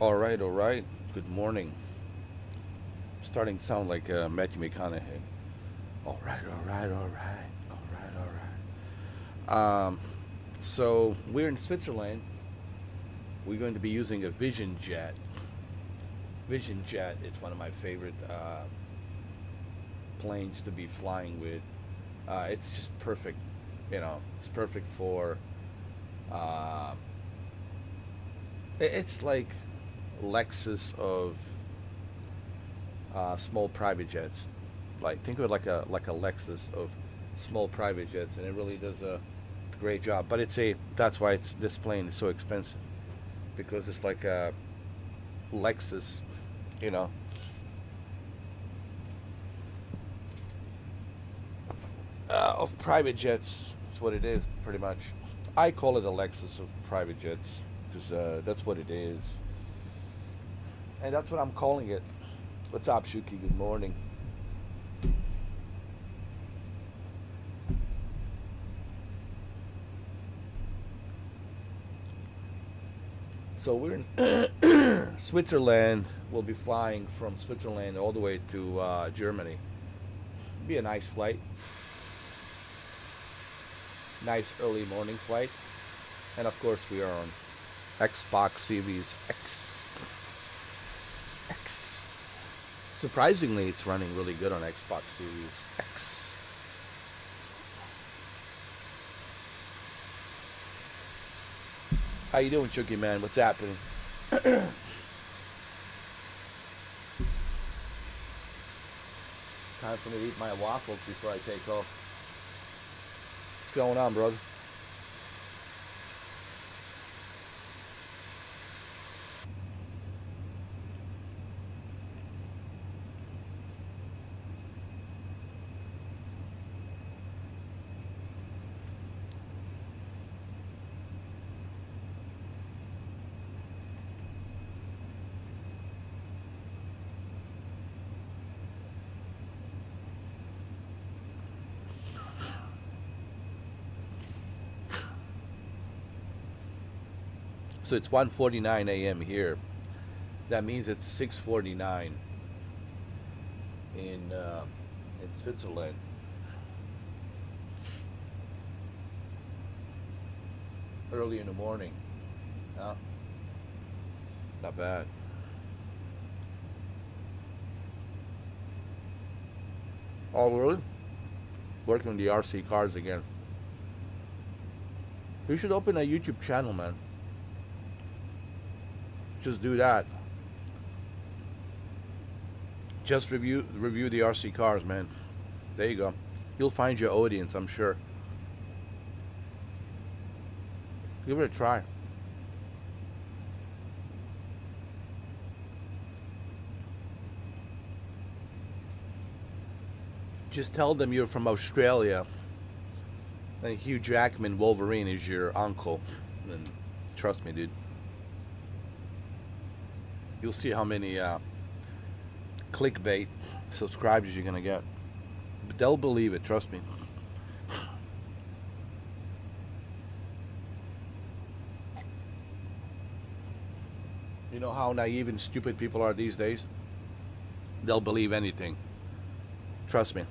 All right. Good morning. Starting to sound like Matthew McConaughey. All right, all right, all right, all right, all right. So we're in Switzerland. We're going to be using a Vision Jet. Vision Jet. It's one of my favorite planes to be flying with. It's just perfect. It's perfect for. Uh, it's like Lexus of small private jets. Like think of it like a Lexus of small private jets, and it really does a great job. But that's why it's this plane is so expensive because it's like a Lexus, you know, of private jets. That's what it is, pretty much. I call it a Lexus of private jets because that's what it is, and that's what I'm calling it. What's up, Shuki? Good morning. So we're in Switzerland. We'll be flying from Switzerland all the way to Germany. Be a nice flight, nice early morning flight, and of course we are on Xbox Series X. X. Surprisingly, it's running really good on Xbox Series X. How you doing, Chucky man? What's happening? Time for me to eat my waffles before I take off. What's going on, brother? So it's 1:49 a.m. here. That means it's 6:49 in Switzerland. Early in the morning. Huh? Not bad. Oh, really? Working on the RC cars again. You should open a YouTube channel, man. Just do that. Just review the RC cars, man. There you go. You'll find your audience, I'm sure. Give it a try. Just tell them you're from Australia and Hugh Jackman Wolverine is your uncle. And trust me, dude. You'll see how many clickbait subscribers you're gonna get. But they'll believe it, trust me. You know how naive and stupid people are these days? They'll believe anything. Trust me.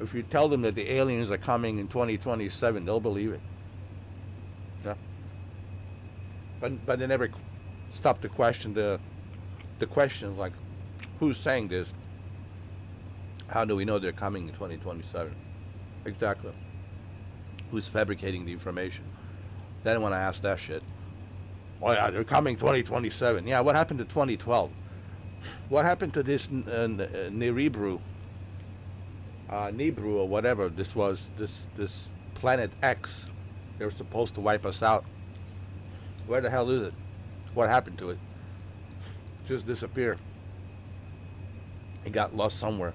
If you tell them that the aliens are coming in 2027, they'll believe it. Yeah. But they never stop to question the questions like, who's saying this? How do we know they're coming in 2027? Exactly. Who's fabricating the information? They don't want to ask that shit. Oh yeah, they're coming 2027. Yeah, what happened to 2012? What happened to this Nibru? Nibru or whatever this was, this planet X. They were supposed to wipe us out. Where the hell is it? What happened to it? Just disappeared. It got lost somewhere.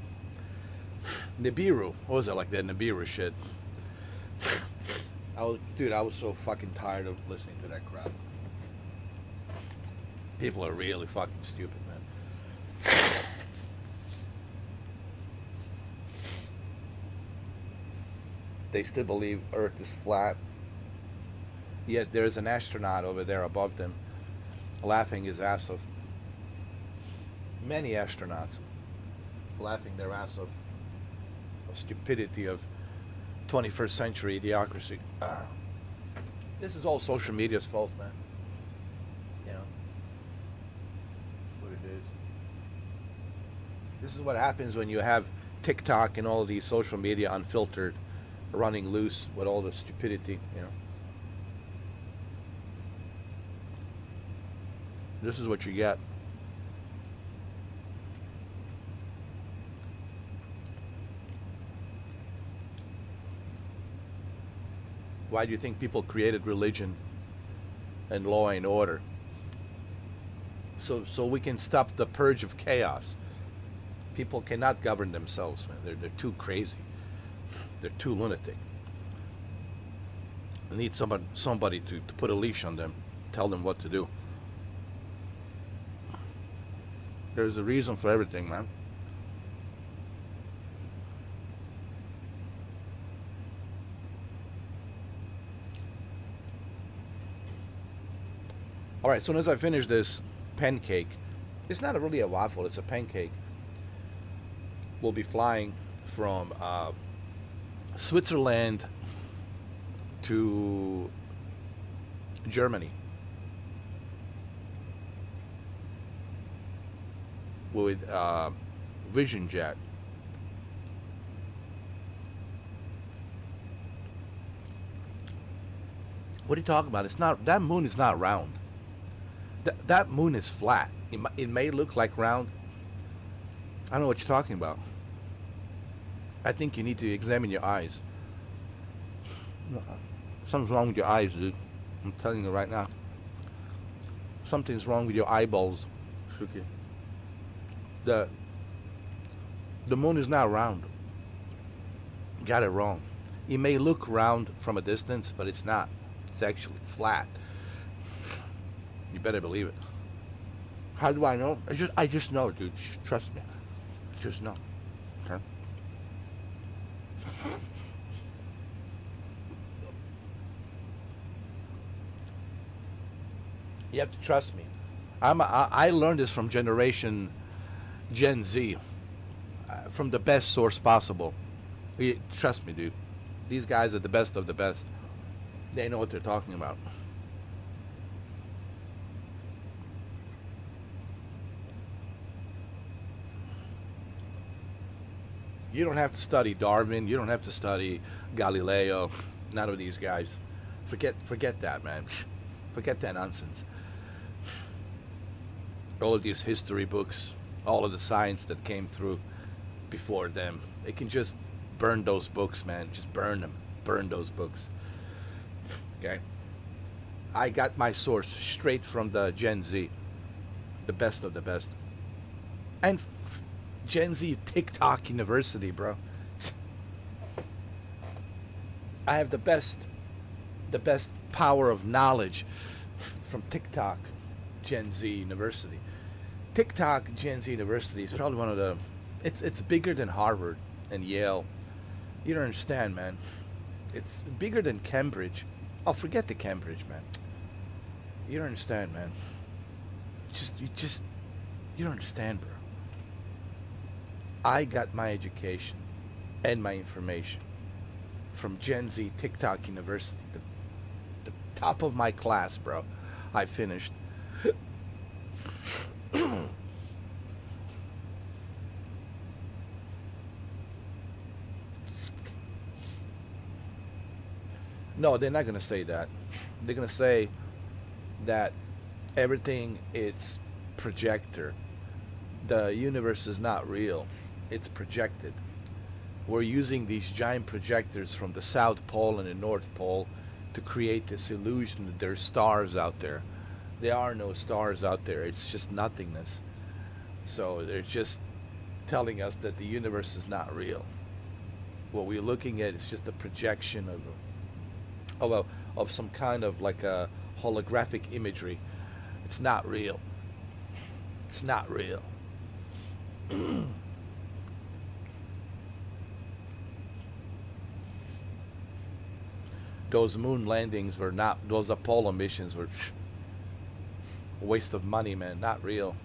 Nibiru. What was it like that Nibiru shit? I was so fucking tired of listening to that crap. People are really fucking stupid, man. They still believe Earth is flat. Yet there's an astronaut over there above them laughing his ass off. Many astronauts laughing their ass off. The stupidity of 21st century idiocracy. This is all social media's fault, man. You know, that's what it is. This is what happens when you have TikTok and all of these social media unfiltered, running loose with all the stupidity. You know, this is what you get. Why do you think people created religion and law and order? So we can stop the purge of chaos. People cannot govern themselves, man. They're too crazy. They're too lunatic. They need somebody to put a leash on them, tell them what to do. There's a reason for everything, man. All right, as soon as I finish this pancake, it's not really a waffle, it's a pancake. We'll be flying from Switzerland to Germany with Vision Jet. What are you talking about? It's not, that moon is not round. That moon is flat. It may look like round. I don't know what you're talking about. I think you need to examine your eyes. Something's wrong with your eyes, dude. I'm telling you right now. Something's wrong with your eyeballs, Shuki. The moon is not round. Got it wrong. It may look round from a distance, but it's not. It's actually flat. You better believe it. How do I know? I just know, dude. Trust me. Just know. Okay? You have to trust me. I learned this from generation Gen Z, from the best source possible. Trust me, dude. These guys are the best of the best. They know what they're talking about. You don't have to study Darwin. You don't have to study Galileo. None of these guys. Forget that, man. Forget that nonsense. All of these history books, all of the science that came through before them. They can just burn those books, man. Just burn them. Burn those books. Okay? I got my source straight from the Gen Z. The best of the best. And Gen Z TikTok University, bro. I have the best power of knowledge from TikTok Gen Z University. TikTok Gen Z University is probably one of the, it's bigger than Harvard and Yale. You don't understand, man. It's bigger than Cambridge. Oh, forget the Cambridge, man. You don't understand, man. You don't understand, bro. I got my education and my information from Gen Z TikTok University, the top of my class, bro. I finished. No, they're not going to say that. They're going to say that everything is projector. The universe is not real. It's projected. We're using these giant projectors from the South Pole and the North Pole to create this illusion that there's stars out there. There are no stars out there. It's just nothingness. So they're just telling us that the universe is not real. What we're looking at is just a projection of some kind of like a holographic imagery. It's not real. It's not real. Those moon landings were not, those Apollo missions were a waste of money, man. Not real.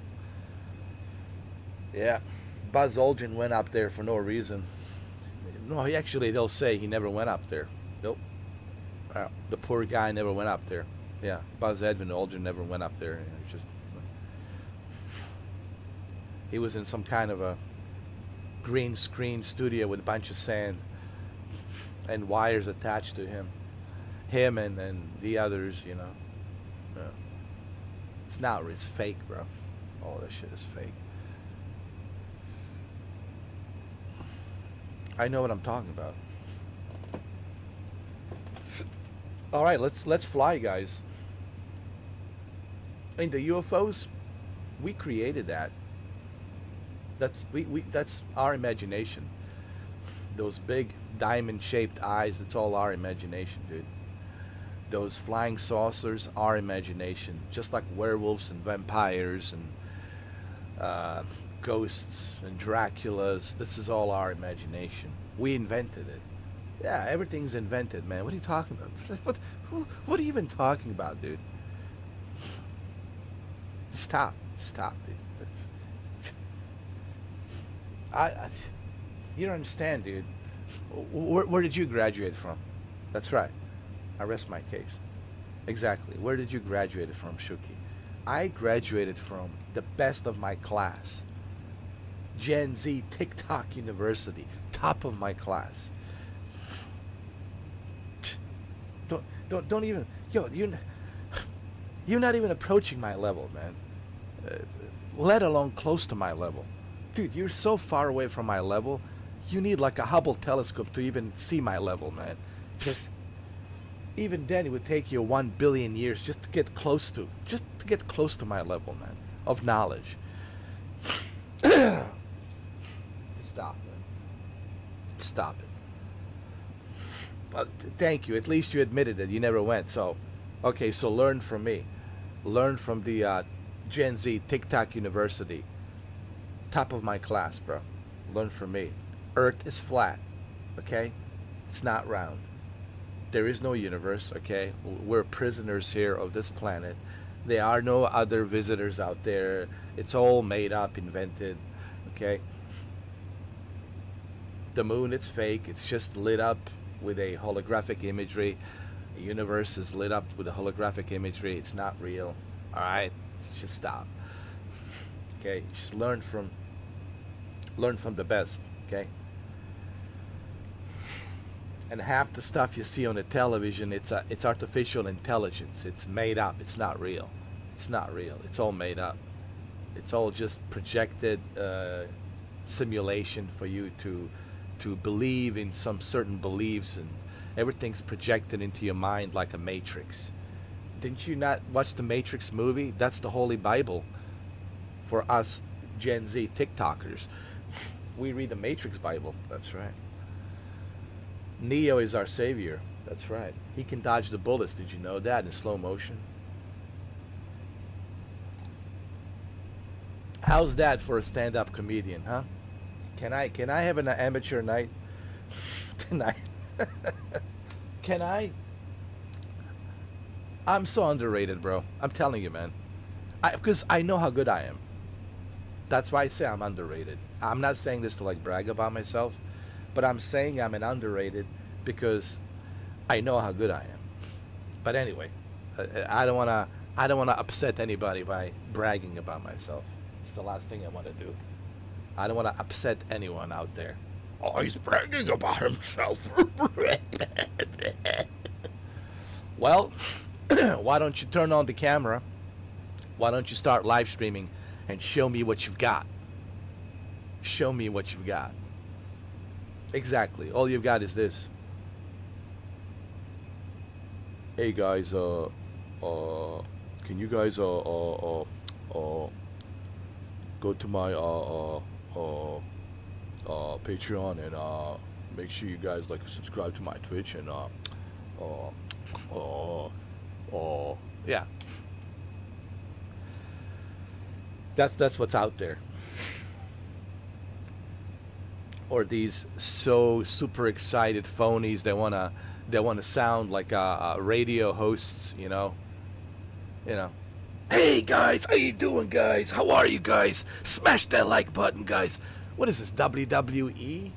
Yeah. Buzz Aldrin went up there for no reason. No, he actually, they'll say he never went up there. Nope. The poor guy never went up there. Yeah, Buzz Edwin Aldrin never went up there. He was in some kind of a green screen studio with a bunch of sand and wires attached to him. Him and the others, you know. Yeah. It's not, it's fake, bro. All that shit is fake. I know what I'm talking about. All right, let's fly, guys. I mean, the UFOs, we created that. That's our imagination. Those big diamond-shaped eyes, it's all our imagination, dude. Those flying saucers, our imagination. Just like werewolves and vampires and ghosts and Draculas. This is all our imagination. We invented it. Yeah, everything's invented, man. What are you talking about? What are you even talking about, dude? Stop, dude. You don't understand, dude. Where did you graduate from? That's right. I rest my case. Exactly. Where did you graduate from, Shuki? I graduated from the best of my class. Gen Z TikTok University, top of my class. Don't even, you're not even approaching my level, man. Let alone close to my level. Dude, you're so far away from my level, you need like a Hubble telescope to even see my level, man. Just, even then, it would take you 1 billion years just to get close to my level, man, of knowledge. Just stop, man. Stop it. But thank you. At least you admitted that you never went. So, okay, so learn from me. Learn from the Gen Z TikTok University. Top of my class, bro. Learn from me. Earth is flat, okay? It's not round. There is no universe, okay? We're prisoners here of this planet. There are no other visitors out there. It's all made up, invented, okay? The moon, it's fake. It's just lit up with a holographic imagery. The universe is lit up with a holographic imagery. It's not real, all right? Just stop, okay? Just learn from the best, okay? And half the stuff you see on the television, it's artificial intelligence. It's made up. It's not real. It's not real. It's all made up. It's all just projected simulation for you to believe in some certain beliefs, and everything's projected into your mind like a matrix. Didn't you not watch the Matrix movie? That's the Holy Bible for us Gen Z TikTokers. We read the Matrix Bible. That's right. Neo is our savior. That's right. He can dodge the bullets. Did you know that, in slow motion? How's that for a stand-up comedian, huh? Can I have an amateur night tonight? Can I? I'm so underrated, bro. I'm telling you, man. Because I know how good I am. That's why I say I'm underrated. I'm not saying this to like brag about myself, but I'm saying I'm an underrated because I know how good I am. But anyway, I don't wanna upset anybody by bragging about myself. It's the last thing I want to do. I don't want to upset anyone out there. Oh, he's bragging about himself. Well, why don't you turn on the camera? Why don't you start live streaming and show me what you've got? Show me what you've got. Exactly. All you've got is this. Hey guys, can you guys go to my Patreon and make sure you guys like subscribe to my Twitch and yeah. That's what's out there. Or these so super excited phonies that wanna They want to sound like radio hosts, You know. Hey guys, how you doing, guys? How are you guys? Smash that like button, guys. What is this, WWE?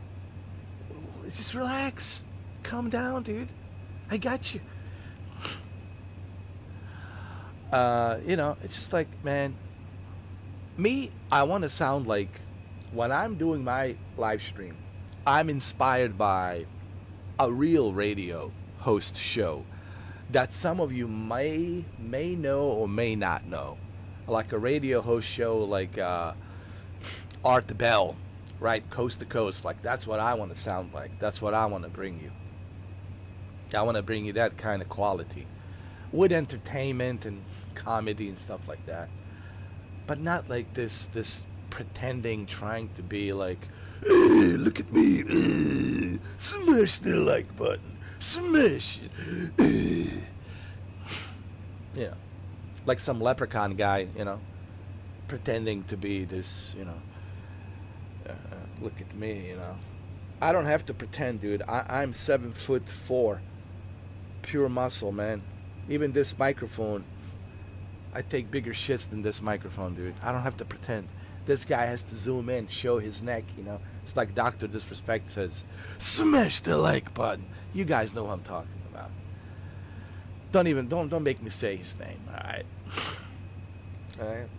Just relax. Calm down, dude. I got you. It's just like, man, me, I want to sound like when I'm doing my live stream, I'm inspired by a real radio host show that some of you may know or may not know, like a radio host show like Art Bell, right, coast to coast. Like that's what I want to sound like. That's what I want to bring you. I want to bring you that kind of quality with entertainment and comedy and stuff like that, but not like this pretending, trying to be like, hey, look at me, smash the like button, smash it, like some leprechaun guy, pretending to be this, look at me, I don't have to pretend, dude. I'm 7'4", pure muscle, man. Even this microphone, I take bigger shits than this microphone, dude. I don't have to pretend. This guy has to zoom in, show his neck, It's like Dr. Disrespect says, smash the like button. You guys know what I'm talking about. Don't make me say his name, alright? Alright?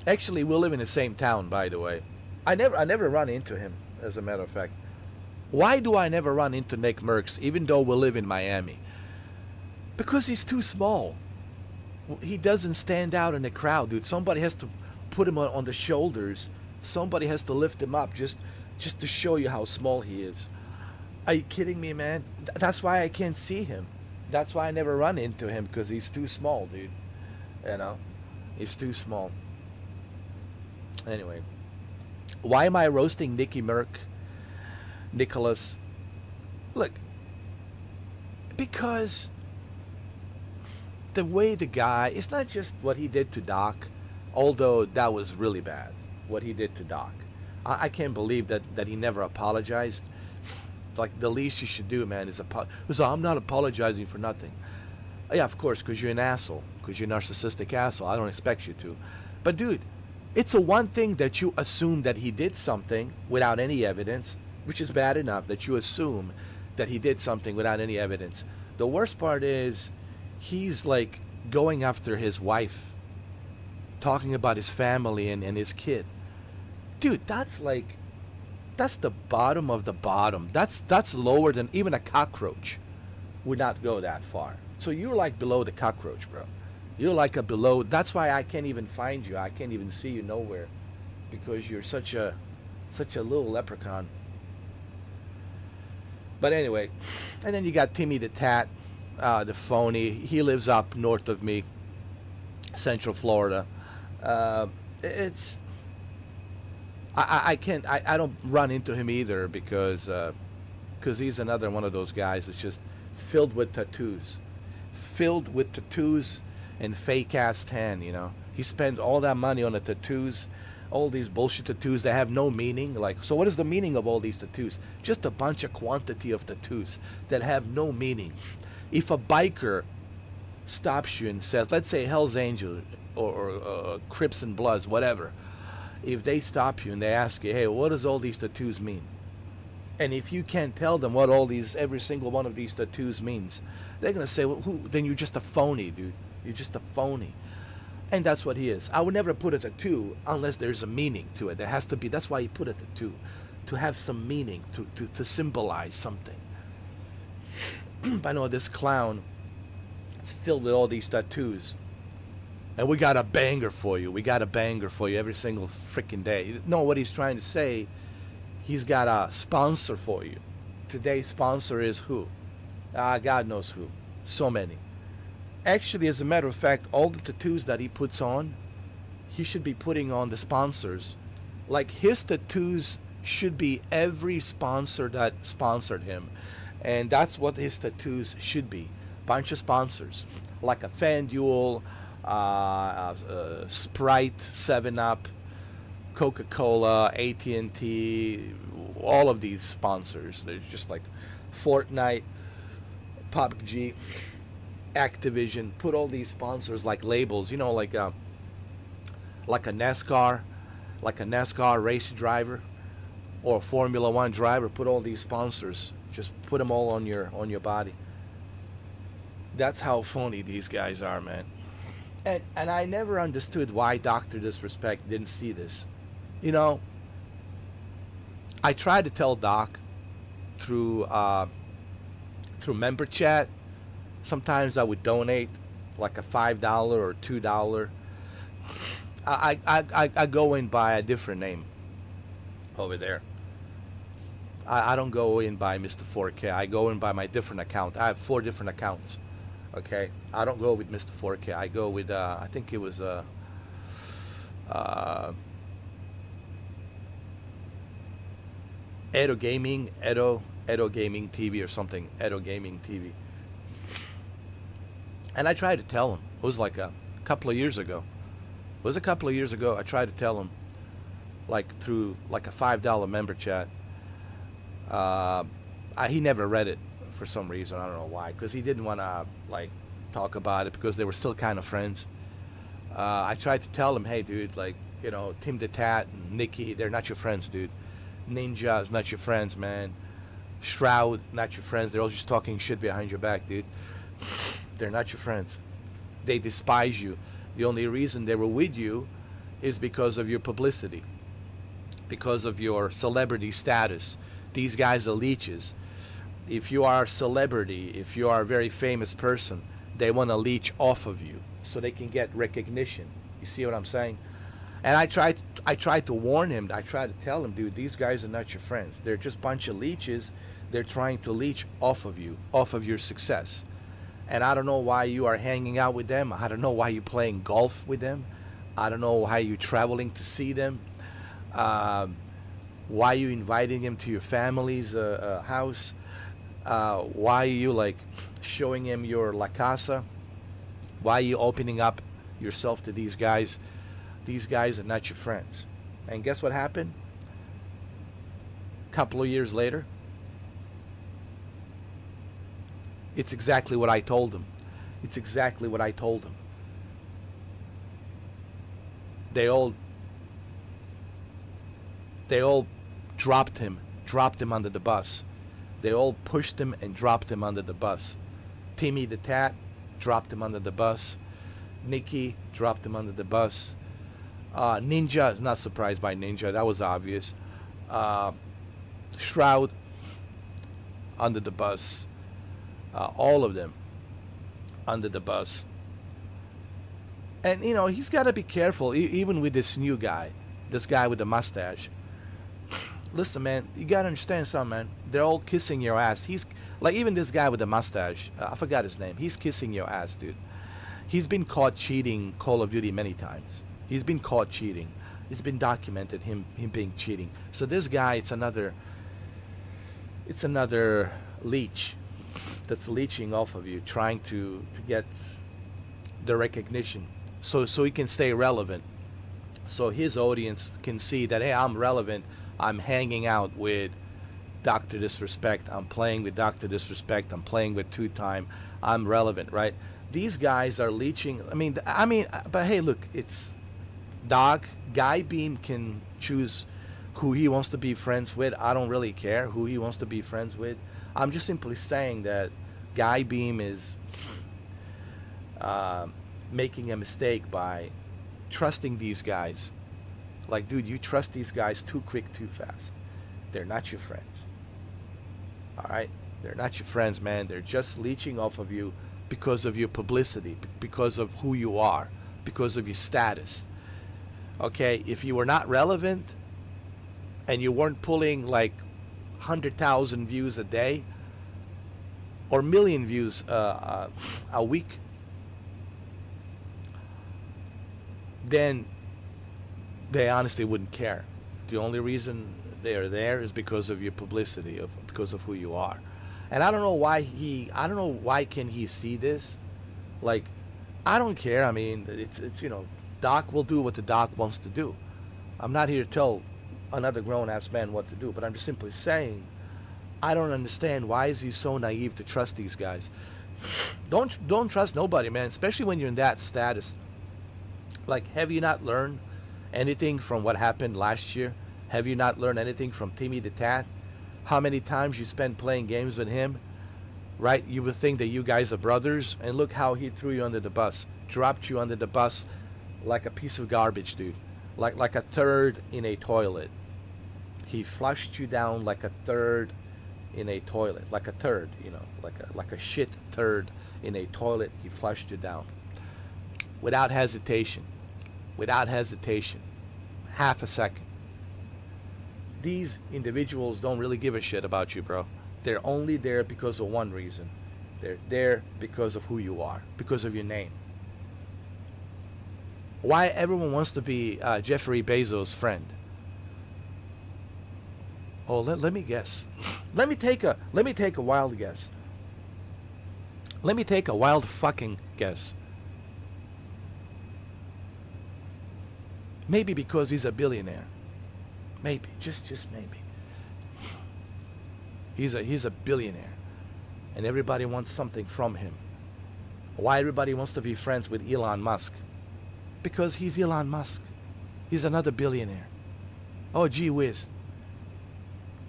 Actually, we live in the same town, by the way. I never run into him, as a matter of fact. Why do I never run into Nick Merckx, even though we live in Miami? Because he's too small. He doesn't stand out in the crowd, dude. Somebody has to put him on the shoulders. Somebody has to lift him up just to show you how small he is. Are you kidding me, man? That's why I can't see him. That's why I never run into him, because he's too small, dude. He's too small. Anyway, why am I roasting Nicky Merck? Nicholas? Look, because the way the guy, it's not just what he did to Doc, although that was really bad, what he did to Doc. I can't believe that he never apologized. Like, the least you should do, man, is apologize. I'm not apologizing for nothing. Yeah, of course, because you're an asshole, because you're a narcissistic asshole. I don't expect you to. But, dude, it's a one thing that you assume that he did something without any evidence, which is bad enough that you assume that he did something without any evidence. The worst part is he's like going after his wife, talking about his family and his kid. Dude, that's the bottom of the bottom. That's lower than even a cockroach would not go that far. So you're like below the cockroach, bro. You're like a below. That's why I can't even find you. I can't even see you nowhere, because you're such a little leprechaun. But anyway, and then you got Timmy the Tat, the phony. He lives up north of me, Central Florida. I can't. I don't run into him either, because he's another one of those guys that's just filled with tattoos, and fake ass tan. He spends all that money on the tattoos, all these bullshit tattoos that have no meaning. Like, so what is the meaning of all these tattoos? Just a bunch of quantity of tattoos that have no meaning. If a biker stops you and says, let's say Hell's Angel or Crips and Bloods, whatever, if they stop you and they ask you, hey, what does all these tattoos mean? And if you can't tell them what every single one of these tattoos means, they're going to say, well, then you're just a phony, dude. You're just a phony. And that's what he is. I would never put a tattoo unless there's a meaning to it. There has to be. That's why you put a tattoo, to have some meaning, to symbolize something. I know this clown, it's filled with all these tattoos. And we got a banger for you. We got a banger for you every single freaking day. No, what he's trying to say, he's got a sponsor for you. Today's sponsor is who? God knows who. So many. Actually, as a matter of fact, all the tattoos that he puts on, he should be putting on the sponsors. Like, his tattoos should be every sponsor that sponsored him. And that's what his tattoos should be. Bunch of sponsors. Like a FanDuel, Sprite, 7-Up, Coca-Cola, AT&T, all of these sponsors. There's just like Fortnite, PUBG, Activision. Put all these sponsors like labels, like a NASCAR, like a NASCAR race driver or a Formula One driver. Put all these sponsors. Just put them all on your body. That's how phony these guys are, man. And I never understood why Dr. Disrespect didn't see this. You know, I tried to tell Doc through member chat. Sometimes I would donate like a $5 or $2. I go in by a different name over there. I don't go in by Mr. 4K. I go in by my different account. I have 4 different accounts. Okay, I don't go with Mr. 4K. I go with I think it was Edo Gaming, Edo Gaming TV or something, Edo Gaming TV. And I tried to tell him. It was like a couple of years ago. I tried to tell him, like through like a $5 member chat. He never read it for some reason. I don't know why. Because he didn't want to like talk about it because they were still kind of friends. I tried to tell him, hey, dude, like, Tim the Tat and Nikki, they're not your friends, dude. Ninja is not your friends, man. Shroud, not your friends. They're all just talking shit behind your back, dude. They're not your friends. They despise you. The only reason they were with you is because of your publicity, because of your celebrity status. These guys are leeches. If you are a celebrity, if you are a very famous person, they want to leech off of you so they can get recognition. You see what I'm saying? And I tried to warn him. I tried to tell him, dude, these guys are not your friends. They're just a bunch of leeches. They're trying to leech off of you, off of your success. And I don't know why you are hanging out with them. I don't know why you're playing golf with them. I don't know why you're traveling to see them. Why you inviting them to your family's house. Why are you like showing him your La Casa? Why are you opening up yourself to these guys? These guys are not your friends. And guess what happened? A couple of years later, it's exactly what I told him. It's exactly what I told him. They all dropped him under the bus. They all pushed him and dropped him under the bus. Timmy the Tat dropped him under the bus. Nikki dropped him under the bus. Ninja, not surprised by Ninja, that was obvious. Shroud under the bus. All of them under the bus. And he's got to be careful, even with this new guy, this guy with the mustache. Listen, man, you got to understand something, man. They're all kissing your ass. He's like, even this guy with the mustache, I forgot his name. He's kissing your ass, dude. He's been caught cheating Call of Duty many times. He's been caught cheating. It's been documented, him being cheating. So this guy, it's another leech that's leeching off of you, trying to get the recognition, so he can stay relevant, so his audience can see that, hey, I'm relevant. I'm hanging out with Dr. Disrespect. I'm playing with Dr. Disrespect. I'm playing with Two Time. I'm relevant, right? These guys are leeching. I mean, but hey, look, it's Doc. Guy Beam can choose who he wants to be friends with. I don't really care who he wants to be friends with. I'm just simply saying that Guy Beam is making a mistake by trusting these guys. Like, dude, you trust these guys too quick, too fast. They're not your friends. All right? They're not your friends, man. They're just leeching off of you because of your publicity, because of who you are, because of your status. Okay? If you were not relevant and you weren't pulling like 100,000 views a day or 1 million views a week, then they honestly wouldn't care. The only reason they're there is because of your publicity, because of who you are. And I don't know why can he see this? Like, I don't care. I mean, it's Doc will do what the Doc wants to do. I'm not here to tell another grown-ass man what to do, but I'm just simply saying, I don't understand why is he so naive to trust these guys. Don't trust nobody, man, especially when you're in that status. Like, have you not learned anything from what happened last year? Have you not learned anything from Timmy the Tat? How many times you spent playing games with him, right? You would think that you guys are brothers, and look how he threw you under the bus, dropped you under the bus like a piece of garbage, dude, like a third in a toilet. He flushed you down like a third in a toilet, like a third, like a shit third in a toilet. He flushed you down without hesitation, half a second. These individuals don't really give a shit about you, bro. They're only there because of one reason. They're there because of who you are, because of your name. Why everyone wants to be Jeffrey Bezos' friend? Oh, let me guess. Let me take a wild guess. Let me take a wild fucking guess. Maybe because he's a billionaire. Maybe, just maybe. He's a billionaire, and everybody wants something from him. Why everybody wants to be friends with Elon Musk? Because he's Elon Musk. He's another billionaire. Oh, gee whiz.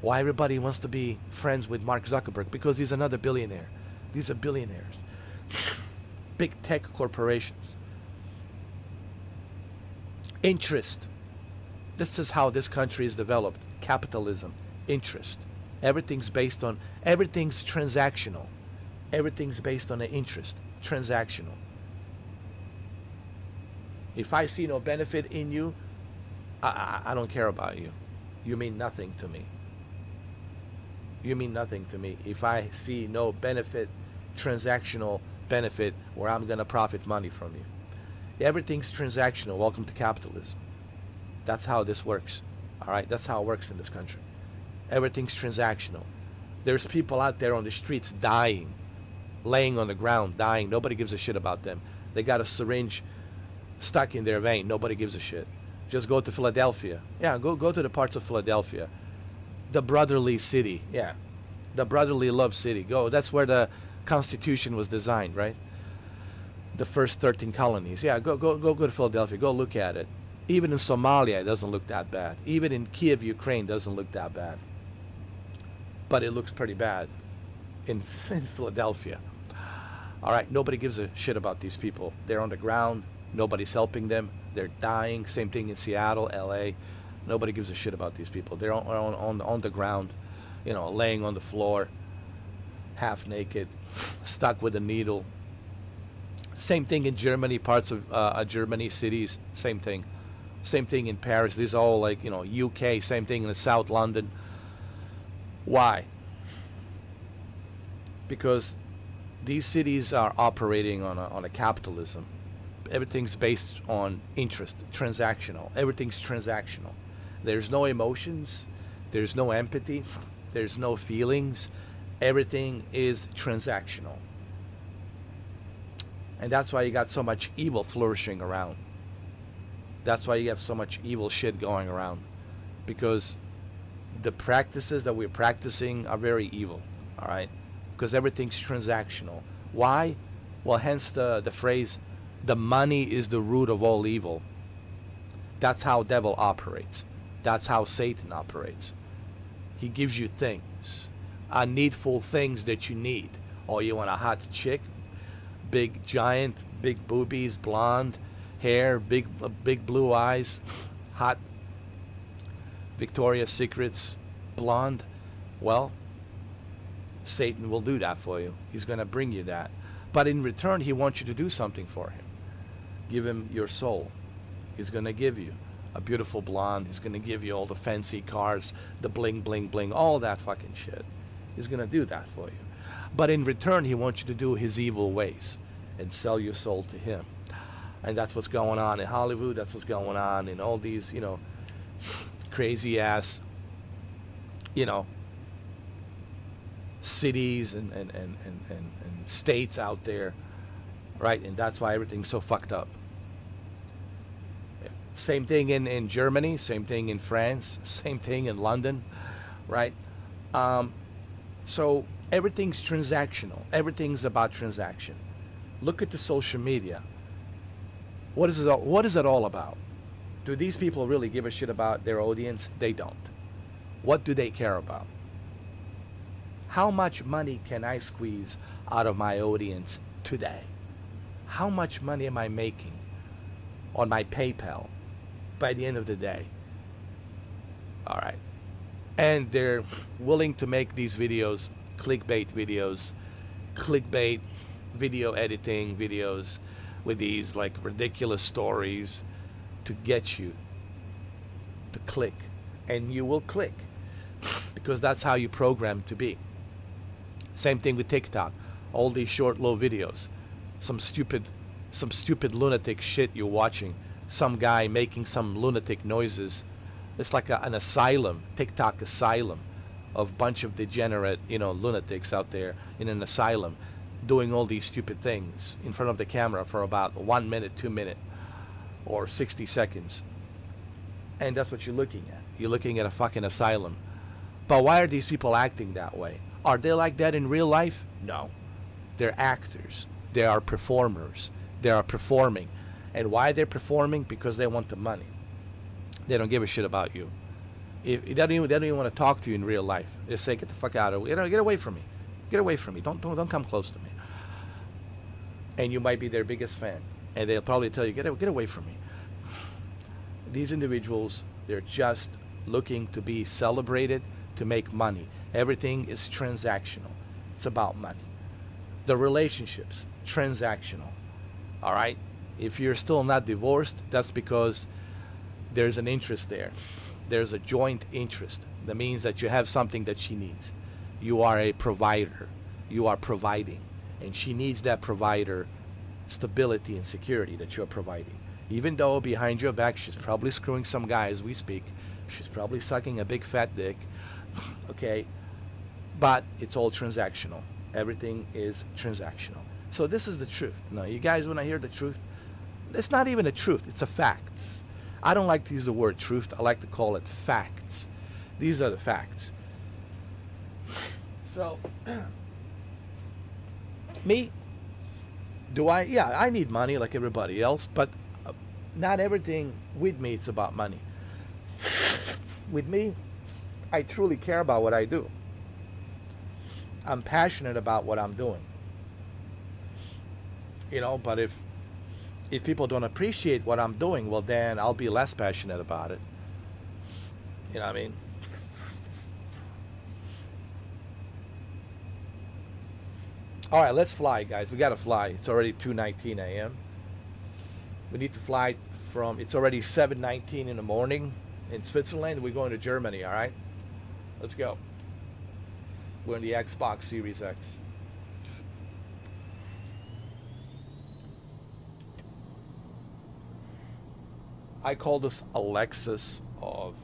Why everybody wants to be friends with Mark Zuckerberg? Because he's another billionaire. These are billionaires. Big tech corporations. Interest. This is how this country is developed. Capitalism. Interest. Everything's transactional. Everything's based on an interest. Transactional. If I see no benefit in you, I don't care about you. You mean nothing to me. You mean nothing to me. If I see no benefit, transactional benefit, where I'm going to profit money from you. Everything's transactional. Welcome to capitalism. That's how this works. All right? That's how it works in this country. Everything's transactional. There's people out there on the streets dying, laying on the ground, dying. Nobody gives a shit about them. They got a syringe stuck in their vein. Nobody gives a shit. Just go to Philadelphia. Yeah, go to the parts of Philadelphia. The brotherly city. Yeah. The brotherly love city. Go. That's where the Constitution was designed, right? The first 13 colonies. Yeah, go to Philadelphia. Go look at it. Even in Somalia, it doesn't look that bad. Even in Kiev, Ukraine, doesn't look that bad. But it looks pretty bad in Philadelphia. All right, nobody gives a shit about these people. They're on the ground. Nobody's helping them. They're dying. Same thing in Seattle, LA. Nobody gives a shit about these people. They're on the ground, laying on the floor, half naked, stuck with a needle. Same thing in Germany, parts of Germany, cities, same thing. Same thing in Paris. These are all like, UK, same thing in the South London. Why? Because these cities are operating on a capitalism. Everything's based on interest, transactional. Everything's transactional. There's no emotions. There's no empathy. There's no feelings. Everything is transactional. And that's why you got so much evil flourishing around. That's why you have so much evil shit going around. Because the practices that we're practicing are very evil. All right? Because everything's transactional. Why? Well, hence the phrase, the money is the root of all evil. That's how devil operates. That's how Satan operates. He gives you things, needful things that you need. Oh, you want a hot chick? Big giant, big boobies, blonde hair, big blue eyes, hot Victoria's Secrets blonde. Well, Satan will do that for you. He's going to bring you that. But in return, he wants you to do something for him. Give him your soul. He's going to give you a beautiful blonde. He's going to give you all the fancy cars, the bling, bling, bling, all that fucking shit. He's going to do that for you. But in return, he wants you to do his evil ways and sell your soul to him. And that's what's going on in Hollywood. That's what's going on in all these, crazy ass, cities and states out there, right? And that's why everything's so fucked up. Same thing in Germany, same thing in France, same thing in London, right? Um, so everything's transactional. Everything's about transaction. Look at the social media. What is it all about? Do these people really give a shit about their audience? They don't. What do they care about? How much money can I squeeze out of my audience today? How much money am I making on my PayPal by the end of the day? All right. And they're willing to make these videos, clickbait video editing videos with these like ridiculous stories to get you to click. And you will click because that's how you program to be. Same thing with TikTok. All these short, low videos. Some stupid lunatic shit you're watching. Some guy making some lunatic noises. It's like an asylum, TikTok asylum, of bunch of degenerate, lunatics out there in an asylum, doing all these stupid things in front of the camera for about 1 minute, 2 minutes, or 60 seconds. And that's what you're looking at. You're looking at a fucking asylum. But why are these people acting that way? Are they like that in real life? No. They're actors. They are performers. They are performing. And why they're performing? Because they want the money. They don't give a shit about you. They don't even want to talk to you in real life. They say, get the fuck out of here. Get away from me. Get away from me. Don't come close to me. And you might be their biggest fan. And they'll probably tell you, get away from me. These individuals, they're just looking to be celebrated, to make money. Everything is transactional. It's about money. The relationships, transactional. All right? If you're still not divorced, that's because there's an interest there. There's a joint interest. That means that you have something that she needs. You are a provider. You are providing. And she needs that provider stability and security that you're providing. Even though behind your back, she's probably screwing some guy as we speak. She's probably sucking a big fat dick. Okay? But it's all transactional. Everything is transactional. So this is the truth. Now, you guys want to hear the truth? It's not even a truth. It's a fact. I don't like to use the word truth. I like to call it facts. These are the facts. So, me, I need money like everybody else, but not everything with me it's about money. With me, I truly care about what I do. I'm passionate about what I'm doing. But if people don't appreciate what I'm doing, well, then I'll be less passionate about it. You know what I mean? All right, let's fly, guys. We got to fly. It's already 2:19 a.m. We need to fly it's already 7:19 in the morning in Switzerland. We're going to Germany, all right? Let's go. We're in the Xbox Series X. I call this a Lexus of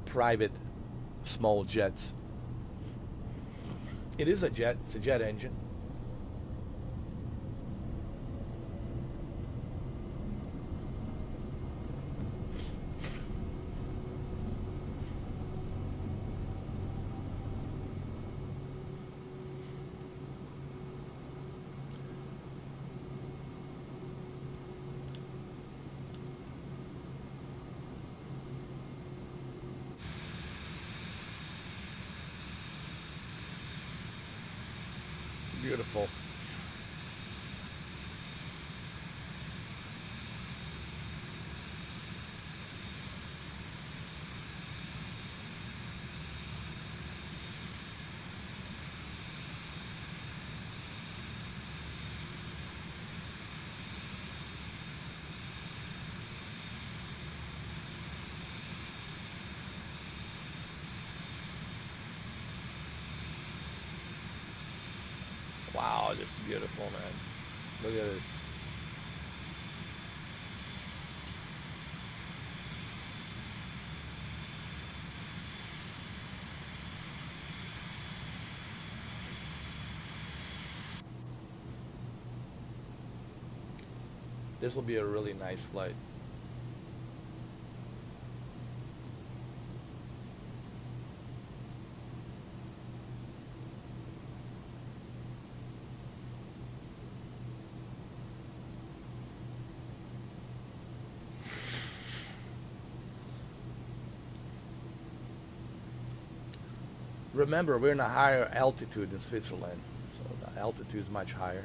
private small jets. It is a jet. It's a jet engine. Beautiful. Wow, this is beautiful, man. Look at this. This will be a really nice flight. Remember, we're in a higher altitude in Switzerland, so the altitude is much higher.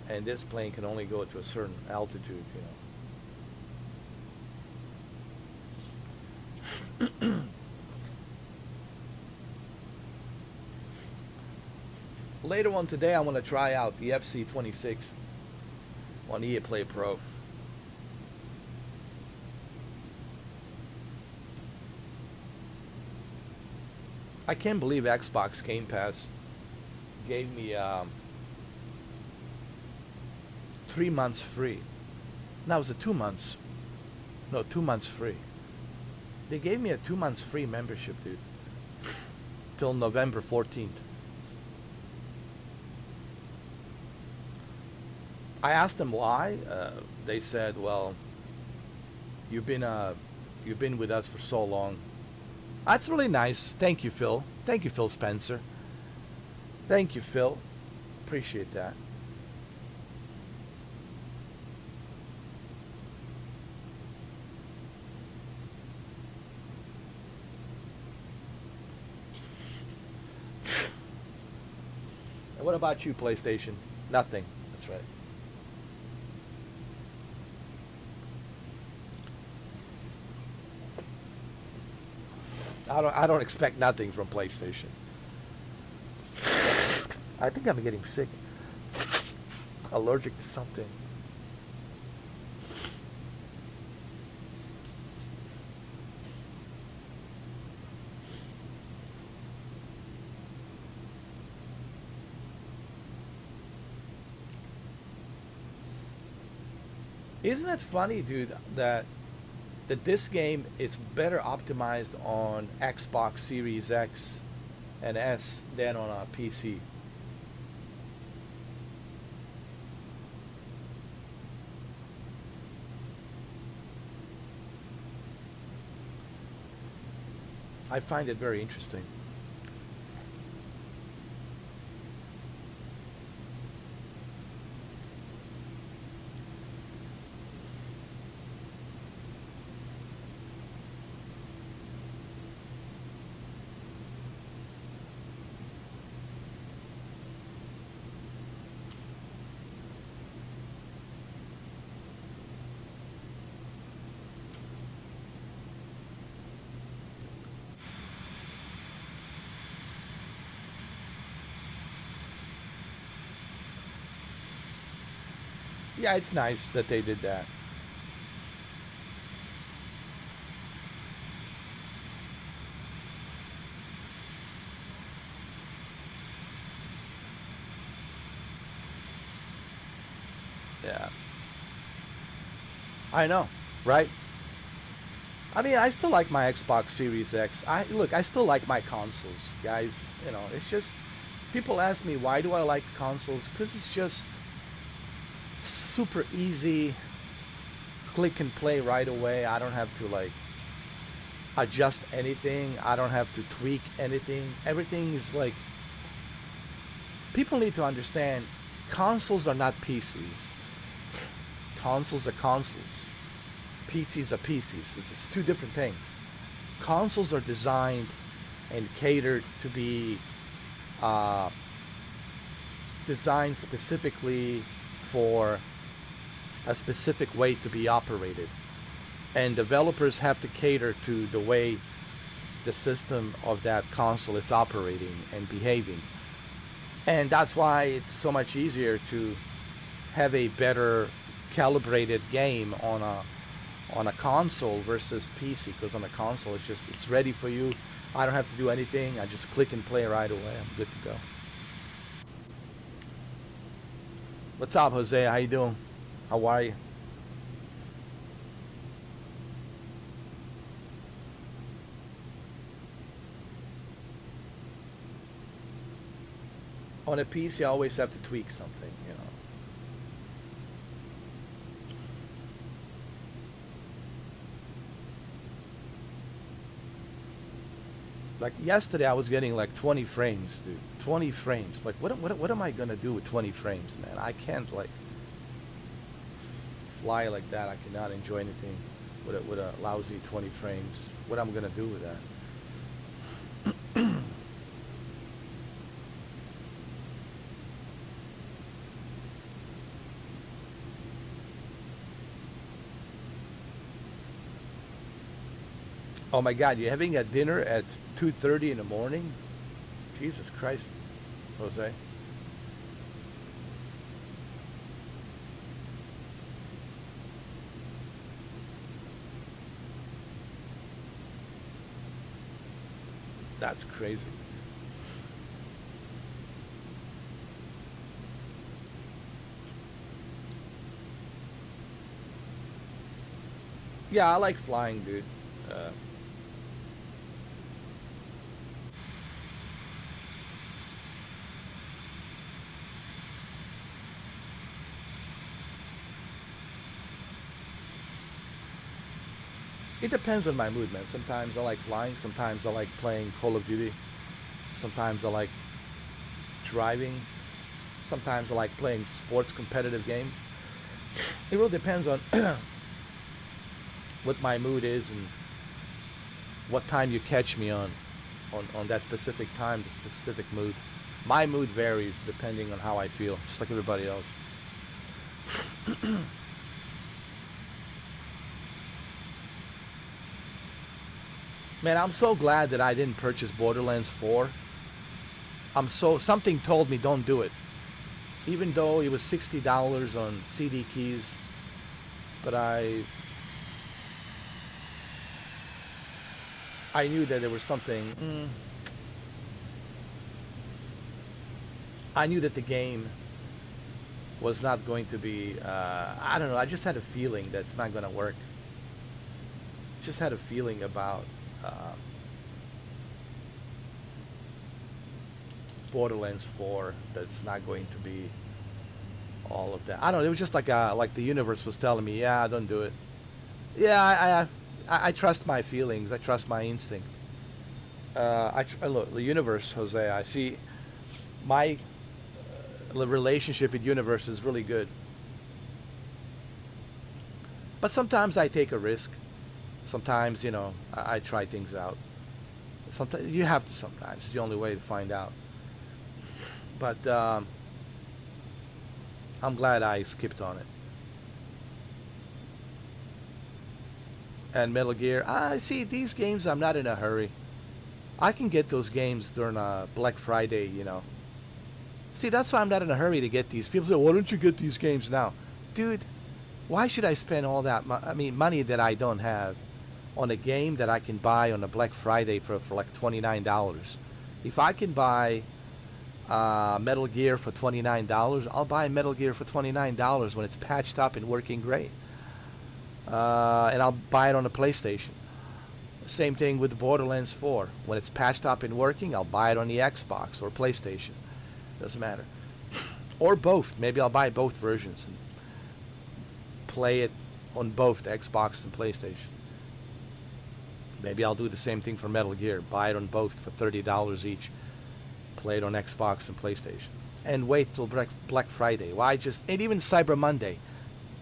And this plane can only go to a certain altitude, you know. Later on today, I want to try out the FC26 on EA Play Pro. I can't believe Xbox Game Pass gave me 3 months free. Now was it 2 months? No, 2 months free. They gave me a 2 months free membership, dude, till November 14th. I asked them why. They said, "Well, you've been with us for so long." That's really nice. Thank you, Phil. Thank you, Phil Spencer. Thank you, Phil. Appreciate that. And what about you, PlayStation? Nothing. That's right. I don't expect nothing from PlayStation. I think I'm getting sick. Allergic to something. Isn't it funny, dude, that this game is better optimized on Xbox Series X and S than on a PC? I find it very interesting. Yeah, it's nice that they did that. Yeah. I know, right? I mean, I still like my Xbox Series X. I still like my consoles, guys. You know, it's just people ask me why do I like consoles? Because it's just super easy, click and play right away. I don't have to like adjust anything. I don't have to tweak anything. Everything is like, people need to understand consoles are not PCs. Consoles are consoles. PCs are PCs. It's two different things. Consoles are designed and catered to be designed specifically for a specific way to be operated. And developers have to cater to the way the system of that console is operating and behaving. And that's why it's so much easier to have a better calibrated game on a console versus PC, because on a console it's ready for you. I don't have to do anything. I just click and play right away. I'm good to go. What's up, Jose? How you doing? How are you? On a PC, I always have to tweak something, you know. Like yesterday, I was getting like 20 frames, dude. 20 frames. Like, what am I gonna do with 20 frames, man? I can't like fly like that. I cannot enjoy anything with a lousy 20 frames. What I'm gonna do with that? Oh my God, you're having a dinner at 2:30 in the morning? Jesus Christ, Jose. That's crazy. Yeah, I like flying, dude. Uh, it depends on my mood, man. Sometimes I like flying. Sometimes I like playing Call of Duty. Sometimes I like driving. Sometimes I like playing sports competitive games. It really depends on what my mood is and what time you catch me on that specific time, the specific mood. My mood varies depending on how I feel, just like everybody else. Man, I'm so glad that I didn't purchase Borderlands 4. Something told me don't do it. Even though it was $60 on CD keys, but I knew that there was something. I knew that the game was not going to be. I don't know. I just had a feeling that it's not going to work. Just had a feeling about uh, Borderlands 4 that it's not going to be all of that. I don't know. It was just like the universe was telling me, yeah, don't do it. Yeah, I trust my feelings. I trust my instinct. Look, the universe, Jose. I see my relationship with universe is really good. But sometimes I take a risk. Sometimes, I try things out. Sometimes you have to. Sometimes it's the only way to find out. But I'm glad I skipped on it. And Metal Gear, I see these games. I'm not in a hurry. I can get those games during Black Friday. See, that's why I'm not in a hurry to get these. People say, "Why don't you get these games now?" Dude, why should I spend all that money that I don't have on a game that I can buy on a Black Friday for like $29? If I can buy Metal Gear for $29, I'll buy Metal Gear for $29 when it's patched up and working great. And I'll buy it on the PlayStation. Same thing with Borderlands 4. When it's patched up and working, I'll buy it on the Xbox or PlayStation. Doesn't matter. Or both. Maybe I'll buy both versions and play it on both Xbox and PlayStation. Maybe I'll do the same thing for Metal Gear. Buy it on both for $30 each. Play it on Xbox and PlayStation. And wait till Black Friday. Why just... And even Cyber Monday.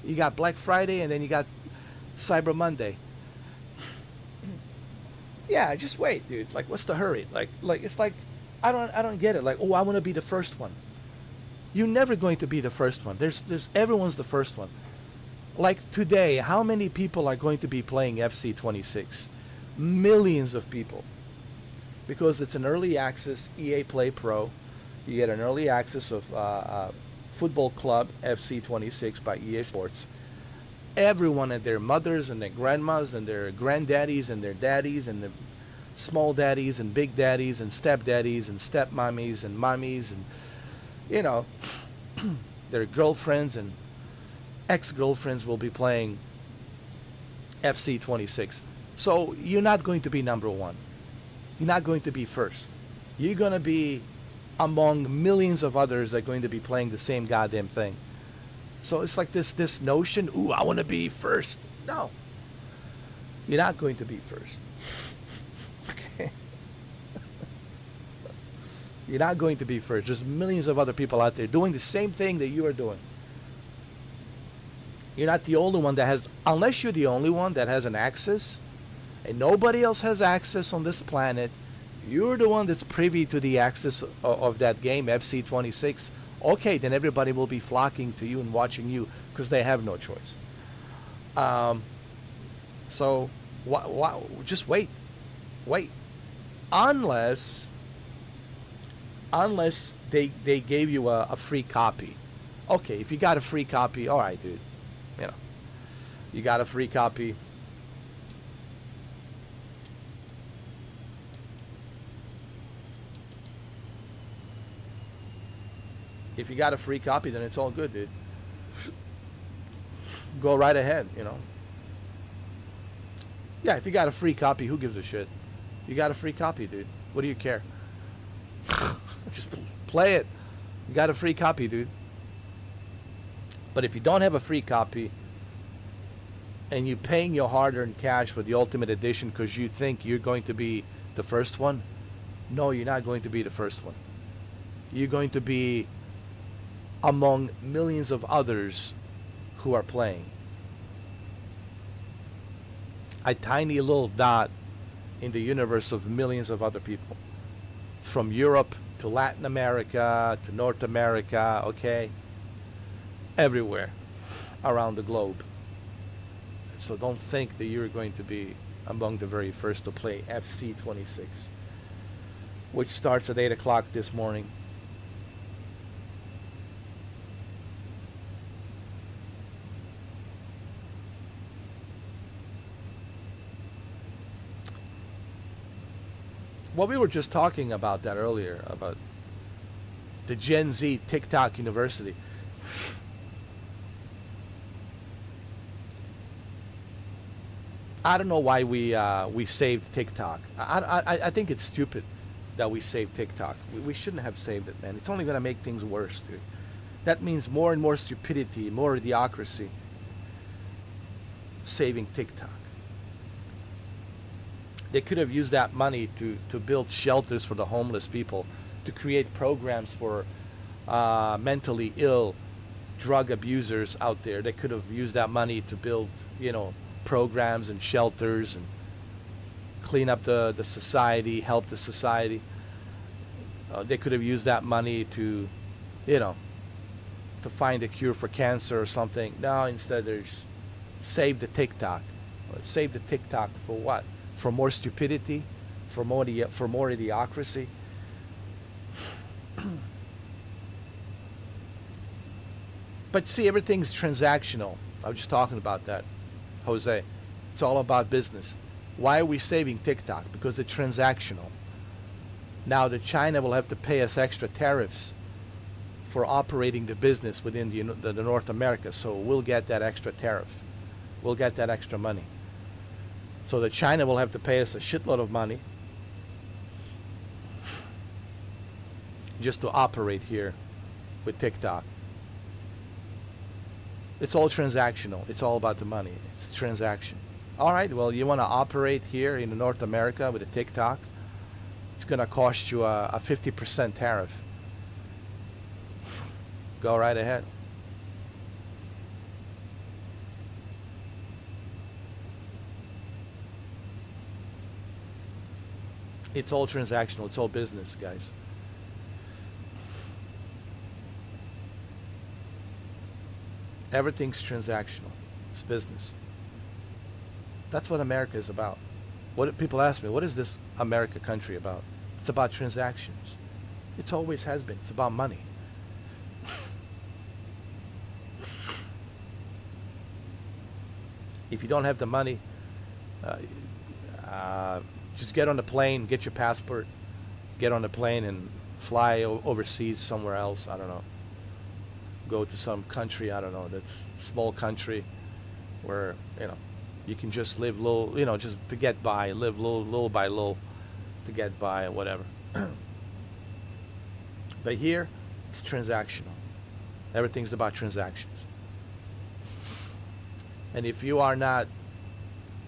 You got Black Friday and then you got Cyber Monday. Yeah, just wait, dude. Like, what's the hurry? Like it's like I don't get it. Like, oh, I want to be the first one. You're never going to be the first one. There's everyone's the first one. Like today, how many people are going to be playing FC26? Millions of people. Because it's an early access EA Play Pro. You get an early access of Football Club FC26 by EA Sports. Everyone and their mothers and their grandmas and their granddaddies and their daddies and the small daddies and big daddies and stepdaddies and stepmommies and mommies and their girlfriends and ex-girlfriends will be playing FC26. So you're not going to be number one. You're not going to be first. You're going to be among millions of others that are going to be playing the same goddamn thing. So it's like this notion, ooh, I want to be first. No. You're not going to be first. Okay. You're not going to be first. There's millions of other people out there doing the same thing that you are doing. You're not the only one that has, unless you're the only one that has an access, and nobody else has access on this planet. You're the one that's privy to the access of that game, FC26. Okay, then everybody will be flocking to you and watching you because they have no choice. So, just wait. Unless they gave you a free copy. Okay, if you got a free copy, all right, dude. You know, you got a free copy. If you got a free copy, then it's all good, dude. Go right ahead, you know. Yeah, if you got a free copy, who gives a shit? You got a free copy, dude. What do you care? Just play it. You got a free copy, dude. But if you don't have a free copy and you're paying your hard-earned cash for the Ultimate Edition because you think you're going to be the first one, no, you're not going to be the first one. You're going to be among millions of others who are playing. A tiny little dot in the universe of millions of other people. From Europe to Latin America to North America, okay? Everywhere around the globe. So don't think that you're going to be among the very first to play FC26, which starts at 8 o'clock this morning. Well, we were just talking about that earlier, about the Gen Z TikTok University. I don't know why we saved TikTok. I think it's stupid that we saved TikTok. We shouldn't have saved it, man. It's only going to make things worse, dude. That means more and more stupidity, more idiocracy. Saving TikTok. They could have used that money to build shelters for the homeless people, to create programs for mentally ill drug abusers out there. They could have used that money to build, programs and shelters and clean up the society, help the society. They could have used that money to find a cure for cancer or something. No, instead there's save the TikTok. Save the TikTok for what? For more stupidity, for more idiocracy. But see, everything's transactional. I was just talking about that, Jose. It's all about business. Why are we saving TikTok? Because it's transactional. Now that China will have to pay us extra tariffs for operating the business within the North America, so we'll get that extra tariff. We'll get that extra money. So that China will have to pay us a shitload of money just to operate here with TikTok. It's all transactional. It's all about the money. It's transaction. All right, well, you want to operate here in North America with a TikTok? It's going to cost you a 50% tariff. Go right ahead. It's all transactional. It's all business, guys. Everything's transactional. It's business. That's what America is about. What people ask me, what is this America country about? It's about transactions. It's always has been. It's about money. If you don't have the money, just get on the plane, get your passport, get on the plane and fly overseas somewhere else. I don't know. Go to some country, I don't know, that's a small country where, you can just live low, just to get by, live little by little to get by or whatever. But here, it's transactional. Everything's about transactions. And if you are not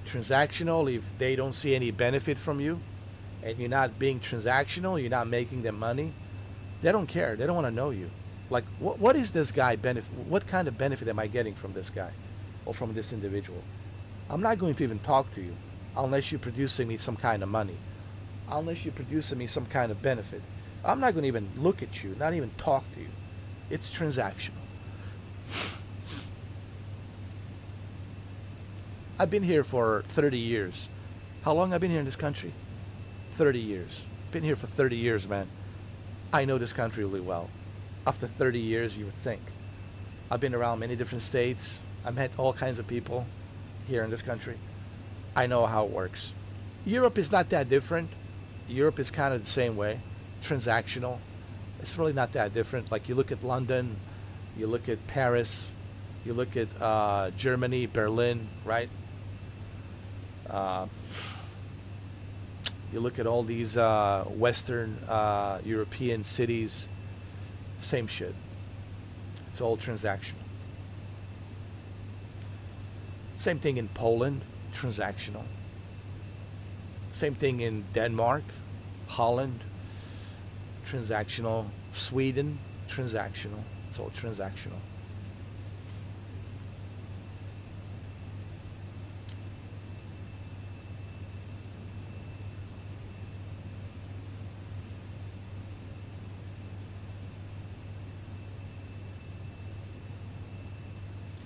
transactional, if they don't see any benefit from you, and you're not being transactional, you're not making them money, They don't care. They don't want to know you. Like, what is this guy benefit? What kind of benefit am I getting from this guy or from this individual? I'm not going to even talk to you unless you're producing me some kind of money, unless you're producing me some kind of benefit. I'm not going to even look at you, not even talk to you. It's transactional. I've been here for 30 years. How long I've been here in this country? 30 years. Been here for 30 years, man. I know this country really well. After 30 years, you would think. I've been around many different states. I've met all kinds of people here in this country. I know how it works. Europe is not that different. Europe is kind of the same way, transactional. It's really not that different. Like you look at London, you look at Paris, you look at Germany, Berlin, right? You look at all these Western European cities, same shit. It's all transactional. Same thing in Poland, transactional. Same thing in Denmark, Holland, transactional. Sweden, transactional. It's all transactional.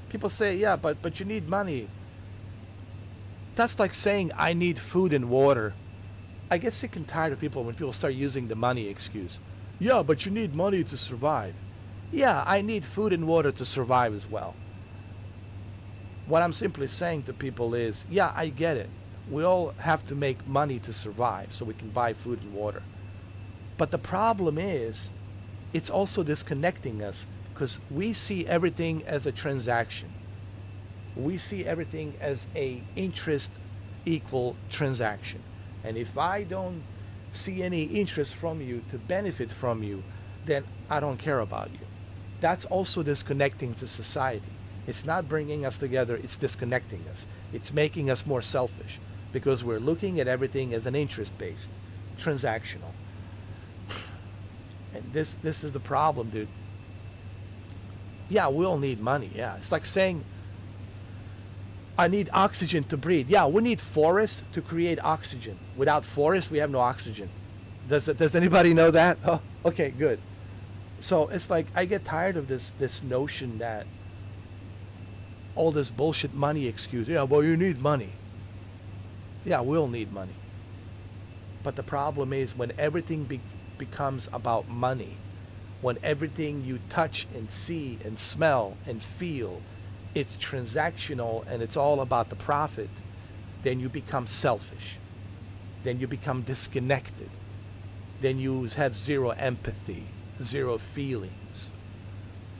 People say, yeah, but you need money. That's like saying I need food and water. I get sick and tired of people when people start using the money excuse. Yeah, but you need money to survive. Yeah, I need food and water to survive as well. What I'm simply saying to people is, yeah, I get it. We all have to make money to survive so we can buy food and water. But the problem is, it's also disconnecting us because we see everything as a transaction. We see everything as a interest equal transaction. And if I don't see any interest from you to benefit from you, then I don't care about you. That's also disconnecting to society. It's not bringing us together, it's disconnecting us. It's making us more selfish because we're looking at everything as an interest-based, transactional. And this is the problem, dude. Yeah, we all need money. Yeah, it's like saying I need oxygen to breathe. Yeah, we need forests to create oxygen. Without forests, we have no oxygen. Does anybody know that? Oh, okay, good. So it's like I get tired of this notion that all this bullshit money excuse. Yeah, well, you need money. Yeah, we all need money. But the problem is when everything becomes about money, when everything you touch and see and smell and feel, it's transactional and it's all about the profit, then you become selfish. Then you become disconnected. Then you have zero empathy, zero feelings.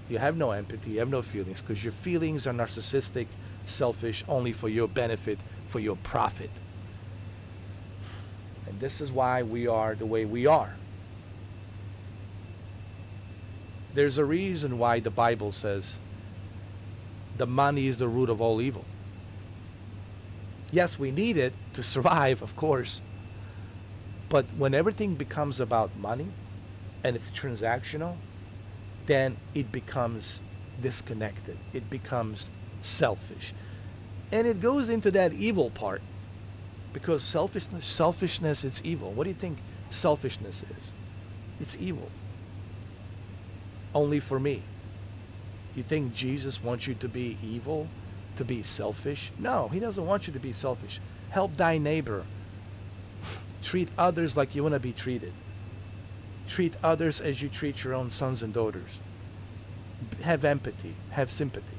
You have no empathy, you have no feelings because your feelings are narcissistic, selfish, only for your benefit, for your profit. And this is why we are the way we are. There's a reason why the Bible says the money is the root of all evil. Yes, we need it to survive, of course. But when everything becomes about money and it's transactional, then it becomes disconnected. It becomes selfish. And it goes into that evil part because selfishness, it's evil. What do you think selfishness is? It's evil. Only for me. You think Jesus wants you to be evil, to be selfish? No, he doesn't want you to be selfish. Help thy neighbor. Treat others like you want to be treated. Treat others as you treat your own sons and daughters. Have empathy, have sympathy,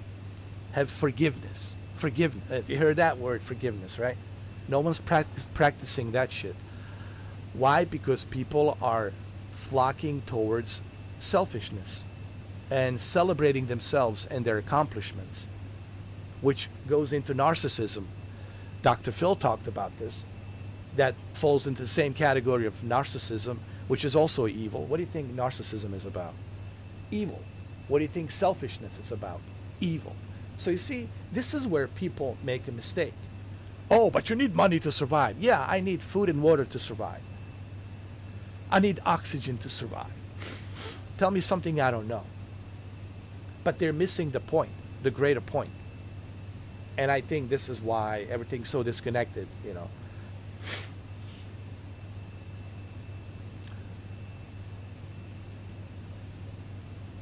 have forgiveness. Forgiveness. You heard that word, forgiveness, right? No one's practicing that shit. Why? Because people are flocking towards selfishness and celebrating themselves and their accomplishments, which goes into narcissism. Dr. Phil talked about this. That falls into the same category of narcissism, which is also evil. What do you think narcissism is about? Evil. What do you think selfishness is about? Evil. So you see, this is where people make a mistake. Oh, but you need money to survive. Yeah, I need food and water to survive. I need oxygen to survive. Tell me something I don't know. But they're missing the point, the greater point. And I think this is why everything's so disconnected, you know.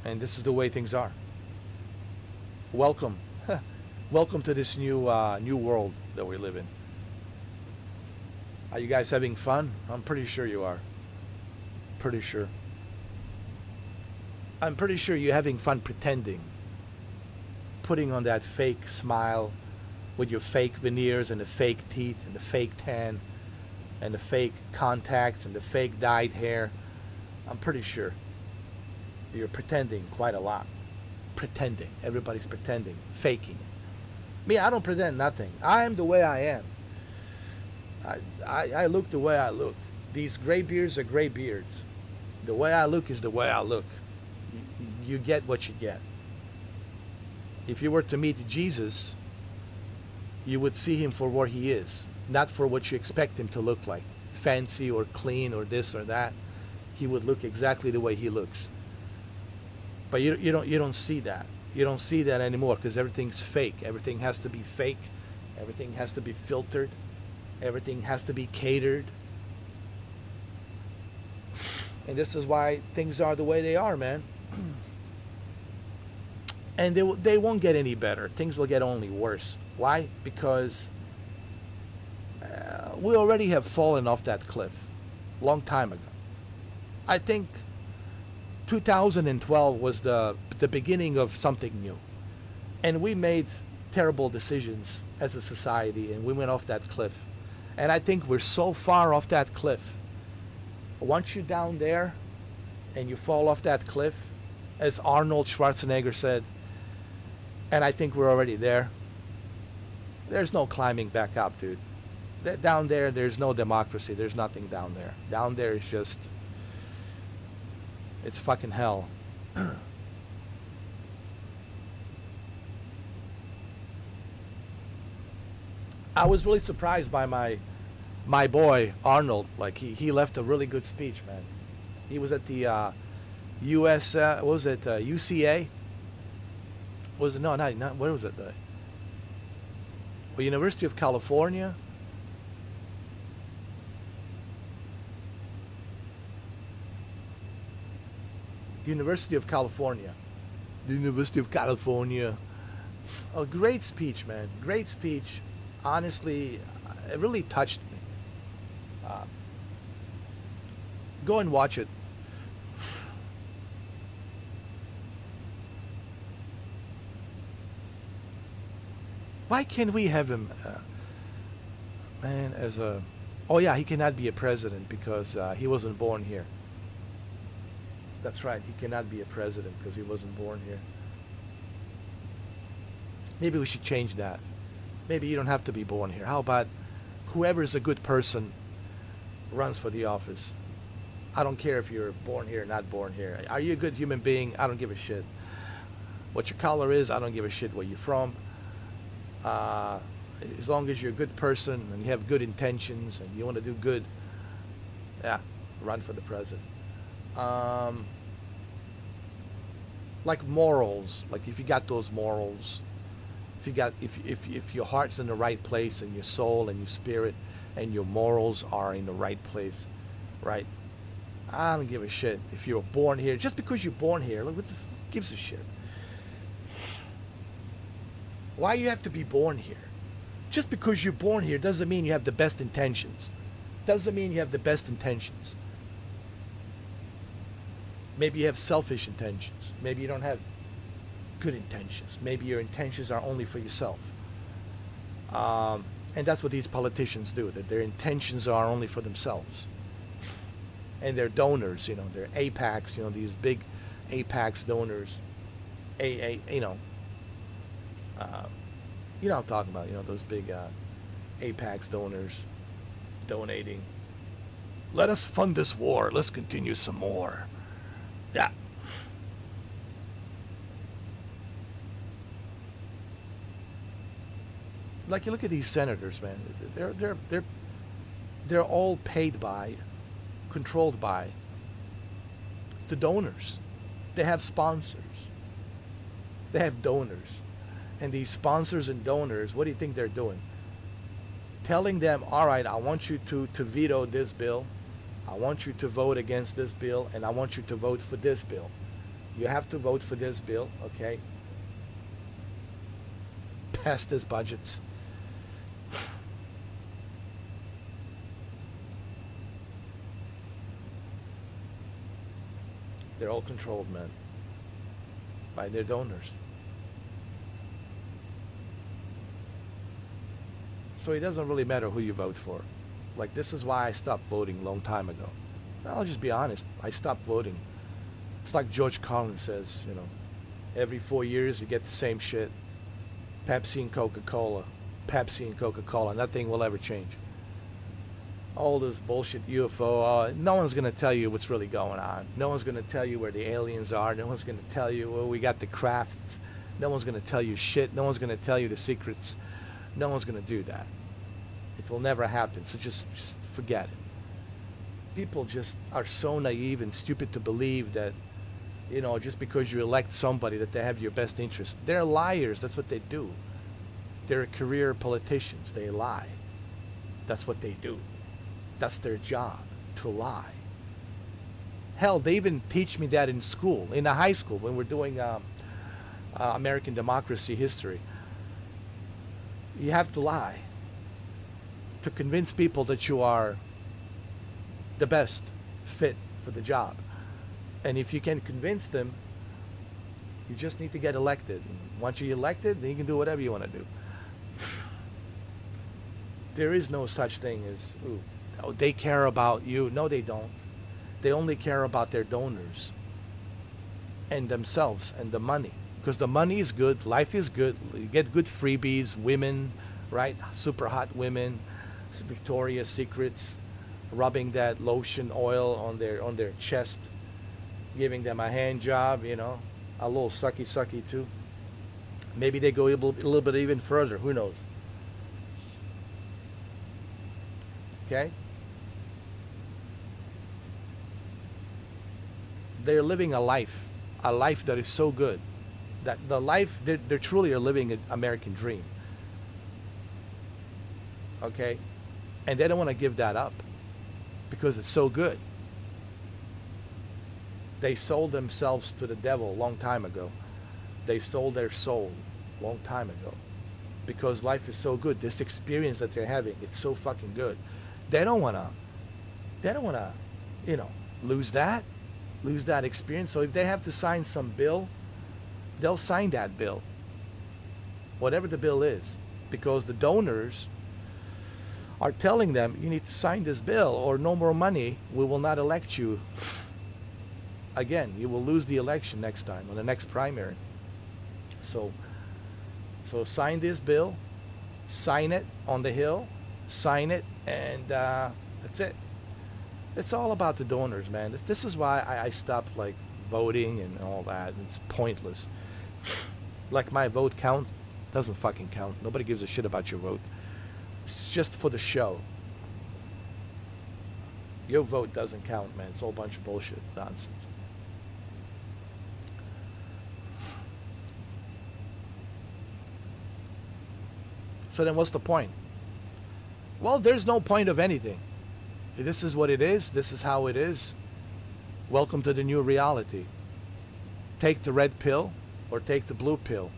And this is the way things are. Welcome. Welcome to this new world that we live in. Are you guys having fun? I'm pretty sure you are. Pretty sure. I'm pretty sure you're having fun pretending. Putting on that fake smile with your fake veneers and the fake teeth and the fake tan and the fake contacts and the fake dyed hair. I'm pretty sure you're pretending quite a lot. Pretending. Everybody's pretending. Faking it. Me, I don't pretend nothing. I am the way I am. I look the way I look. These gray beards are gray beards. The way I look is the way I look. You get what you get. If you were to meet Jesus, you would see him for what he is, not for what you expect him to look like, fancy or clean or this or that. He would look exactly the way he looks. But you don't see that. You don't see that anymore because everything's fake. Everything has to be fake. Everything has to be filtered. Everything has to be catered. And this is why things are the way they are, man. And they won't get any better. Things will get only worse. Why? Because we already have fallen off that cliff long time ago. I think 2012 was the beginning of something new. And we made terrible decisions as a society, and we went off that cliff. And I think we're so far off that cliff. Once you're down there and you fall off that cliff, as Arnold Schwarzenegger said, and I think we're already there, there's no climbing back up, dude. Down there, there's no democracy. There's nothing down there. Down there is just, it's fucking hell. I was really surprised by my boy Arnold. Like he left a really good speech, man. He was at the U.S. What was it? UCA? Was it? No, not. What was it? Well, University of California. University of California. The University of California. A great speech, man. Great speech. Honestly, it really touched me. Go and watch it. Why can't we have him, man, as a... Oh, yeah, he cannot be a president because he wasn't born here. That's right, he cannot be a president because he wasn't born here. Maybe we should change that. Maybe you don't have to be born here. How about whoever is a good person runs for the office? I don't care if you're born here or not born here. Are you a good human being? I don't give a shit. What your color is, I don't give a shit where you're from. As long as you're a good person and you have good intentions and you want to do good, yeah, run for the president. Like morals, like if you got those morals, if your heart's in the right place and your soul and your spirit and your morals are in the right place, right? I don't give a shit if you're born here. Just because you're born here, look, what the gives a shit? Why you have to be born here? Just because you're born here doesn't mean you have the best intentions. Doesn't mean you have the best intentions. Maybe you have selfish intentions. Maybe you don't have good intentions. Maybe your intentions are only for yourself. And that's what these politicians do, that their intentions are only for themselves. And they're donors, you know, they're APACs, you know, these big APACs donors. You know what I'm talking about, you know, those big APACs donors donating. Let us fund this war. Let's continue some more. Yeah. Like you look at these senators, man. They're all paid by, controlled by the donors. They have sponsors. They have donors. And these sponsors and donors, what do you think they're doing? Telling them, all right, I want you to veto this bill. I want you to vote against this bill, and I want you to vote for this bill. You have to vote for this bill, okay? Pass this budgets. They're all controlled, man, by their donors. So it doesn't really matter who you vote for. Like, this is why I stopped voting a long time ago. I'll just be honest. I stopped voting. It's like George Carlin says, you know, every 4 years you get the same shit. Pepsi and Coca-Cola. Pepsi and Coca-Cola. Nothing will ever change. All this bullshit UFO. No one's going to tell you what's really going on. No one's going to tell you where the aliens are. No one's going to tell you where we got the crafts. No one's going to tell you shit. No one's going to tell you the secrets. No one's going to do that. It will never happen. So just forget it. People just are so naive and stupid to believe that, you know, just because you elect somebody that they have your best interest. They're liars. That's what they do. They're career politicians. They lie. That's what they do. That's their job, to lie. Hell, they even teach me that in school, in the high school, when we're doing American democracy history. You have to lie to convince people that you are the best fit for the job. And if you can convince them, you just need to get elected. And once you're elected, then you can do whatever you want to do. There is no such thing as, ooh, oh, they care about you. No, they don't. They only care about their donors and themselves and the money. Because the money is good, life is good, you get good freebies, women, right? Super hot women, Victoria's Secrets, rubbing that lotion oil on their chest, giving them a hand job, you know, a little sucky too. Maybe they go a little bit even further, who knows? Okay? They're living a life that is so good. That the life, they truly are living an American dream. Okay? And they don't want to give that up because it's so good. They sold themselves to the devil a long time ago. They sold their soul a long time ago because life is so good. This experience that they're having, it's so fucking good. They don't want to, you know, lose that experience. So if they have to sign some bill, they'll sign that bill, whatever the bill is, because the donors are telling them, you need to sign this bill or no more money, we will not elect you again. You will lose the election next time on the next primary. So sign this bill, sign it on the Hill, sign it, and that's it. It's all about the donors, man. This is why I stopped like voting and all that. It's pointless. Like, my vote count doesn't fucking count. Nobody gives a shit about your vote. It's just for the show. Your vote doesn't count, man. It's all a bunch of bullshit, nonsense. So then what's the point? Well, there's no point of anything. This is what it is. This is how it is. Welcome to the new reality. Take the red pill or take the blue pill.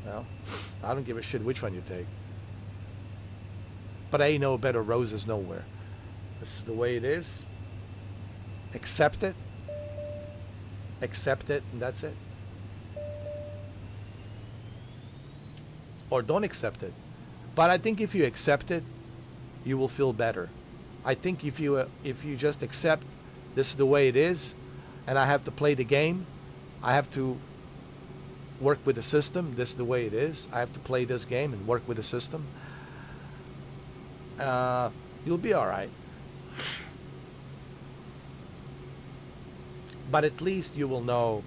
Well, I don't give a shit which one you take. But I ain't no better roses nowhere. This is the way it is. Accept it. Accept it, and that's it. Or don't accept it. But I think if you accept it, you will feel better. I think if you just accept this is the way it is, and I have to play the game, I have to work with the system, this is the way it is, I have to play this game and work with the system, you'll be all right. But at least you will know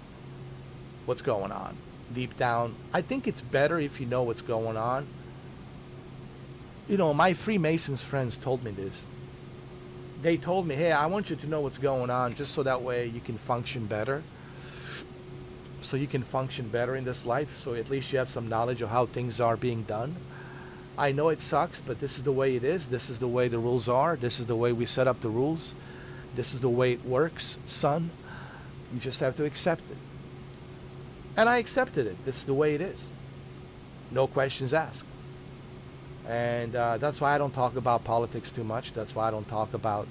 what's going on deep down. I think it's better if you know what's going on. You know, my Freemasons friends told me this. they told me, hey, I want you to know what's going on just so that way you can function better. So you can function better in this life. So at least you have some knowledge of how things are being done. I know it sucks, but this is the way it is. This is the way the rules are. This is the way we set up the rules. This is the way it works, son. You just have to accept it. And I accepted it. This is the way it is. No questions asked. And that's why I don't talk about politics too much. That's why I don't talk about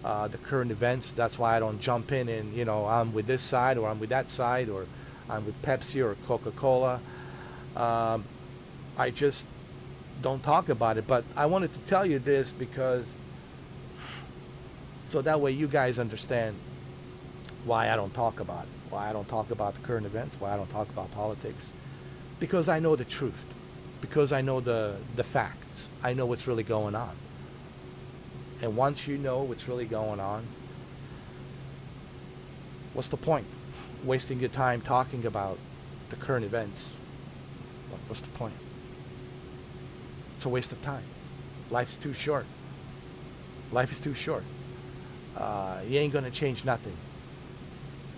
the current events. That's why I don't jump in and, you know, I'm with this side or I'm with that side or I'm with Pepsi or Coca-Cola. I just don't talk about it. But I wanted to tell you this because so that way you guys understand why I don't talk about it, why I don't talk about the current events, why I don't talk about politics. Because I know the truth. Because I know the facts. I know what's really going on. And once you know what's really going on, what's the point? Wasting your time talking about the current events. What's the point? It's a waste of time. Life's too short. Life is too short. You ain't gonna change nothing.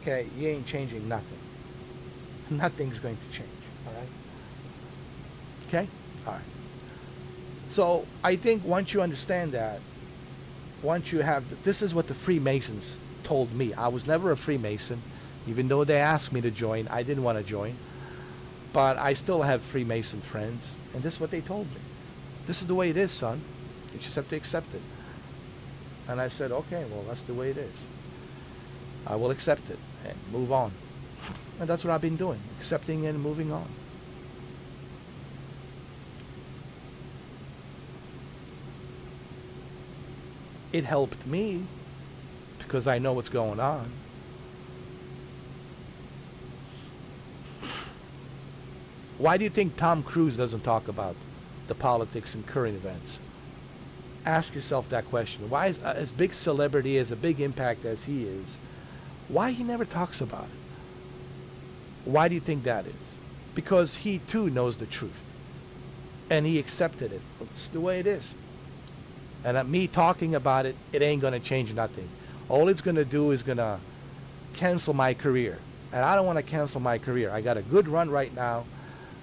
Okay, you ain't changing nothing. Nothing's going to change, all right? Okay? All right. So I think once you understand that, once you have, this is what the Freemasons told me. I was never a Freemason, even though they asked me to join. I didn't want to join. But I still have Freemason friends, and this is what they told me. This is the way it is, son. You just have to accept it. And I said, okay, well, that's the way it is. I will accept it and move on. And that's what I've been doing, accepting and moving on. It helped me because I know what's going on. Why do you think Tom Cruise doesn't talk about the politics and current events? Ask yourself that question. Why is as big celebrity, as a big impact as he is, why he never talks about it? Why do you think that is? Because he too knows the truth. And he accepted it. It's the way it is. And me talking about it, it ain't going to change nothing. All it's going to do is going to cancel my career. And I don't want to cancel my career. I got a good run right now.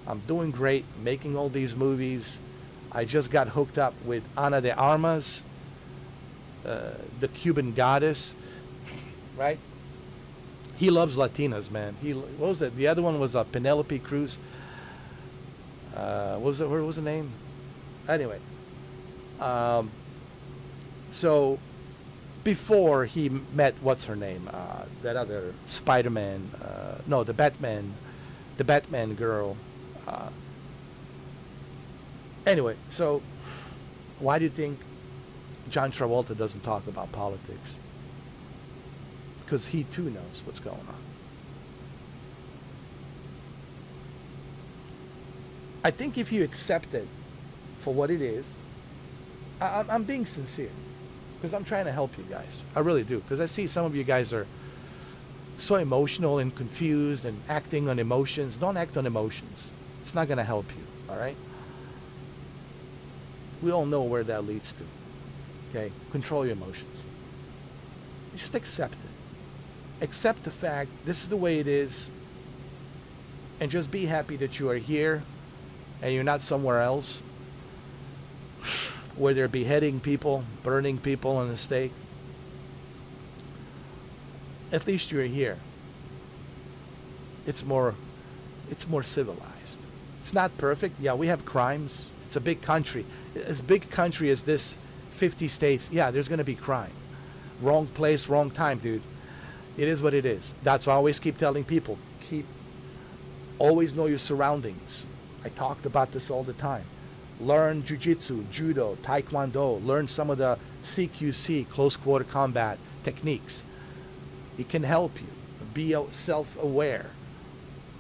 I'm doing great, making all these movies. I just got hooked up with Ana de Armas, the Cuban goddess, right? He loves Latinas, man. What was it? The other one was Penelope Cruz. What was the name? Anyway. So before he met, what's her name? That other Spider-Man, no, the Batman girl. Anyway, so why do you think John Travolta doesn't talk about politics? Because he too knows what's going on. I think if you accept it for what it is, I'm being sincere because I'm trying to help you guys. I really do, because I see some of you guys are so emotional and confused and acting on emotions. Don't act on emotions. It's not going to help you, all right? We all know where that leads to, okay? Control your emotions. Just accept it. Accept the fact this is the way it is, and just be happy that you are here and you're not somewhere else where they're beheading people, burning people on the stake. At least you're here. It's more civilized. It's not perfect. Yeah, we have crimes. It's a big country. As big a country as this, 50 states, yeah, there's going to be crime. Wrong place, wrong time, dude. It is what it is. That's why I always keep telling people, always know your surroundings. I talked about this all the time. Learn jiu-jitsu, judo, taekwondo. Learn some of the CQC, close quarter combat techniques. It can help you. Be self-aware.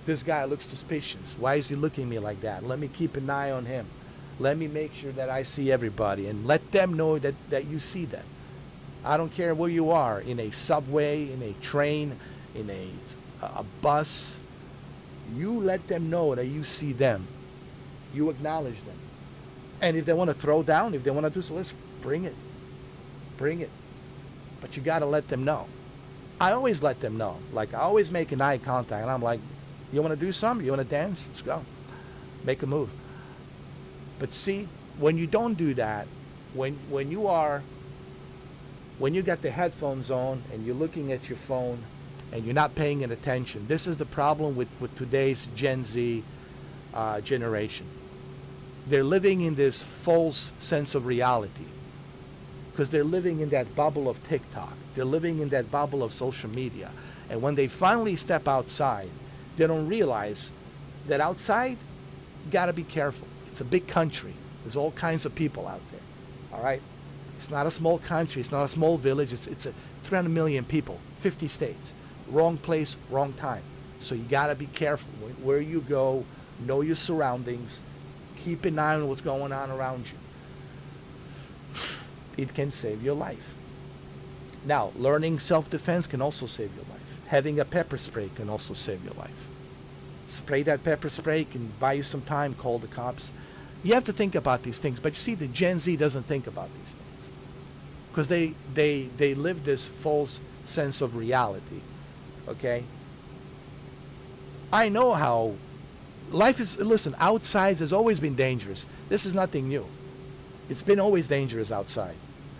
This guy looks suspicious. Why is he looking at me like that? Let me keep an eye on him. Let me make sure that I see everybody and let them know that you see them. I don't care where you are, in a subway, in a train, in a bus. You let them know that you see them. You acknowledge them. And if they want to throw down, if they want to do so, let's bring it. Bring it. but you got to let them know. I always let them know. Like, I always make an eye contact, and I'm like, you want to do something? You want to dance? Let's go. Make a move. But see, when you don't do that, when you got the headphones on and you're looking at your phone and you're not paying it attention, this is the problem with today's Gen Z generation. They're living in this false sense of reality because they're living in that bubble of TikTok. They're living in that bubble of social media. And when they finally step outside, they don't realize that outside, you got to be careful. It's a big country. There's all kinds of people out there. All right? It's not a small country. It's not a small village. It's a 300 million people, 50 states. Wrong place, wrong time. So you got to be careful where you go. Know your surroundings. Keep an eye on what's going on around you. It can save your life. Now, learning self-defense can also save your life. Having a pepper spray can also save your life. Spray that pepper spray, can buy you some time, call the cops. You have to think about these things. But you see, the Gen Z doesn't think about these things. Because they live this false sense of reality. Okay? I know how life is. Listen, outside has always been dangerous. This is nothing new. It's been always dangerous outside.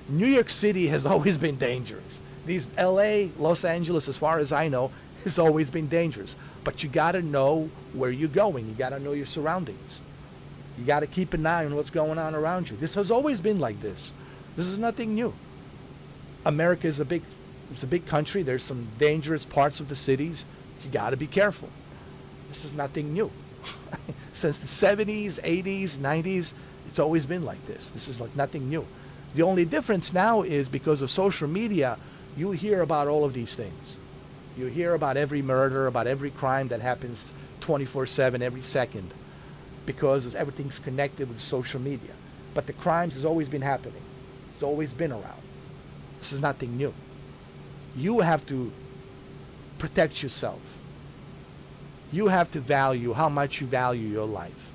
New York City has always been dangerous. These LA, Los Angeles, as far as I know, has always been dangerous. But you got to know where you're going. You got to know your surroundings. You got to keep an eye on what's going on around you. This has always been like this. This is nothing new. America is it's a big country. There's some dangerous parts of the cities. You got to be careful. This is nothing new. Since the 70s, 80s, 90s, it's always been like this. This is like nothing new. The only difference now is because of social media, you hear about all of these things. You hear about every murder, about every crime that happens 24/7, every second, because everything's connected with social media. But the crimes has always been happening. It's always been around. This is nothing new. You have to protect yourself. You have to value how much you value your life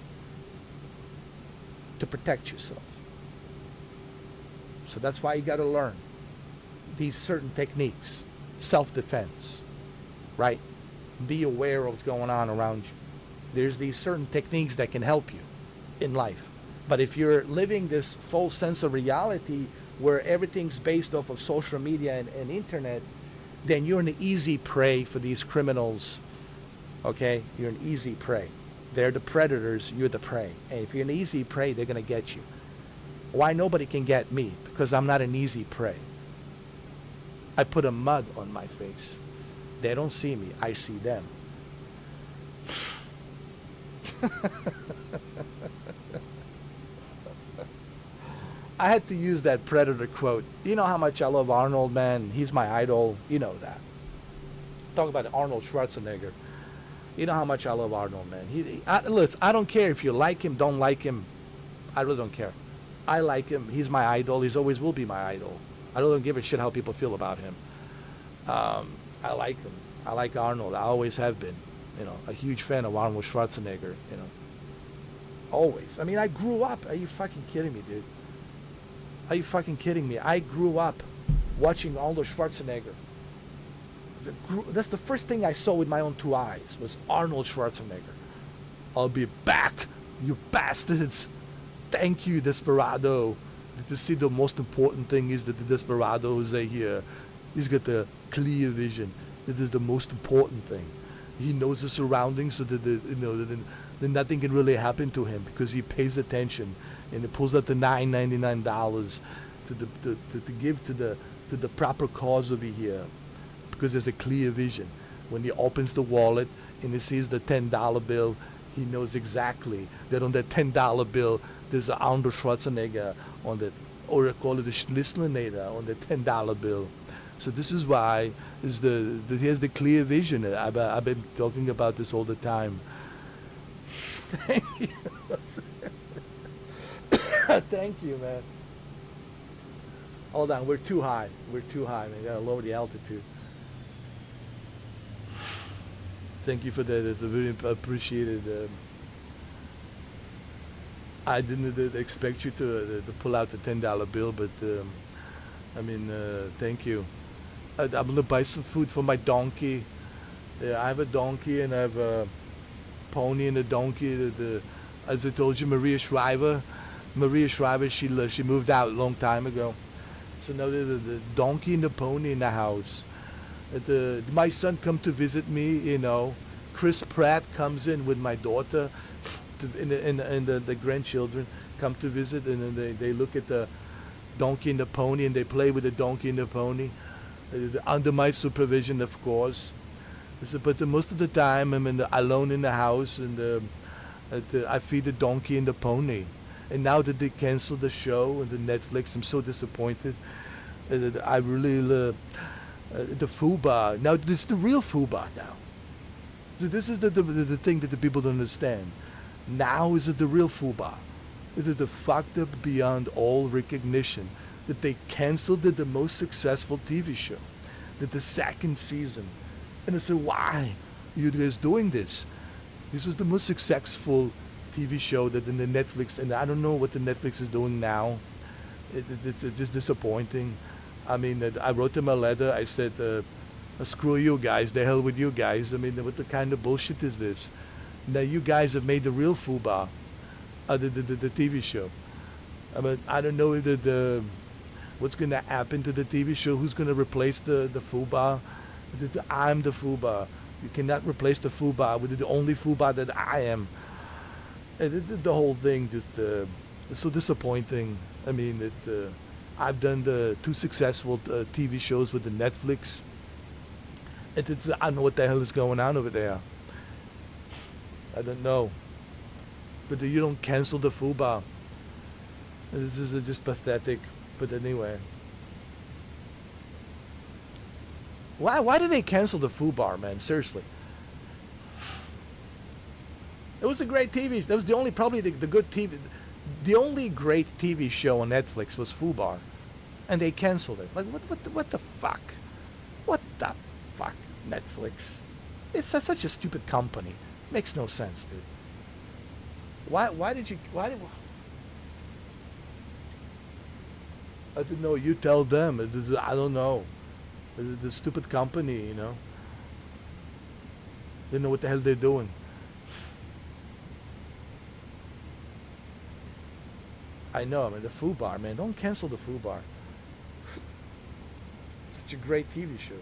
to protect yourself. So that's why you got to learn these certain techniques, self-defense, right? Be aware of what's going on around you. There's these certain techniques that can help you in life. But if you're living this false sense of reality where everything's based off of social media and internet, then you're an easy prey for these criminals. Okay? You're an easy prey. They're the predators, you're the prey. And if you're an easy prey, they're going to get you. Why nobody can get me? Because I'm not an easy prey. I put a mud on my face. They don't see me, I see them. I had to use that Predator quote. You know how much I love Arnold, man. He's my idol. You know that. Talk about Arnold Schwarzenegger. You know how much I love Arnold, man. Listen, I don't care if you like him, don't like him. I really don't care. I like him. He's my idol. He's always will be my idol. I really don't give a shit how people feel about him. I like him. I like Arnold. I always have been. You know, a huge fan of Arnold Schwarzenegger. You know, always. I mean, I grew up. Are you fucking kidding me, dude? Are you fucking kidding me? I grew up watching Arnold Schwarzenegger. That's the first thing I saw with my own two eyes was Arnold Schwarzenegger. I'll be back, you bastards. Thank you, Desperado. To see the most important thing is that the Desperado is here. He's got the clear vision. That is the most important thing. He knows the surroundings so that then nothing can really happen to him because he pays attention and he pulls out the $9.99 to give to the proper cause over here because there's a clear vision. When he opens the wallet and he sees the $10 bill, he knows exactly that on that $10 bill there's an Arnold Schwarzenegger on that, or I call it the Schnitzlernader on the $10 bill. So this is why he has the clear vision. I've been talking about this all the time. Thank you. Thank you, man. Hold on, we're too high. We're too high, man. You gotta lower the altitude. Thank you for that. It's a very appreciated. I didn't expect you to pull out the $10 bill, but I mean, thank you. I'm gonna buy some food for my donkey. Yeah, I have a donkey and I have a pony and a donkey. As I told you, Maria Shriver. Maria Shriver, she moved out a long time ago. So now the donkey and the pony in the house. My son come to visit me, you know. Chris Pratt comes in with my daughter, and the grandchildren come to visit, and then they look at the donkey and the pony, and they play with the donkey and the pony, under my supervision, of course. So, but most of the time, I'm alone in the house, and I feed the donkey and the pony. And now that they canceled the show and the Netflix, I'm so disappointed. I really the FUBA. Now it's the real FUBA now. So this is the thing that the people don't understand. Now is it the real FUBA? It is the fucked up beyond all recognition that they canceled the most successful TV show, that the second season. And I said, why are you guys doing this? This was the most successful TV show that in the Netflix, and I don't know what the Netflix is doing now. It's just disappointing. I mean, I wrote them a letter. I said, screw you guys, the hell with you guys. I mean, what the kind of bullshit is this? Now you guys have made the real FUBA, the TV show. I mean, I don't know if what's going to happen to the TV show. Who's going to replace the FUBA? I'm the FUBA. You cannot replace the FUBA with the only FUBA that I am. And the whole thing just is so disappointing. I mean, I've done the 2 successful TV shows with the Netflix. I don't know what the hell is going on over there. I don't know. But you don't cancel the FUBA. This is just pathetic. But anyway. Why did they cancel the FUBAR, man? Seriously. It was a great TV. That was the only, probably the good TV. The only great TV show on Netflix was FUBAR. And they canceled it. Like, what the fuck? What the fuck? Netflix. It's such a stupid company. Makes no sense, dude. Why did I didn't know. You tell them. I don't know. The stupid company, you know. They know what the hell they're doing. I know, I mean, the FUBAR, man. Don't cancel the FUBAR. Such a great TV show.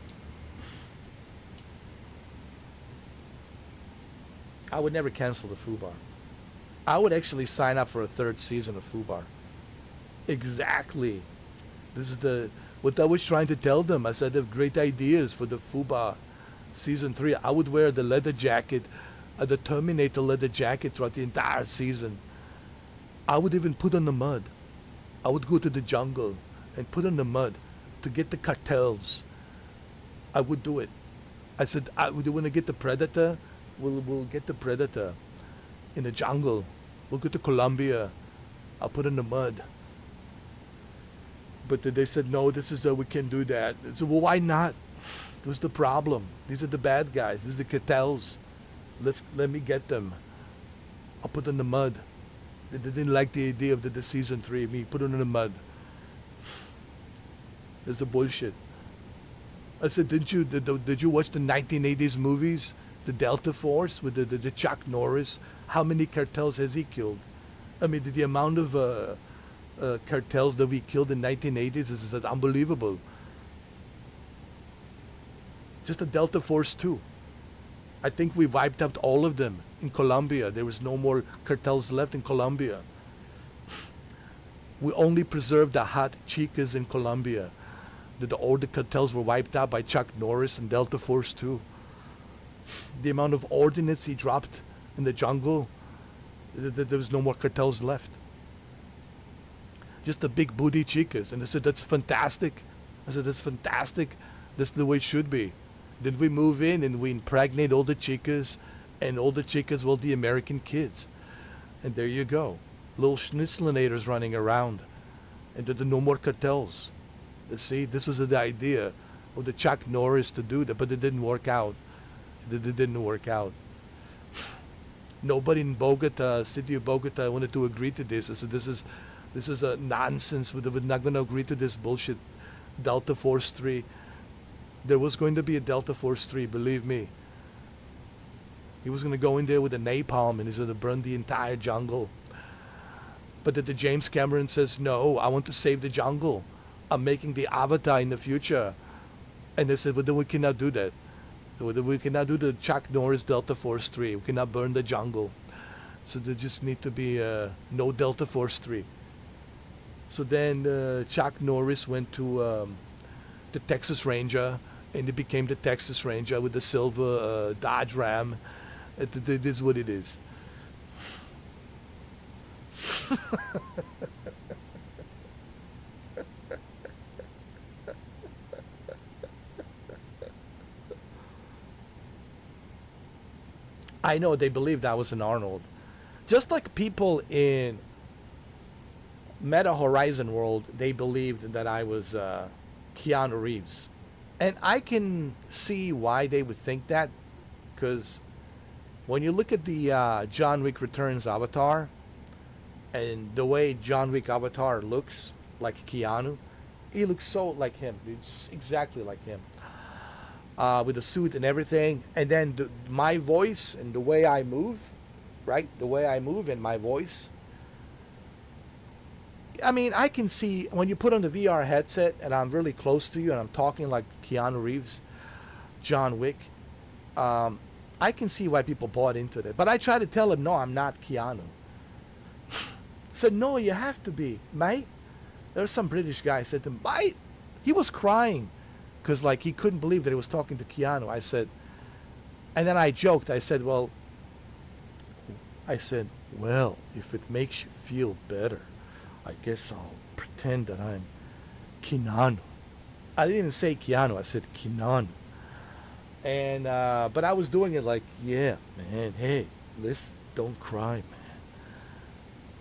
I would never cancel the FUBAR. I would actually sign up for a 3rd season of FUBAR. Exactly. This is what I was trying to tell them. I said they have great ideas for the FUBAR season 3. I would wear the leather jacket, the Terminator leather jacket throughout the entire season. I would even put on the mud. I would go to the jungle and put on the mud to get the cartels. I would do it. I said, do you want to get the predator? We'll get the predator in the jungle. We'll go to Colombia. I'll put in the mud. But they said, no, we can't do that. I said, well, why not? What's the problem? These are the bad guys. These are the cartels. Let me get them. I'll put in the mud. They didn't like the idea of the season 3. Me put it in the mud. That's the bullshit. I said, did you watch the 1980s movies, the Delta Force with the Chuck Norris? How many cartels has he killed? I mean, the amount of cartels that we killed in 1980s is unbelievable. Just the Delta Force 2. I think we wiped out all of them in Colombia. There was no more cartels left in Colombia. We only preserved the hot chicas in Colombia. All the cartels were wiped out by Chuck Norris and Delta Force 2. The amount of ordnance he dropped in the jungle, there was no more cartels left. Just the big booty chicas. And I said, that's fantastic. I said, that's fantastic. That's the way it should be. Then we move in and we impregnate all the chicas, and all the chicas were the American kids. And there you go. Little schnitzlinators running around. And there are no more cartels. See, this was the idea of the Chuck Norris to do that, but it didn't work out. It didn't work out. Nobody in Bogota, city of Bogota, wanted to agree to this. I said, this is a nonsense. We're not going to agree to this bullshit. Delta Force 3. There was going to be a Delta Force 3, believe me. He was going to go in there with a napalm and he's going to burn the entire jungle. But the James Cameron says, no, I want to save the jungle. I'm making the Avatar in the future. And they said, well, then we cannot do that. We cannot do the Chuck Norris Delta Force 3. We cannot burn the jungle. So there just need to be no Delta Force 3. So then Chuck Norris went to the Texas Ranger, and he became the Texas Ranger with the silver Dodge Ram. This is what it is. I know they believed I was an Arnold. Just like people in Meta Horizon World, they believed that I was Keanu Reeves. And I can see why they would think that, because when you look at the John Wick Returns avatar, and the way John Wick avatar looks like Keanu, he looks so like him. It's exactly like him. With the suit and everything. And then my voice and the way I move, right? The way I move and my voice. I mean, I can see when you put on the VR headset and I'm really close to you and I'm talking like Keanu Reeves, John Wick, I can see why people bought into that. But I try to tell them, no, I'm not Keanu. Said, no, you have to be, mate. There's some British guy said to him, mate, he was crying because like he couldn't believe that he was talking to Keanu. I said, and then I joked. I said, well, if it makes you feel better, I guess I'll pretend that I'm Keanu. I didn't say Keanu. I said Keanu. And but I was doing it like, yeah, man. Hey, listen, don't cry, man.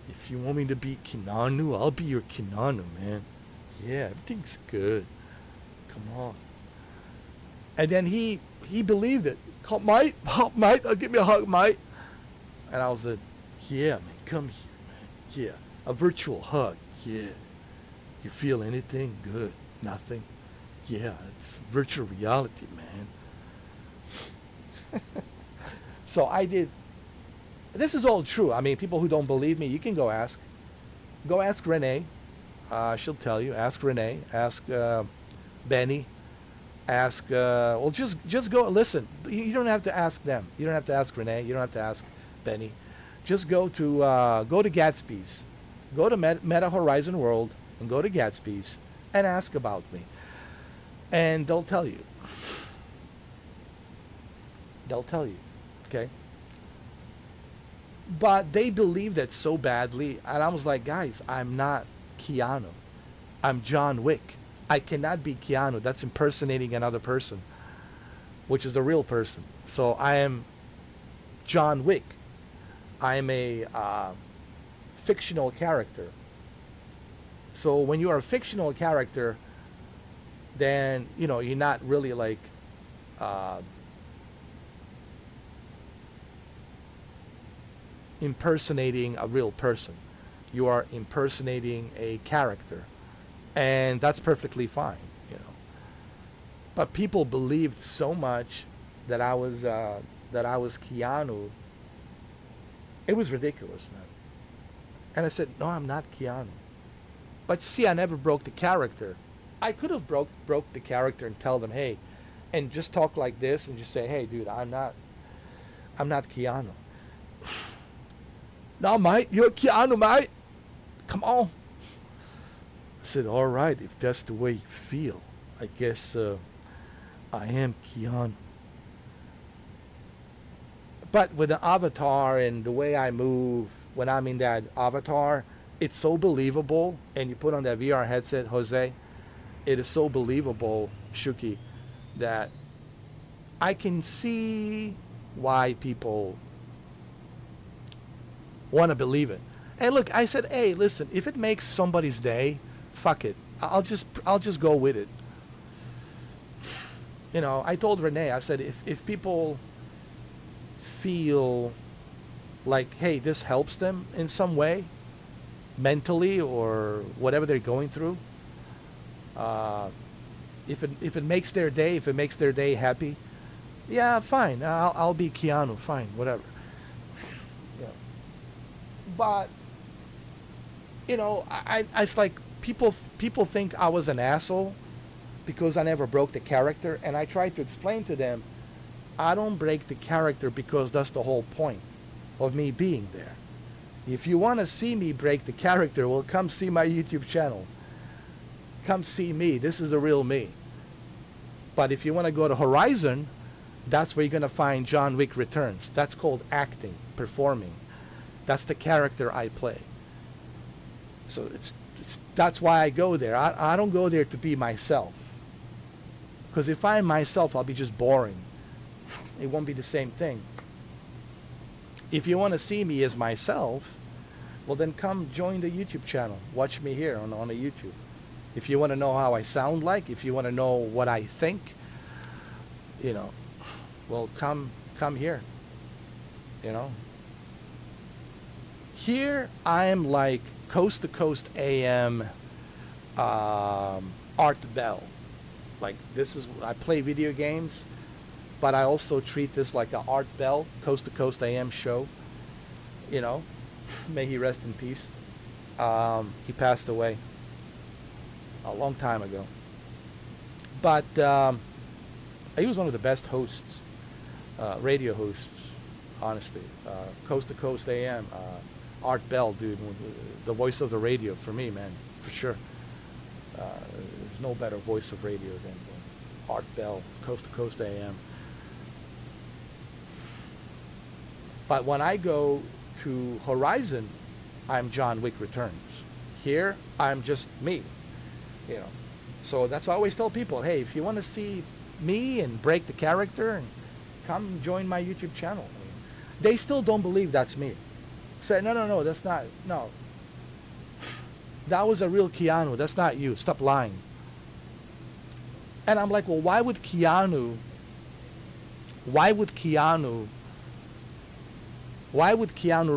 If you want me to be Keanu, I'll be your Keanu, man. Yeah, everything's good. Come on. And then he believed it. Come, mate, mate, give me a hug, mate. And I was like, yeah, man, come here, man. Yeah, a virtual hug. Yeah. You feel anything? Good. Nothing? Yeah, it's virtual reality, man. So I did. This is all true. I mean, people who don't believe me, you can go ask. Go ask Renee. She'll tell you. Ask Renee. Ask Benny. Ask. Well, just go. Listen. You don't have to ask them. You don't have to ask Renee. You don't have to ask Benny. Just go to Gatsby's. Go to Meta Horizon World and go to Gatsby's and ask about me. And they'll tell you. They'll tell you. Okay? But they believed that so badly, and I was like, guys, I'm not Keanu. I'm John Wick. I cannot be Keanu. That's impersonating another person, which is a real person. So I am John Wick. I am a fictional character. So when you are a fictional character, then, you know, you're not really like impersonating a real person. You are impersonating a character, and that's perfectly fine, you know. But people believed so much that I was Keanu. It was ridiculous, man. And I said, no, I'm not Keanu. But see, I never broke the character. I could have broke the character and tell them, hey, and just talk like this and just say, hey, dude, I'm not Keanu. No, mate, you're Keanu, mate. Come on. I said, all right, if that's the way you feel, I guess I am Keanu. But with the avatar and the way I move when I'm in that avatar, it's so believable. And you put on that VR headset, Jose, it is so believable, Shuki, that I can see why people want to believe it. And look, I said, hey, listen, if it makes somebody's day, fuck it. I'll just go with it. You know, I told Renee, I said, if people feel like, hey, this helps them in some way, mentally or whatever they're going through, If it makes their day, if it makes their day happy, yeah, fine. I'll be Keanu, fine, whatever. Yeah. But it's like people think I was an asshole because I never broke the character, and I tried to explain to them, I don't break the character because that's the whole point of me being there. If you want to see me break the character, well, come see my YouTube channel. Come see me. This is the real me. But if you want to go to Horizon, that's where you're going to find John Wick Returns. That's called acting, performing. That's the character I play. So that's why I go there. I don't go there to be myself. Because if I'm myself, I'll be just boring. It won't be the same thing. If you want to see me as myself, well, then come join the YouTube channel. Watch me here on the YouTube. If you want to know how I sound like, if you want to know what I think, well, come here. Here I am like Coast to Coast AM, Art Bell. Like I play video games, but I also treat this like a Art Bell, Coast to Coast AM show. May he rest in peace. He passed away a long time ago. But he was one of the best hosts, radio hosts, honestly. Coast to Coast AM, Art Bell, dude, the voice of the radio for me, man, for sure. There's no better voice of radio than Art Bell, Coast to Coast AM. But when I go to Horizon, I'm John Wick Returns. Here, I'm just me. So that's why I always tell people, hey, if you want to see me and break the character, and come join my YouTube channel. They still don't believe that's me. Say, no, that's not, no. That was a real Keanu. That's not you. Stop lying. And I'm like, well, why would Keanu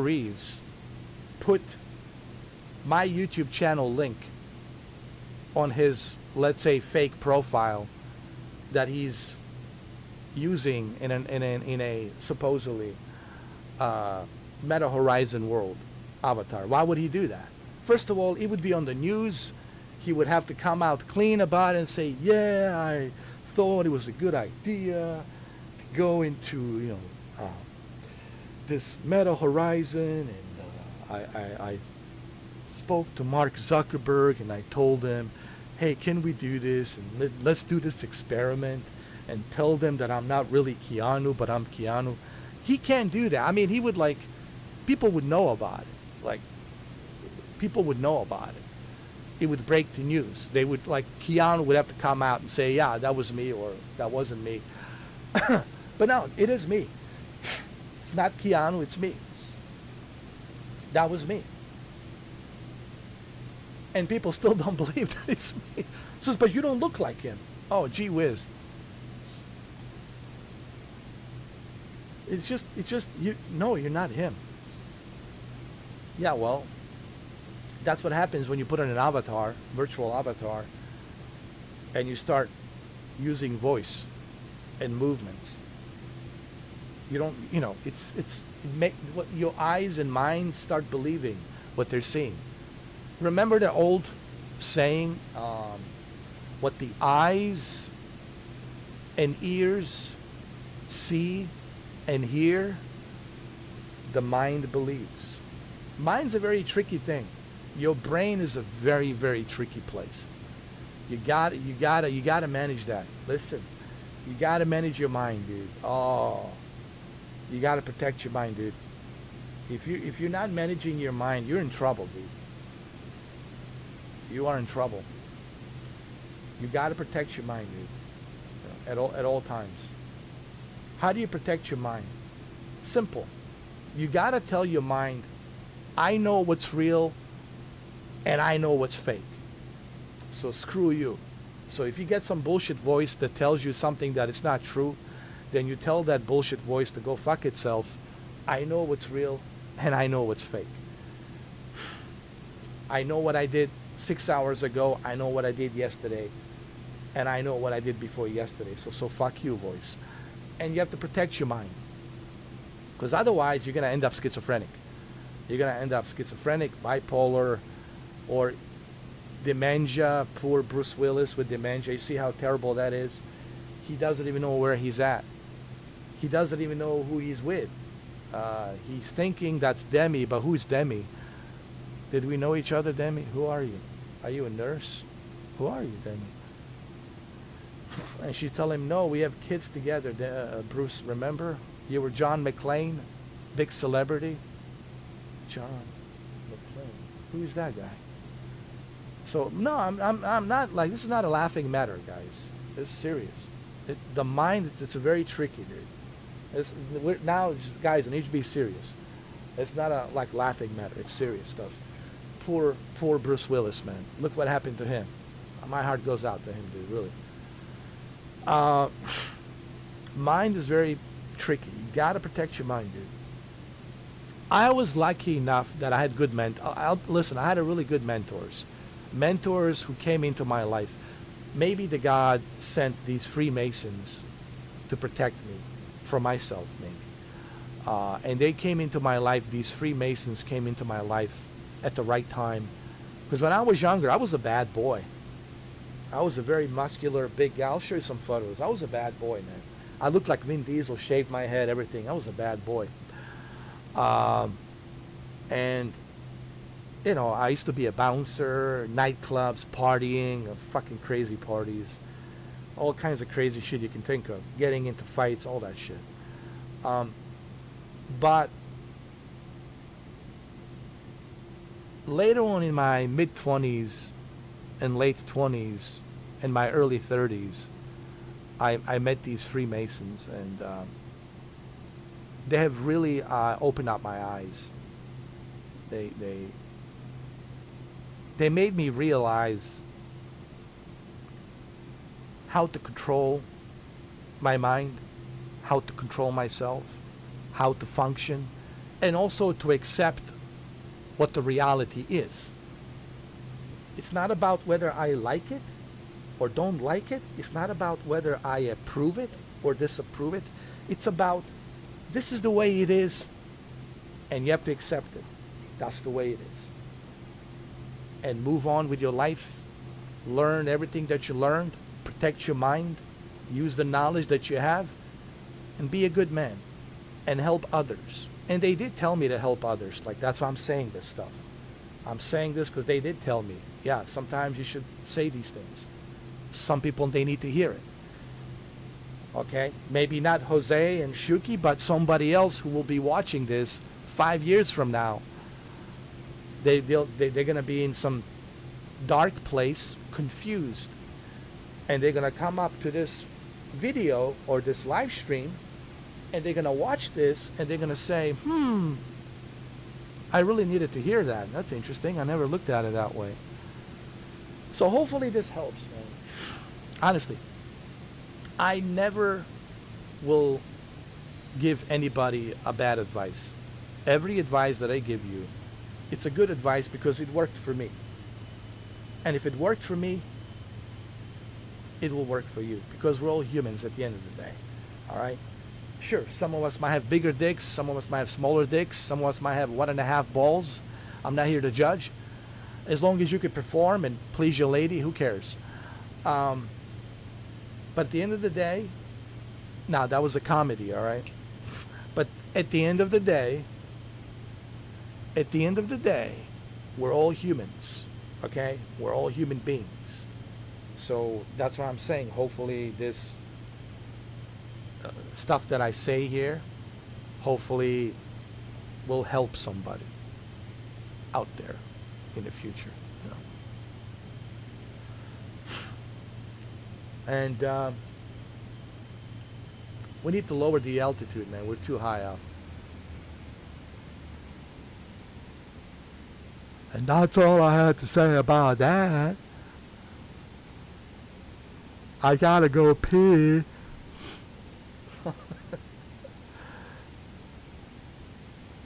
Reeves put my YouTube channel link on his, let's say, fake profile that he's using in a supposedly Meta Horizon world avatar? Why would he do that? First of all, it would be on the news. He would have to come out clean about it and say, yeah, I thought it was a good idea to go into this Meta Horizon, and I spoke to Mark Zuckerberg and I told him, hey, can we do this, and let's do this experiment, and tell them that I'm not really Keanu, but I'm Keanu. He can't do that. I mean, he would, like, people would know about it. Like, people would know about it. It would break the news. They would, like, Keanu would have to come out and say, yeah, that was me, or that wasn't me. But no, it is me. It's not Keanu, it's me. That was me. And people still don't believe that it's me. Says, but you don't look like him. Oh, gee whiz. It's just, no, you're not him. Yeah, well, that's what happens when you put on an avatar, virtual avatar, and you start using voice and movements. You don't, your eyes and mind start believing what they're seeing. Remember the old saying, what the eyes and ears see and hear, the mind believes. Mind's a very tricky thing. Your brain is a very, very tricky place. You gotta manage that. Listen, you gotta manage your mind, dude. Oh, you gotta protect your mind, dude. If you're not managing your mind, you're in trouble, dude. You are in trouble. You gotta protect your mind, dude. At all times. How do you protect your mind? Simple. You gotta tell your mind, I know what's real and I know what's fake. So screw you. So if you get some bullshit voice that tells you something that is not true, then you tell that bullshit voice to go fuck itself. I know what's real and I know what's fake. I know what I did 6 hours ago. I know what I did yesterday. and I know what I did before yesterday. So fuck you, boys. And you have to protect your mind, because otherwise you're gonna end up schizophrenic. You're gonna end up schizophrenic, bipolar, or dementia. Poor Bruce Willis with dementia. You see how terrible that is? He doesn't even know where he's at. He doesn't even know who he's with. He's thinking that's Demi, but who's Demi? Did we know each other, Demi? Who are you? Are you a nurse? Who are you, Demi? And she tell him, no, we have kids together. Bruce, remember? You were John McClane, big celebrity. John McClane. Who's that guy? So no, I'm not like, this is not a laughing matter, guys. It's serious. The mind, it's a very tricky, dude. Now, guys, I need to be serious. It's not a like laughing matter. It's serious stuff. Poor Bruce Willis, man. Look what happened to him. My heart goes out to him, dude. Really. Mind is very tricky. You gotta protect your mind, dude. I was lucky enough that I had good listen, I had a really good mentors who came into my life. Maybe the God sent these Freemasons to protect me from myself, maybe. And they came into my life. These Freemasons came into my life at the right time. Because when I was younger, I was a bad boy. I was a very muscular, big guy. I'll show you some photos. I was a bad boy, man. I looked like Vin Diesel, shaved my head, everything. I was a bad boy. And, you know, I used to be a bouncer, nightclubs, partying, fucking crazy parties. All kinds of crazy shit you can think of. Getting into fights, all that shit. But later on in my mid-20s and late 20s and my early 30s, I met these Freemasons, and they have really opened up my eyes. They made me realize how to control my mind, how to control myself, how to function, and also to accept what the reality is. It's not about whether I like it or don't like it. It's not about whether I approve it or disapprove it. It's about, this is the way it is, and you have to accept it. That's the way it is. And move on with your life. Learn everything that you learned. Protect your mind. Use the knowledge that you have. And be a good man. And help others. And they did tell me to help others. Like, that's why I'm saying this stuff. I'm saying this because they did tell me, yeah, sometimes you should say these things. Some people, they need to hear it. Okay? Maybe not Jose and Shuki, but somebody else who will be watching this 5 years from now. They're going to be in some dark place, confused. And they're going to come up to this video or this live stream, and they're going to watch this, and they're going to say, I really needed to hear that. That's interesting. I never looked at it that way. So hopefully this helps, man. Honestly, I never will give anybody a bad advice. Every advice that I give you, it's a good advice because it worked for me. And if it worked for me, it will work for you, because we're all humans at the end of the day. All right? Sure, some of us might have bigger dicks, some of us might have smaller dicks, some of us might have 1.5 balls. I'm not here to judge. As long as you can perform and please your lady, who cares? But at the end of the day, now that was a comedy, all right? But at the end of the day, we're all humans, okay? We're all human beings. So that's what I'm saying. Hopefully this stuff that I say here, hopefully will help somebody out there in the future, you know. And we need to lower the altitude, man. We're too high up. And that's all I had to say about that. I gotta go pee.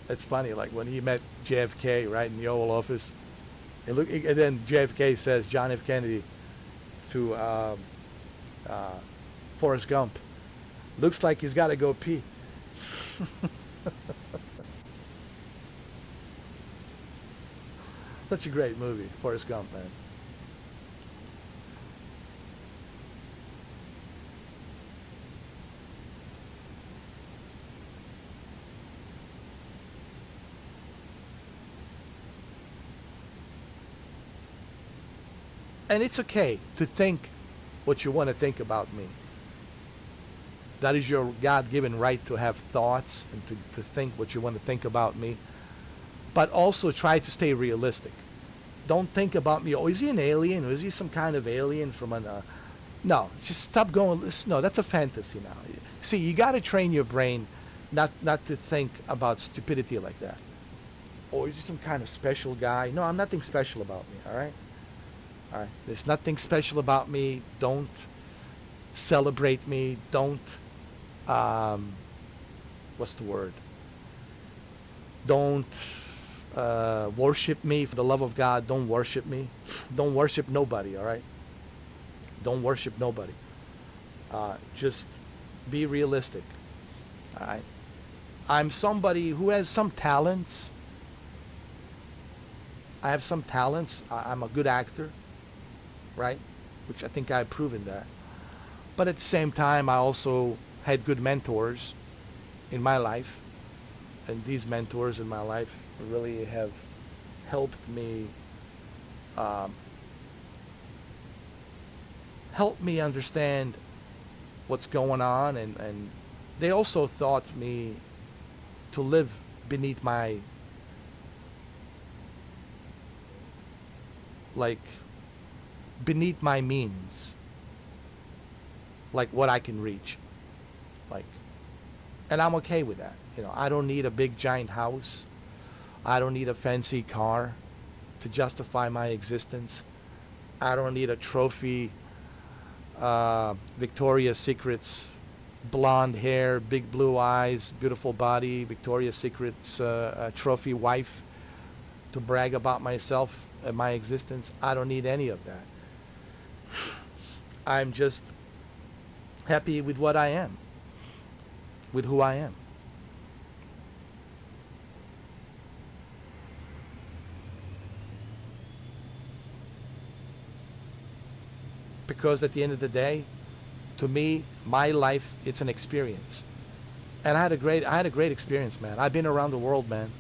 It's funny, like when he met JFK right in the Oval Office, and then JFK says, John F. Kennedy, to Forrest Gump. Looks like he's got to go pee. Such a great movie, Forrest Gump, man. And it's okay to think what you want to think about me. That is your God-given right to have thoughts and to think what you want to think about me. But also try to stay realistic. Don't think about me, oh, is he an alien? Or is he some kind of alien from an... No, just stop going, no, that's a fantasy now. See, you got to train your brain not to think about stupidity like that. Oh, is he some kind of special guy? No, I'm nothing special about me, all right? All right, there's nothing special about me. Don't celebrate me. Don't, what's the word? Don't worship me for the love of God. Don't worship me. Don't worship nobody, all right? Don't worship nobody. Just be realistic, all right? I'm somebody who has some talents. I have some talents. I'm a good actor. Right? Which I think I've proven that. But at the same time, I also had good mentors in my life. And these mentors in my life really have helped me understand what's going on. And they also taught me to live beneath my, beneath my means, like what I can reach, and I'm okay with that. I don't need a big giant house. I don't need a fancy car to justify my existence. I don't need a trophy, Victoria's Secret's blonde hair, big blue eyes, beautiful body, Victoria's Secret's trophy wife to brag about myself and my existence. I don't need any of that. I'm just happy with what I am, with who I am. Because at the end of the day, to me, my life, it's an experience. And I had a great experience, man. I've been around the world, man.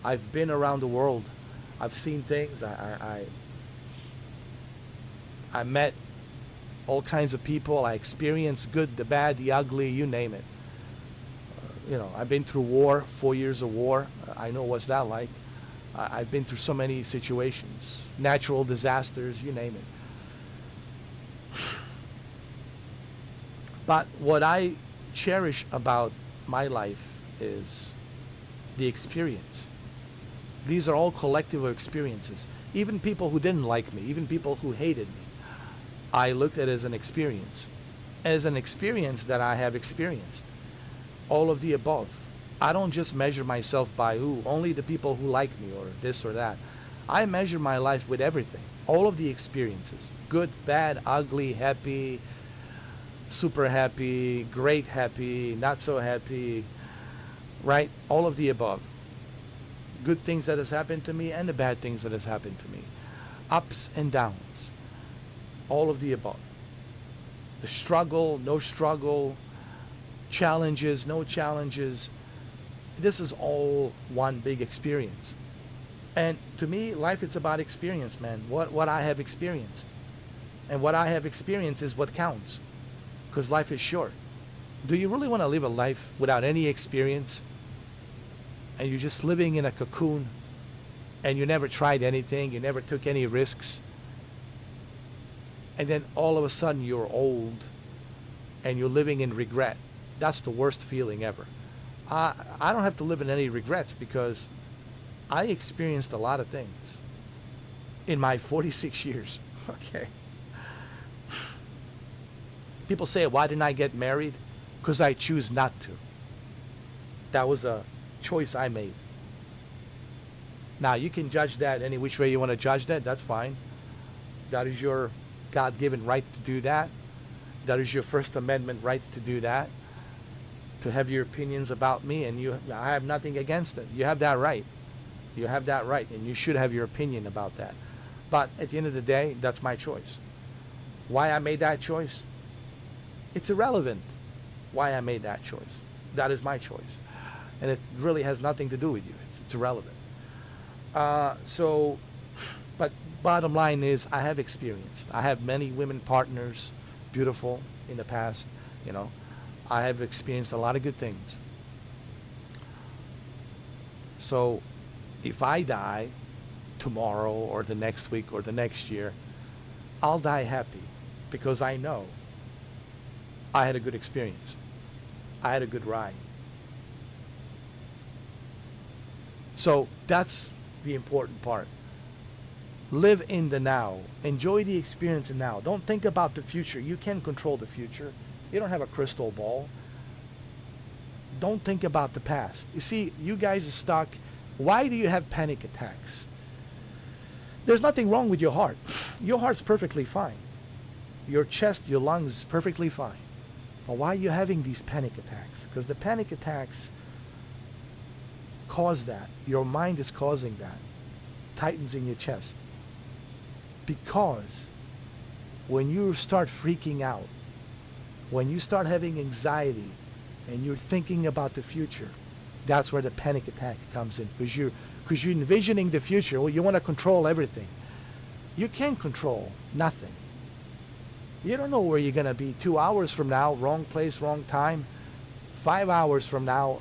I've been around the world. I've seen things. I met all kinds of people. I experienced good, the bad, the ugly, you name it. I've been through war, 4 years of war. I know what's that like. I've been through so many situations, natural disasters, you name it. But what I cherish about my life is the experience. These are all collective experiences. Even people who didn't like me, even people who hated me, I looked at it as an experience that I have experienced. All of the above. I don't just measure myself by only the people who like me or this or that. I measure my life with everything. All of the experiences. Good, bad, ugly, happy, super happy, great happy, not so happy, right? All of the above. Good things that has happened to me and the bad things that has happened to me. Ups and downs. All of the above. The struggle, no struggle, challenges, no challenges. This is all one big experience. And to me, life, it's about experience, man. What I have experienced. And what I have experienced is what counts. Because life is short. Do you really want to live a life without any experience? And you're just living in a cocoon and you never tried anything, you never took any risks. And then all of a sudden you're old and you're living in regret. That's the worst feeling ever. I don't have to live in any regrets because I experienced a lot of things in my 46 years. Okay. People say, why didn't I get married? Because I choose not to. That was a choice I made. Now, you can judge that any which way you want to judge that. That's fine. That is your God-given right to do that. That is your First Amendment right to do that, to have your opinions about me, and I have nothing against it. You have that right. You have that right, and you should have your opinion about that. But at the end of the day, that's my choice. Why I made that choice? It's irrelevant why I made that choice. That is my choice. And it really has nothing to do with you. It's irrelevant. But bottom line is, I have experienced. I have many women partners, beautiful in the past, you know. I have experienced a lot of good things. So if I die tomorrow or the next week or the next year, I'll die happy because I know I had a good experience. I had a good ride. So that's the important part. Live in the now. Enjoy the experience in now. Don't think about the future. You can't control the future. You don't have a crystal ball. Don't think about the past. You see, you guys are stuck. Why do you have panic attacks? There's nothing wrong with your heart. Your heart's perfectly fine. Your chest, your lungs, perfectly fine. But why are you having these panic attacks? Because the panic attacks cause that. Your mind is causing that. Tightens in your chest. Because when you start freaking out, when you start having anxiety and you're thinking about the future, that's where the panic attack comes in. Because you're envisioning the future. Well, you want to control everything. You can't control nothing. You don't know where you're going to be 2 hours from now, wrong place, wrong time. 5 hours from now,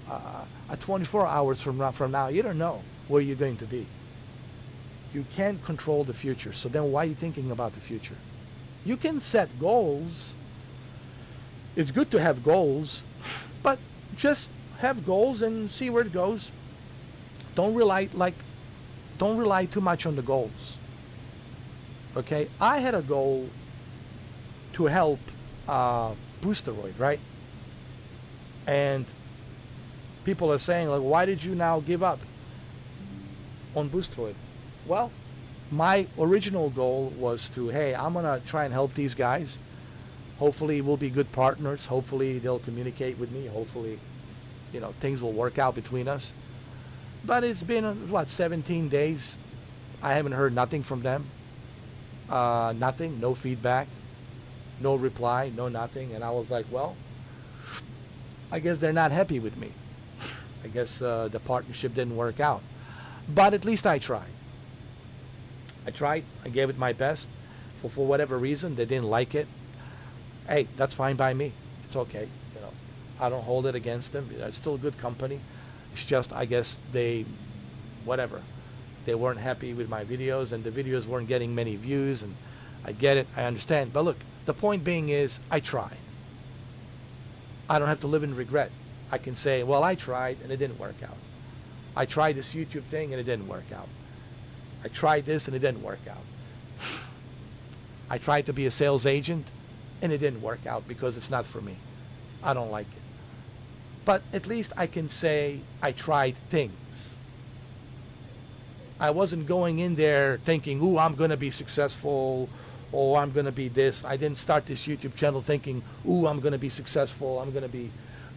24 hours from now, you don't know where you're going to be. You can't control the future. So then why are you thinking about the future? You can set goals. It's good to have goals, but just have goals and see where it goes. Don't rely too much on the goals. Okay? I had a goal to help Boosteroid, right? And people are saying, like, why did you now give up on Boosteroid? Well, my original goal was to, hey, I'm going to try and help these guys. Hopefully we'll be good partners. Hopefully they'll communicate with me. Hopefully, you know, things will work out between us. But it's been, 17 days. I haven't heard nothing from them. Nothing, no feedback, no reply, no nothing. And I was like, well, I guess they're not happy with me. I guess the partnership didn't work out. But at least I tried. I gave it my best. For whatever reason, they didn't like it. Hey, that's fine by me. It's okay. You know, I don't hold it against them. It's still a good company. It's just, I guess they weren't happy with my videos, and the videos weren't getting many views, and I get it, I understand. But look, the point being is, I tried. I don't have to live in regret. I can say, well, I tried and it didn't work out. I tried this YouTube thing and it didn't work out. I tried this and it didn't work out. I tried to be a sales agent and it didn't work out because it's not for me. I don't like it. But at least I can say I tried things. I wasn't going in there thinking, ooh, I'm going to be successful, or I'm going to be this. I didn't start this YouTube channel thinking, ooh, I'm going to be successful, I'm going to be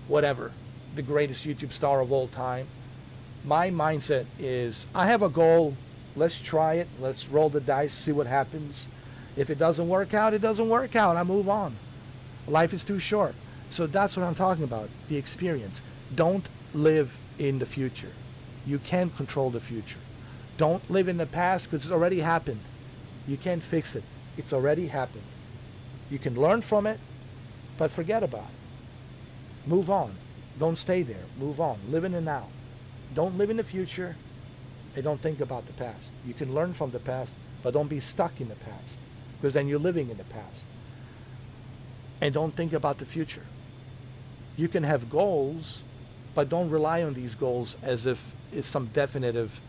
whatever, the greatest YouTube star of all time. My mindset is, I have a goal, let's try it, let's roll the dice, see what happens. If it doesn't work out, it doesn't work out, I move on. Life is too short. So that's what I'm talking about, the experience. Don't live in the future. You can't control the future. Don't live in the past because it's already happened. You can't fix it. It's already happened. You can learn from it, but forget about it. Move on. Don't stay there. Move on. Live in the now. Don't live in the future and don't think about the past. You can learn from the past, but don't be stuck in the past, because then you're living in the past. And don't think about the future. You can have goals, but don't rely on these goals as if it's some definitive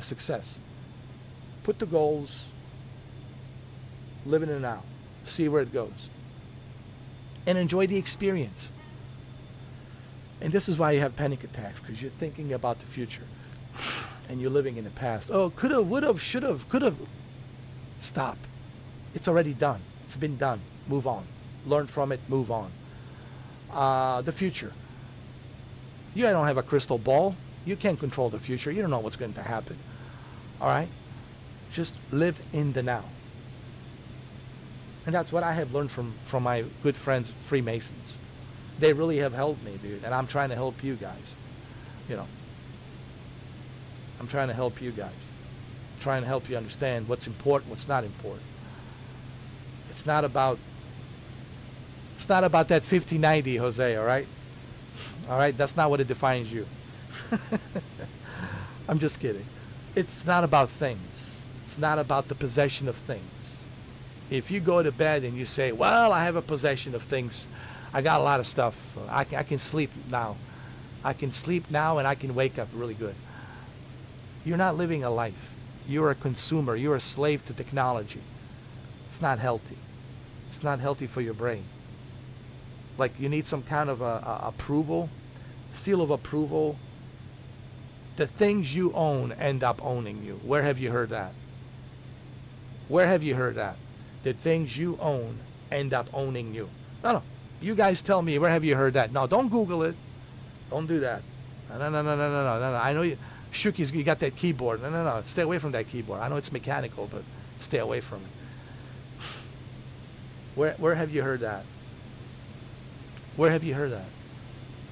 success. Put the goals, live in the now, see where it goes, and enjoy the experience. And this is why you have panic attacks, because you're thinking about the future and you're living in the past. Oh, could have, would have, should have, could have. Stop. It's already done. It's been done. Move on. learn from it, move on. The future. You don't have a crystal ball. You can't control the future. You don't know what's going to happen. All right? Just live in the now. And that's what I have learned from my good friends, Freemasons. They really have helped me, dude. And I'm trying to help you guys. You know. I'm trying to help you guys. I'm trying to help you understand what's important, what's not important. It's not about that 50-90, Jose, all right? All right? That's not what it defines you. I'm just kidding. It's not about things. It's not about the possession of things. If you go to bed and you say, well, I have a possession of things, I got a lot of stuff, I can sleep now. I can sleep now and I can wake up really good. You're not living a life. You're a consumer. You're a slave to technology. It's not healthy. It's not healthy for your brain. Like you need some kind of approval, seal of approval. The things you own end up owning you. Where have you heard that? Where have you heard that? The things you own end up owning you. No. You guys tell me, where have you heard that? No, don't Google it. Don't do that. No. I know you, Shuki's, you got that keyboard. No. Stay away from that keyboard. I know it's mechanical, but stay away from it. Where have you heard that? Where have you heard that?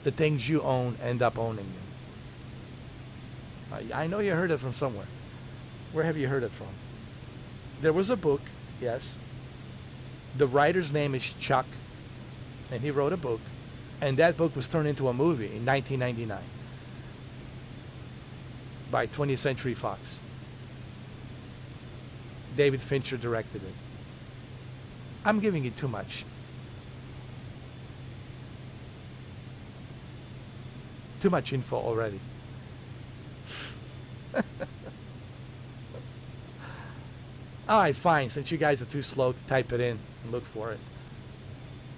The things you own end up owning you. I know you heard it from somewhere. Where have you heard it from? There was a book, yes. The writer's name is Chuck, and he wrote a book, and that book was turned into a movie in 1999 by 20th Century Fox. David Fincher directed it. I'm giving you too much. Too much info already. All right, fine. Since you guys are too slow to type it in and look for it.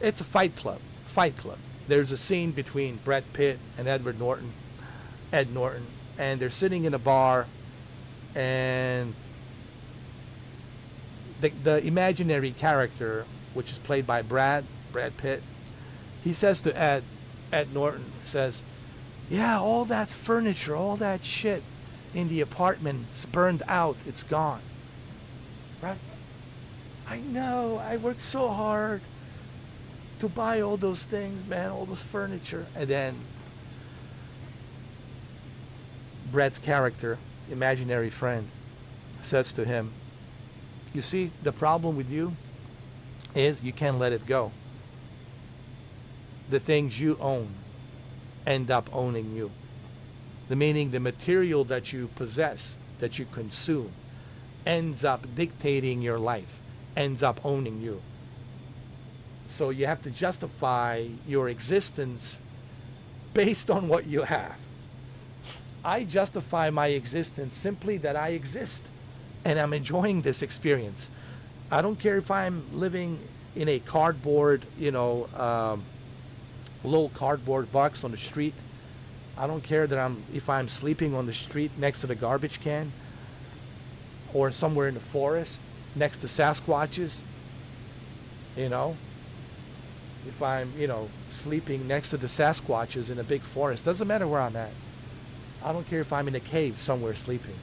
It's a Fight Club. Fight Club. There's a scene between Brad Pitt and Ed Norton, and they're sitting in a bar, and the imaginary character, which is played by Brad Pitt, he says to Ed Norton, says, yeah, all that furniture, all that shit in the apartment's burned out. It's gone. Right? I know. I worked so hard to buy all those things, man, all this furniture. And then Brad's character, imaginary friend, says to him, you see, the problem with you is you can't let it go. The things you own end up owning you. The meaning the material that you possess, that you consume, ends up dictating your life, ends up owning you. So you have to justify your existence based on what you have. I justify my existence simply that I exist and I'm enjoying this experience. I don't care if I'm living in a cardboard, little cardboard box on the street. I don't care that if I'm sleeping on the street next to the garbage can or somewhere in the forest next to Sasquatches, if I'm, sleeping next to the Sasquatches in a big forest. Doesn't matter where I'm at. I don't care if I'm in a cave somewhere sleeping.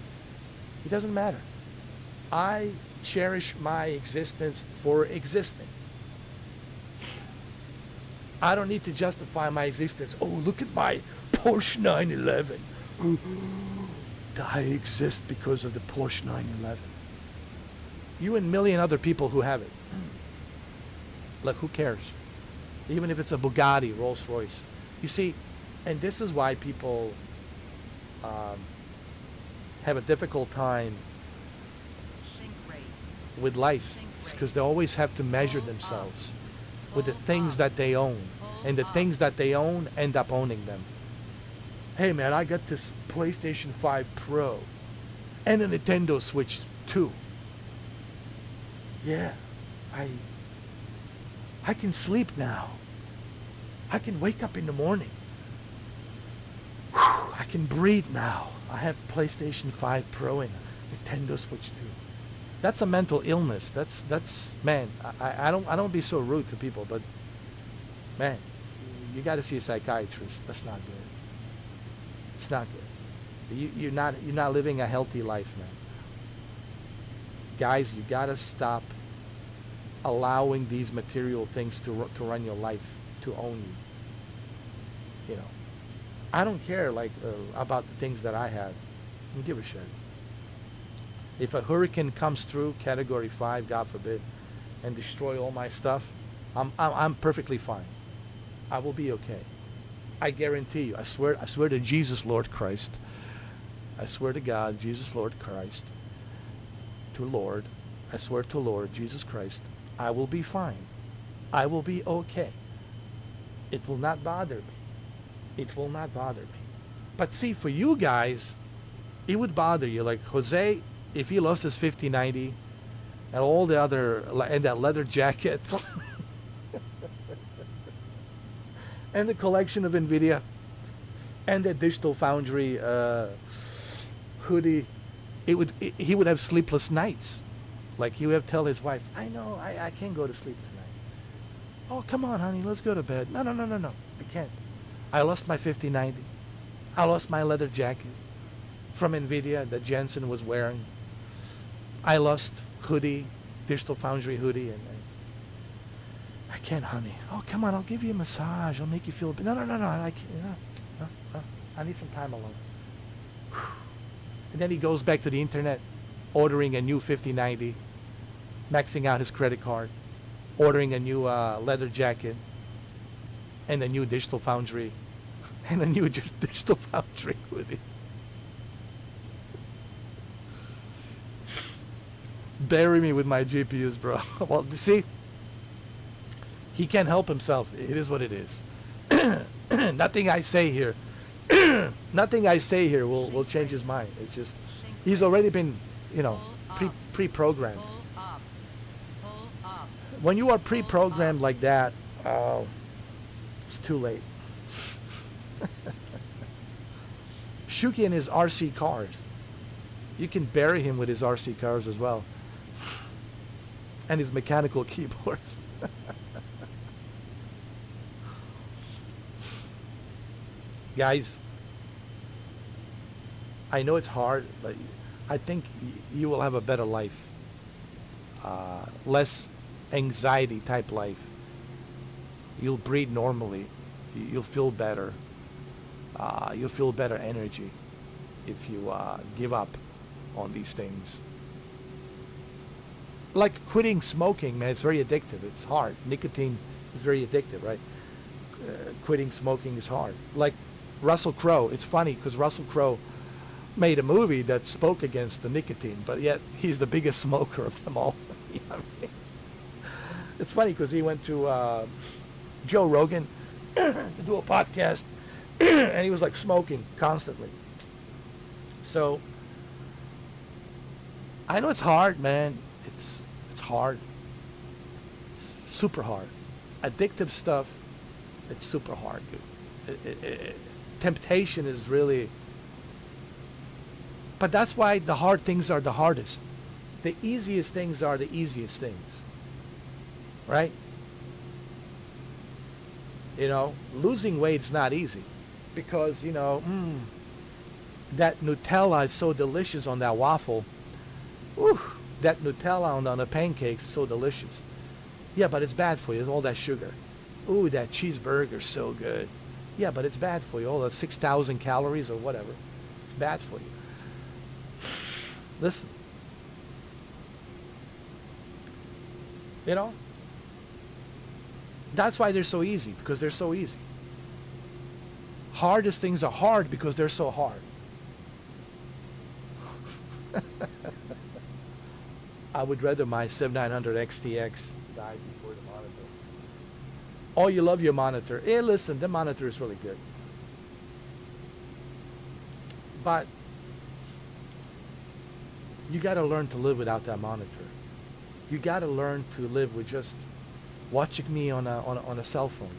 It doesn't matter. I cherish my existence for existing. I don't need to justify my existence. Oh, look at my Porsche 911. I exist because of the Porsche 911. You and a million other people who have it. Look, who cares? Even if it's a Bugatti, Rolls Royce. You see, and this is why people have a difficult time with life. It's because they always have to measure themselves with the things that they own. And the things that they own end up owning them. Hey man, I got this PlayStation 5 Pro and a Nintendo Switch 2. Yeah, I can sleep now. I can wake up in the morning. Whew, I can breathe now. I have PlayStation 5 Pro and a Nintendo Switch 2. That's a mental illness. That's man. I don't be so rude to people, but man, you got to see a psychiatrist. That's not good. It's not good. You're not living a healthy life, man. Guys, you got to stop allowing these material things to run your life, to own you. You know, I don't care about the things that I have. I don't give a shit. If a hurricane comes through, Category 5, God forbid, and destroy all my stuff, I'm perfectly fine. I will be okay. I guarantee you. I swear to Jesus, Lord Christ. I swear to God, Jesus, Lord Christ. To Lord, I swear to Lord Jesus Christ, I will be fine. I will be okay. It will not bother me. It will not bother me. But see, for you guys, it would bother you. Like Jose, if he lost his 5090 and all the other, and that leather jacket and the collection of NVIDIA and the Digital Foundry hoodie, he would have sleepless nights. Like he would have to tell his wife, I know, I can't go to sleep tonight. Oh, come on, honey, let's go to bed. No, I can't. I lost my 5090. I lost my leather jacket from NVIDIA that Jensen was wearing. I lost hoodie, Digital Foundry hoodie, and I can't, honey. Oh, come on, I'll give you a massage. I'll make you feel. No, I can't. No. I need some time alone. And then he goes back to the internet, ordering a new 5090, maxing out his credit card, ordering a new leather jacket, and a new Digital Foundry, and a new Digital Foundry hoodie. Bury me with my GPUs, bro. Well, see, he can't help himself. It is what it is. Nothing I say here, will change his mind. It's just, he's already been, pre-programmed. When you are pre-programmed like that, it's too late. Shuki and his RC cars. You can bury him with his RC cars as well. And his mechanical keyboards. Guys, I know it's hard, but I think you will have a better life. Less anxiety type life. You'll breathe normally. You'll feel better. You'll feel better energy if you give up on these things. Like quitting smoking, man, it's very addictive. It's hard. Nicotine is very addictive, right? Quitting smoking is hard. Like Russell Crowe, it's funny because Russell Crowe made a movie that spoke against the nicotine, but yet he's the biggest smoker of them all. You know what I mean? It's funny because he went to Joe Rogan to do a podcast, and he was like smoking constantly. So I know it's hard, man. It's hard. It's super hard. Addictive stuff, it's super hard, dude. Temptation is really... But that's why the hard things are the hardest. The easiest things are the easiest things. Right? Losing weight is not easy. Because, that Nutella is so delicious on that waffle. Whew, that Nutella on the pancakes is so delicious. Yeah, but it's bad for you. It's all that sugar. Ooh, that cheeseburger is so good. Yeah, but it's bad for you. All the 6,000 calories or whatever. It's bad for you. Listen. That's why they're so easy, because they're so easy. Hardest things are hard because they're so hard. I would rather my 7900 XTX die before the monitor. Oh, you love your monitor. Hey, listen, the monitor is really good. But you got to learn to live without that monitor. You got to learn to live with just watching me on a cell phone.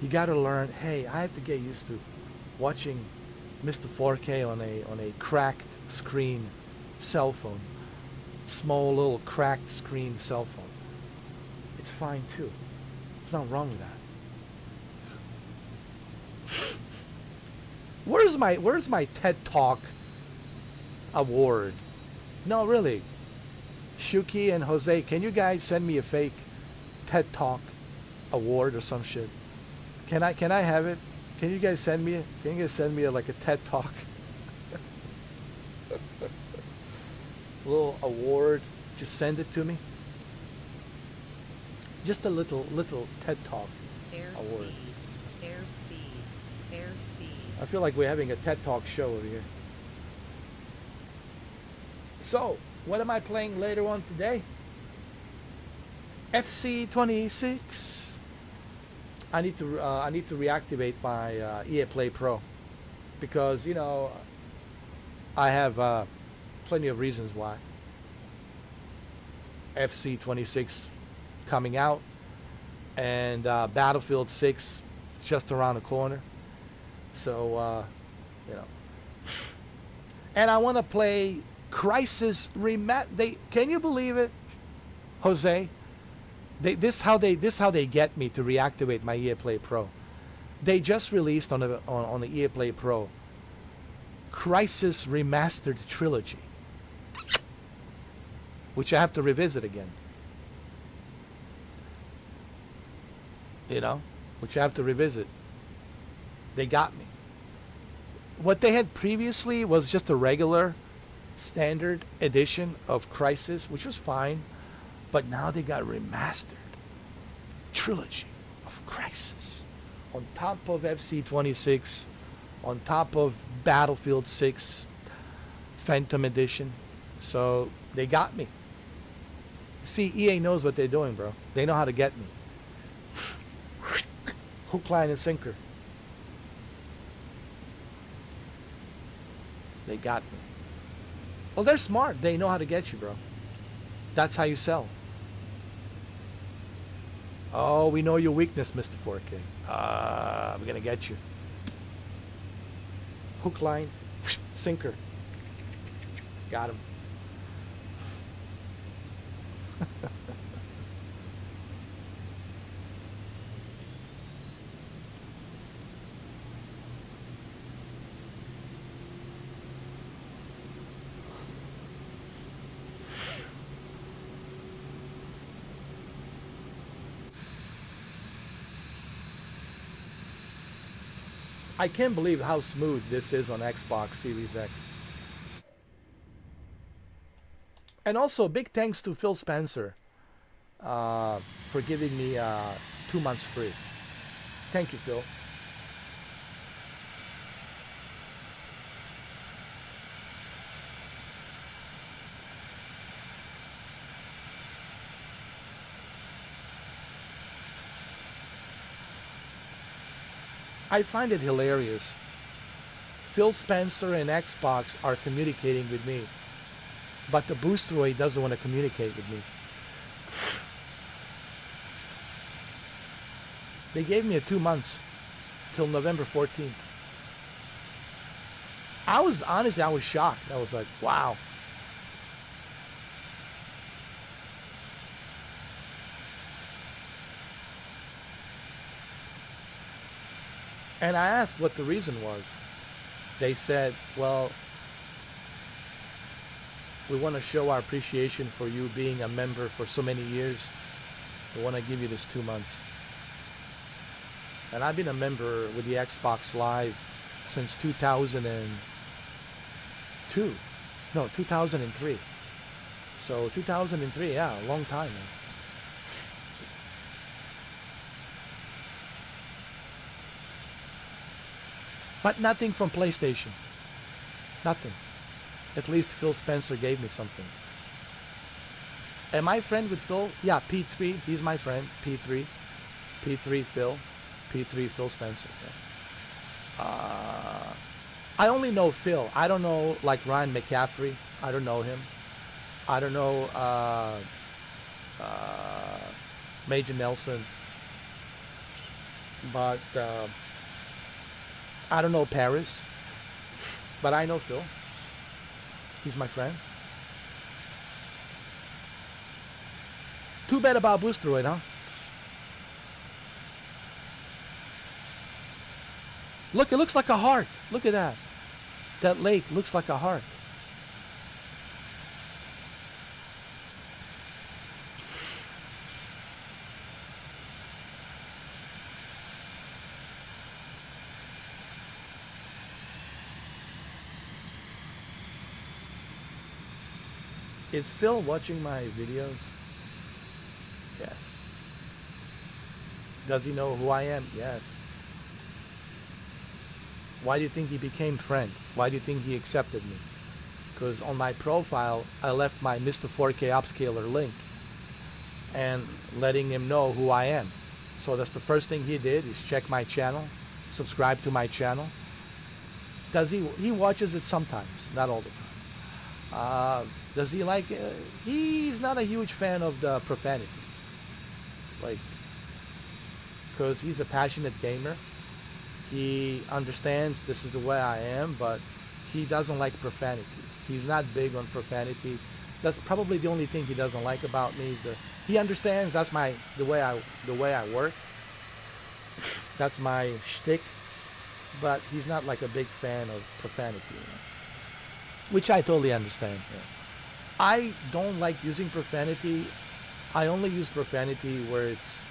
You got to learn, hey, I have to get used to watching Mr. 4K on a cracked screen cell phone. small little cracked screen cell phone. It's fine too. There's nothing wrong with that. Where's my TED Talk award? No, really. Shuki and Jose, can you guys send me a fake TED Talk award or some shit? Can I have it? Can you guys send me it? Can you guys send me like a TED Talk? Little award. Just send it to me. Just a little TED Talk award. Airspeed. I feel like we're having a TED Talk show over here. So, what am I playing later on today? FC26. I need to reactivate my EA Play Pro because I have plenty of reasons why. FC26 coming out, and Battlefield 6 is just around the corner. So, and I want to play Crisis Can you believe it, Jose? This how they get me to reactivate my EA Play Pro. They just released on the EA Play Pro Crisis Remastered Trilogy, which I have to revisit again. Which I have to revisit. They got me. What they had previously was just a regular standard edition of Crisis, which was fine, but now they got remastered trilogy of Crisis on top of FC26, on top of Battlefield 6 Phantom Edition. So they got me. See, EA knows what they're doing, bro. They know how to get me. Hook, line, and sinker. They got me. Well, they're smart. They know how to get you, bro. That's how you sell. Oh, we know your weakness, Mr. 4K. We're going to get you. Hook, line, sinker. Got him. I can't believe how smooth this is on Xbox Series X. And also, big thanks to Phil Spencer for giving me 2 months free. Thank you, Phil. I find it hilarious. Phil Spencer and Xbox are communicating with me, but the Boosteroid doesn't want to communicate with me. They gave me 2 months till November 14th. I was shocked. I was like, wow. And I asked what the reason was. They said, well, we want to show our appreciation for you being a member for so many years. We want to give you this 2 months. And I've been a member with the Xbox Live since 2002. No, 2003. So 2003, yeah, a long time, man. But nothing from PlayStation. Nothing. At least Phil Spencer gave me something. Am I friend with Phil? Yeah, P3. He's my friend. P3. P3 Phil. P3 Phil Spencer. Yeah. I only know Phil. I don't know like Ryan McCaffrey. I don't know him. I don't know Major Nelson. But I don't know Paris, but I know Phil. He's my friend. Too bad about Boosteroid, huh? Look, it looks like a heart. Look at that. That lake looks like a heart. Is Phil watching my videos? Yes. Does he know who I am? Yes. Why do you think he became friend? Why do you think he accepted me? Because on my profile, I left my Mr. 4K Upscaler link and letting him know who I am. So that's the first thing he did, is check my channel, subscribe to my channel. Does he watches it sometimes, not all the time. Does he like it? He's not a huge fan of the profanity. Like, because he's a passionate gamer. He understands this is the way I am, but he doesn't like profanity. He's not big on profanity. That's probably the only thing he doesn't like about me, is he understands that's the way I work. That's my shtick. But he's not like a big fan of profanity, you know? Which I totally understand. Yeah. I don't like using profanity. I only use profanity where it's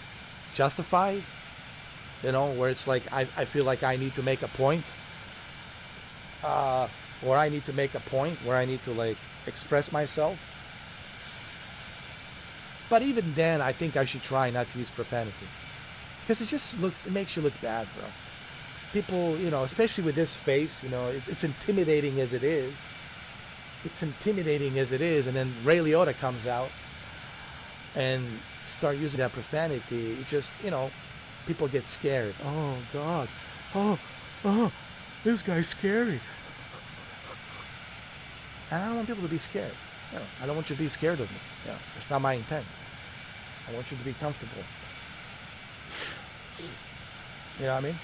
justified, you know, where it's like I feel like I need to make a point, or I need to make a point where I need to like express myself. But even then, I think I should try not to use profanity, because it makes you look bad, bro. People, you know, especially with this face, you know, it's intimidating as it is. It's intimidating as it is, and then Ray Liotta comes out and start using that profanity. It just, you know, people get scared. Oh God, oh, this guy's scary. And I don't want people to be scared. You know, I don't want you to be scared of me. You know, it's not my intent. I want you to be comfortable. You know what I mean?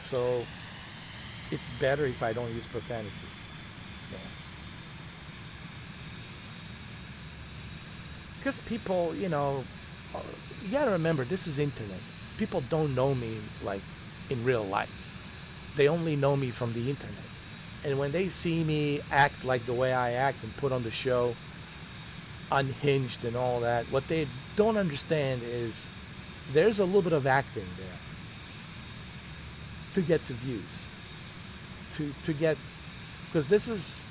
So it's better if I don't use profanity. Yeah. Because people, you know, you gotta remember, this is internet. People don't know me like in real life. They only know me from the internet. And when they see me act like the way I act and put on the show, unhinged and all that, what they don't understand is there's a little bit of acting there to get the views, to get, because this is,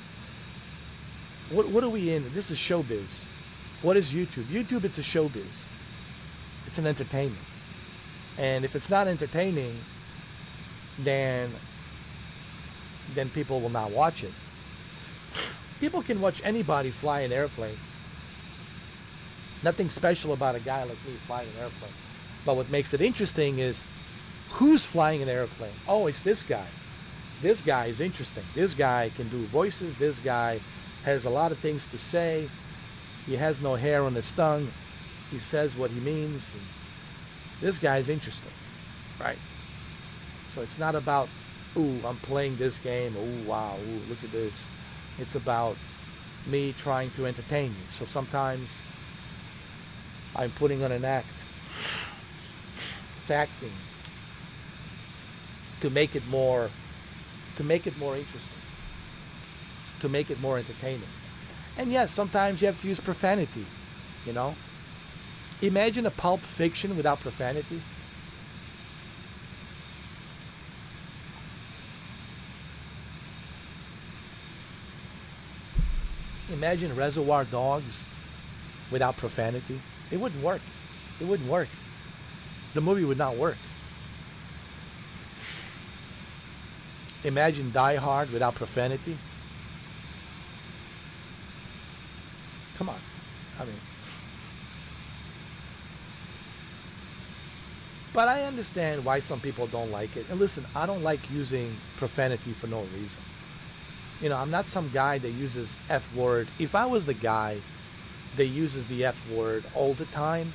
what are we in? This is showbiz. What is YouTube? YouTube, it's a showbiz. It's an entertainment. And if it's not entertaining, then people will not watch it. People can watch anybody fly an airplane. Nothing special about a guy like me flying an airplane. But what makes it interesting is, who's flying an airplane? Oh, it's this guy. This guy is interesting. This guy can do voices. This guy has a lot of things to say. He has no hair on his tongue. He says what he means. And this guy is interesting, right? So it's not about, ooh, I'm playing this game. Ooh, wow, ooh, look at this. It's about me trying to entertain you. So sometimes I'm putting on an act. It's acting. To make it more interesting, to make it more entertaining. And yes, sometimes you have to use profanity, you know. Imagine a Pulp Fiction without profanity. Imagine Reservoir Dogs without profanity. It wouldn't work. It wouldn't work. The movie would not work. Imagine Die Hard without profanity. Come on. I mean. But I understand why some people don't like it. And listen, I don't like using profanity for no reason. You know, I'm not some guy that uses F word. If I was the guy that uses the F word all the time,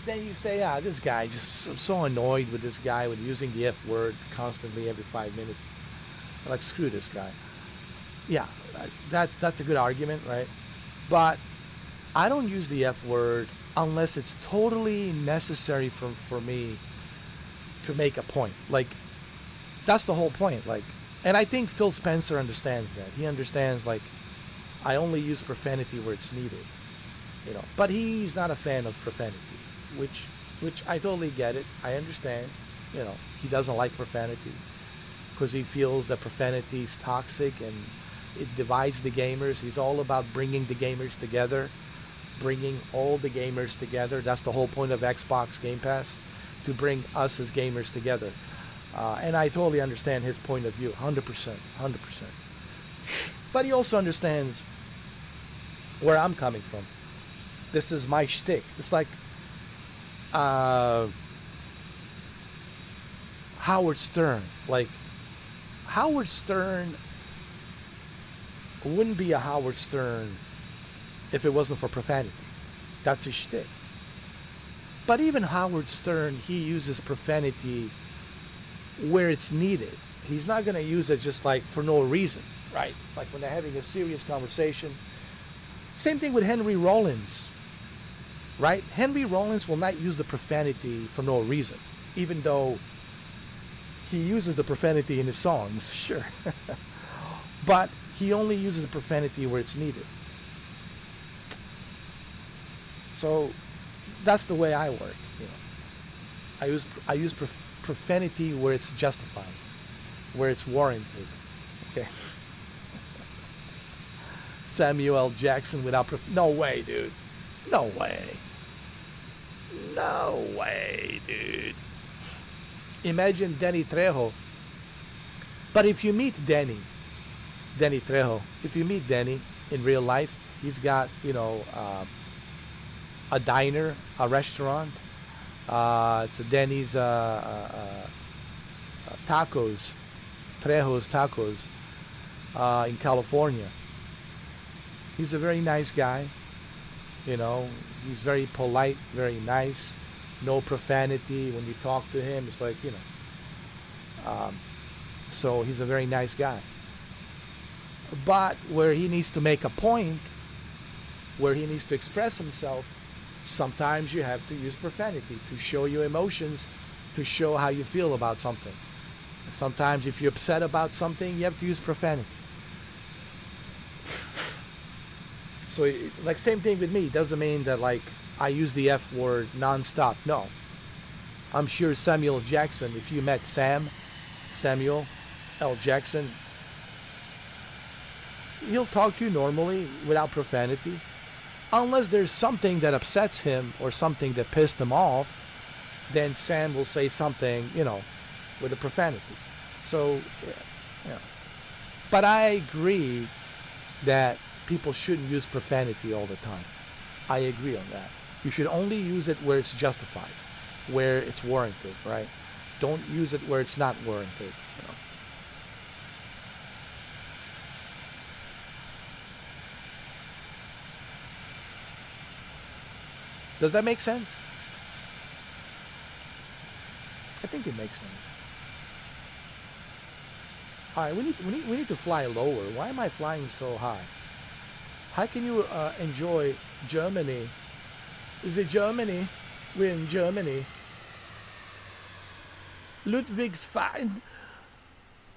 then you say, this guy, just so annoyed with this guy with using the F word constantly every 5 minutes. I'm like, screw this guy. yeah, that's a good argument, right? But I don't use the F word unless it's totally necessary for me to make a point. Like, that's the whole point. Like, and I think Phil Spencer understands that. He understands, like, I only use profanity where it's needed, you know. But he's not a fan of profanity, which I totally get it. I understand. You know, he doesn't like profanity because he feels that profanity is toxic and it divides the gamers. He's all about bringing the gamers together, bringing all the gamers together. That's the whole point of Xbox Game Pass, to bring us as gamers together. And I totally understand his point of view, 100%, 100%. But he also understands where I'm coming from. This is my shtick. It's like Howard Stern. Like, Howard Stern wouldn't be a Howard Stern if it wasn't for profanity. That's his shtick. But even Howard Stern, he uses profanity where it's needed. He's not going to use it just like for no reason, right? Like when they're having a serious conversation. Same thing with Henry Rollins, right? Henry Rollins will not use the profanity for no reason, even though he uses the profanity in his songs, sure. But he only uses the profanity where it's needed. So that's the way I work. You know, I use profanity where it's justified, where it's warranted. Okay. Samuel L. Jackson without no way, dude. No way. No way, dude. Imagine Danny Trejo. But if you meet Danny Trejo, if you meet Danny in real life, he's got, you know, a diner, a restaurant. It's a Denny's tacos, Trejo's Tacos in California. He's a very nice guy, you know. He's very polite, very nice, no profanity. When you talk to him, it's like, you know. So he's a very nice guy. But where he needs to make a point, where he needs to express himself, sometimes you have to use profanity to show your emotions, to show how you feel about something. Sometimes if you're upset about something, you have to use profanity. So, like, same thing with me. It doesn't mean that, like, I use the F word nonstop. No. I'm sure Samuel Jackson, if you met Samuel L. Jackson, he'll talk to you normally without profanity. Unless there's something that upsets him or something that pissed him off, then Sam will say something, you know, with a profanity. So, yeah. But I agree that people shouldn't use profanity all the time. I agree on that. You should only use it where it's justified, where it's warranted, right? Don't use it where it's not warranted, you know. Does that make sense? I think it makes sense. All right, we need to fly lower. Why am I flying so high? How can you enjoy Germany? Is it Germany? We're in Germany. Ludwigshafen.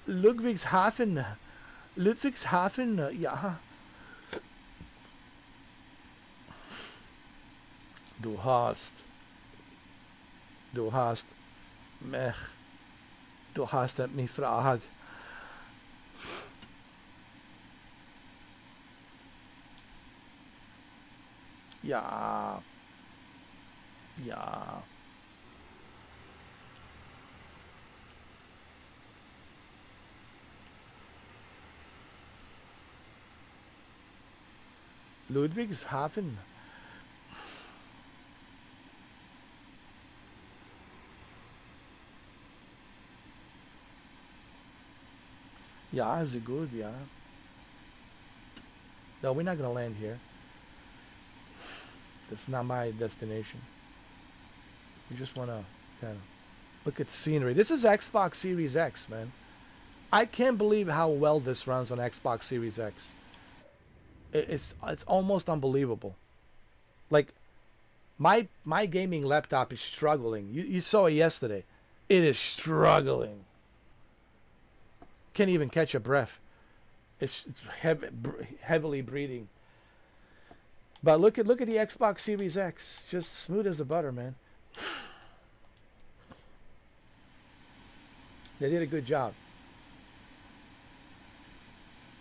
Ludwigshafen, ja. Du hast mich fragt. Ja. Ludwigshafen. Yeah, is it good? Yeah. No, we're not gonna land here. That's not my destination. We just wanna kind of look at the scenery. This is Xbox Series X, man. I can't believe how well this runs on Xbox Series X. It's almost unbelievable. Like my gaming laptop is struggling. You saw it yesterday. It is struggling. Can't even catch a breath. It's heavily breathing. But look at the Xbox Series X, just smooth as the butter, man. They did a good job.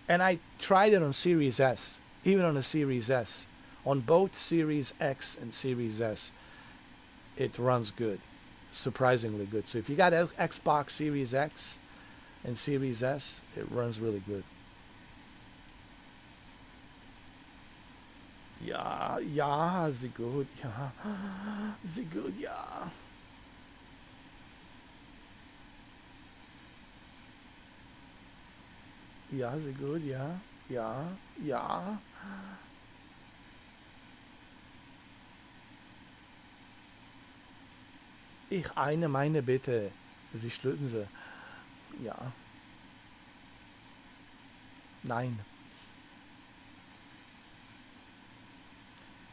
And I tried it on Series S, even on the Series S. On both Series X and Series S, it runs good, surprisingly good. So if you got Xbox Series X and Series S, it runs really good. Ja, ja, sie gut, ja, sie gut, ja. Ja, sie gut, ja, ja, ja. Ich meine bitte. Sie schlüten sie. Ja. Nein.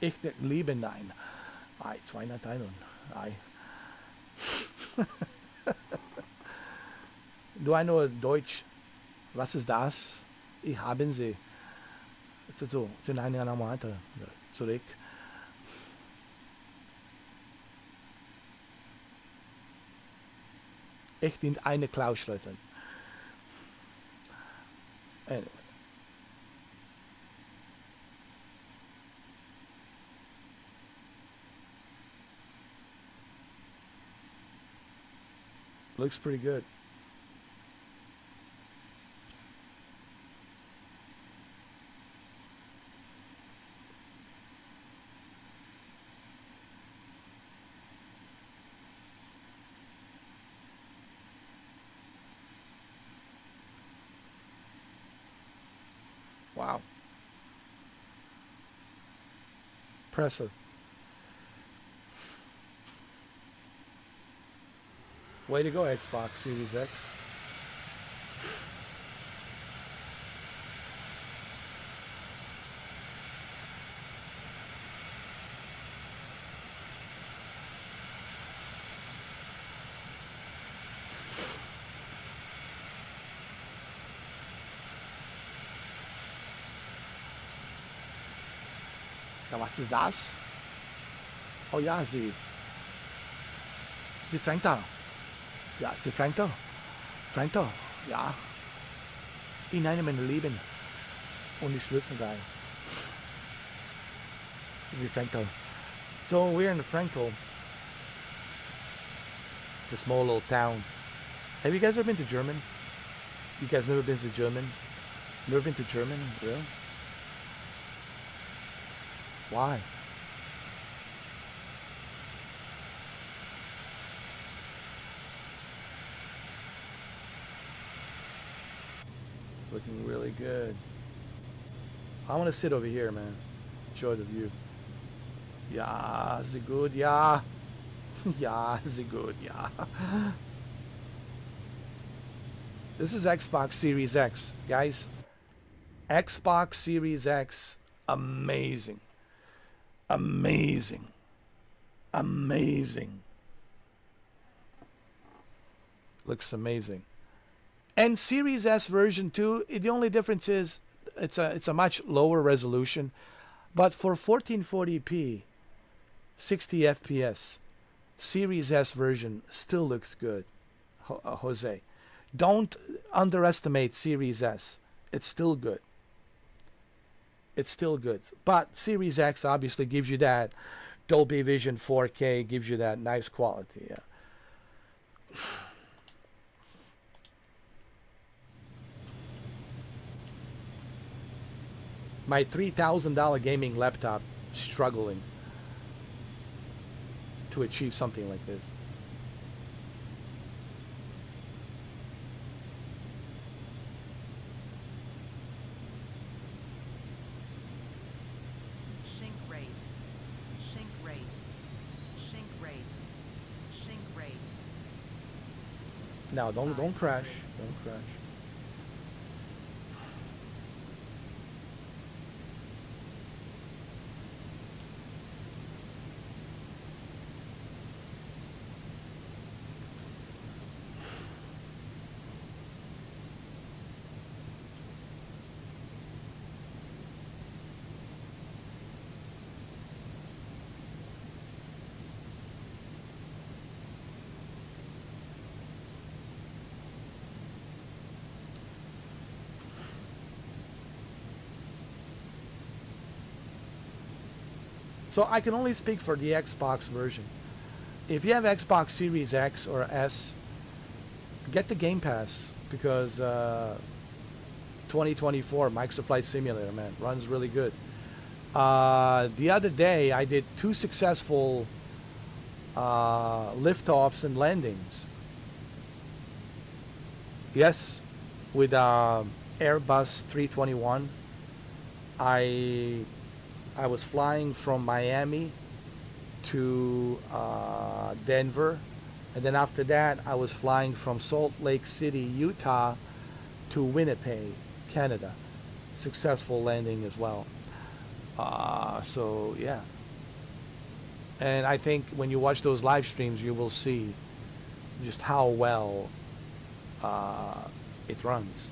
Ich liebe nein. Ei, 201. Ei. Do I know Deutsch? Was ist das? Ich haben sie. So, sind eine Monate zurück. Ich bin eine Klauschleute. Anyway. Looks pretty good. Wow. Impressive. Way to go, Xbox Series X. Ja, was ist das? Oh ja, sie Frank da. Ja, sie Frank da. Frank da, ja. In einem Leben. Und die Schlüsselgeil. Sie Frank da. So we're in Frankfurt. It's a small little town. Have you guys ever been to German? You guys never been to German? Never been to German? Really? Why? Looking really good. I want to sit over here, man. Enjoy the view. Ja, sie gut, ja. Ja, sie gut, ja. This is Xbox Series X, guys. Xbox Series X, amazing. Amazing. Amazing. Looks amazing. And Series S version 2, the only difference is it's a much lower resolution, but for 1440p, 60 FPS, Series S version still looks good. Jose, don't underestimate Series S. It's still good. It's still good. But Series X obviously gives you that Dolby Vision 4K, gives you that nice quality. Yeah. My $3,000 gaming laptop struggling to achieve something like this. Shrink rate. Shrink rate. Shrink rate. Shrink rate. Now don't crash. Don't crash. So I can only speak for the Xbox version. If you have Xbox Series X or S, get the Game Pass, because 2024 Microsoft Flight Simulator, man, runs really good. The other day I did 2 successful liftoffs and landings. Yes, with Airbus 321. I was flying from Miami to Denver, and then after that I was flying from Salt Lake City, Utah to Winnipeg, Canada. Successful landing as well. So yeah, and I think when you watch those live streams you will see just how well it runs.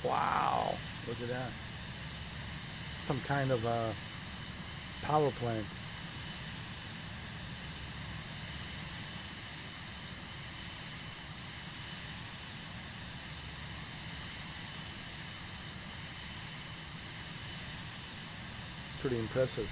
Wow, look at that. Some kind of a power plant. Pretty impressive.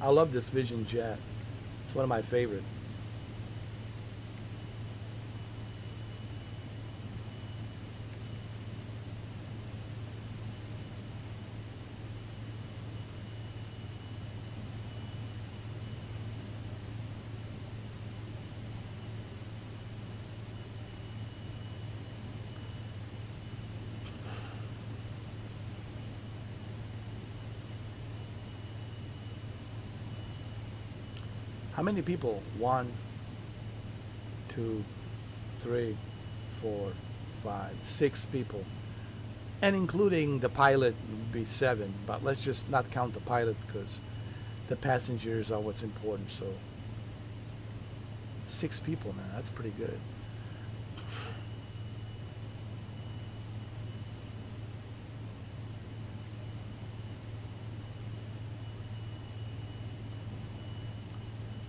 I love this Vision jet. It's one of my favorite. How many people? 1, 2, 3, 4, 5, 6 people. And including the pilot would be 7, but let's just not count the pilot because the passengers are what's important. So 6 people, man, that's pretty good.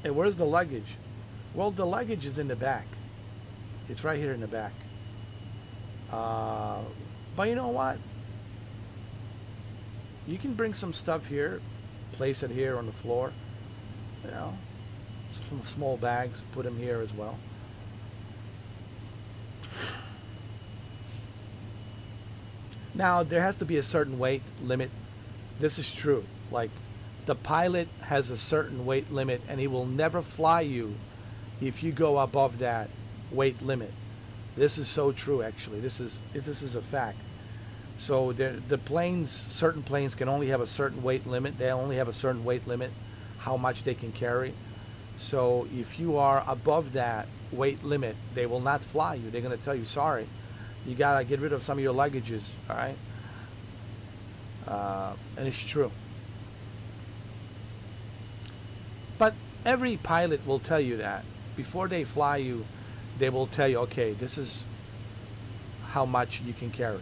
And where's the luggage? Well, the luggage is in the back. It's right here in the back. But you know what? You can bring some stuff here, place it here on the floor. You know, some small bags, put them here as well. Now, there has to be a certain weight limit. This is true. Like, the pilot has a certain weight limit, and he will never fly you if you go above that weight limit. This is so true, actually. This is a fact. So the planes, certain planes can only have a certain weight limit. They only have a certain weight limit, how much they can carry. So if you are above that weight limit, they will not fly you. They're going to tell you, sorry, you got to get rid of some of your luggages, all right? And it's true. But every pilot will tell you that. Before they fly you, they will tell you, okay, this is how much you can carry.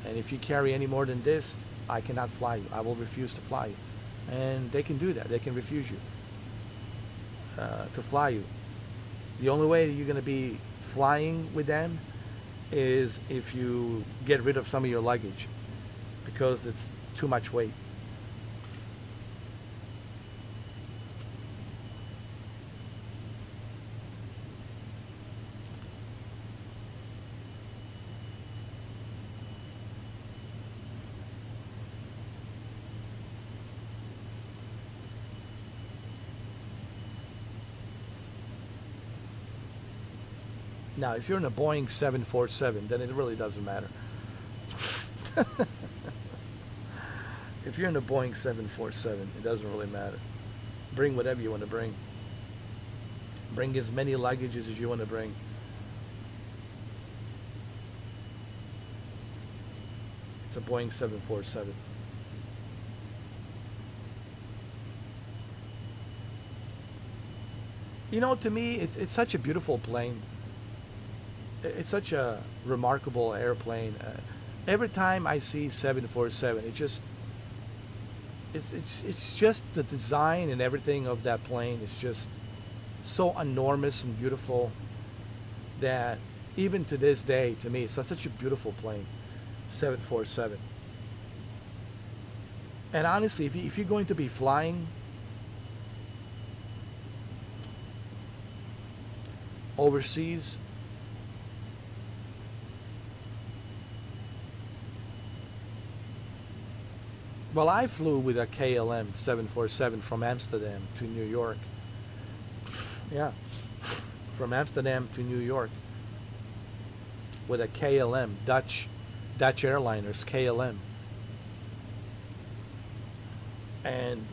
And if you carry any more than this, I cannot fly you. I will refuse to fly you. And they can do that. They can refuse you to fly you. The only way you're going to be flying with them is if you get rid of some of your luggage, because it's too much weight. Now, if you're in a Boeing 747, then it really doesn't matter. If you're in a Boeing 747, it doesn't really matter. Bring whatever you want to bring. Bring as many luggages as you want to bring. It's a Boeing 747. You know, to me, it's such a beautiful plane. It's such a remarkable airplane. Every time I see 747, it's just the design and everything of that plane is just so enormous and beautiful that even to this day, to me, it's such a beautiful plane, 747. And honestly, if you're going to be flying overseas, well, I flew with a KLM 747 from Amsterdam to New York. Yeah, from Amsterdam to New York with a KLM, Dutch airliners, KLM. And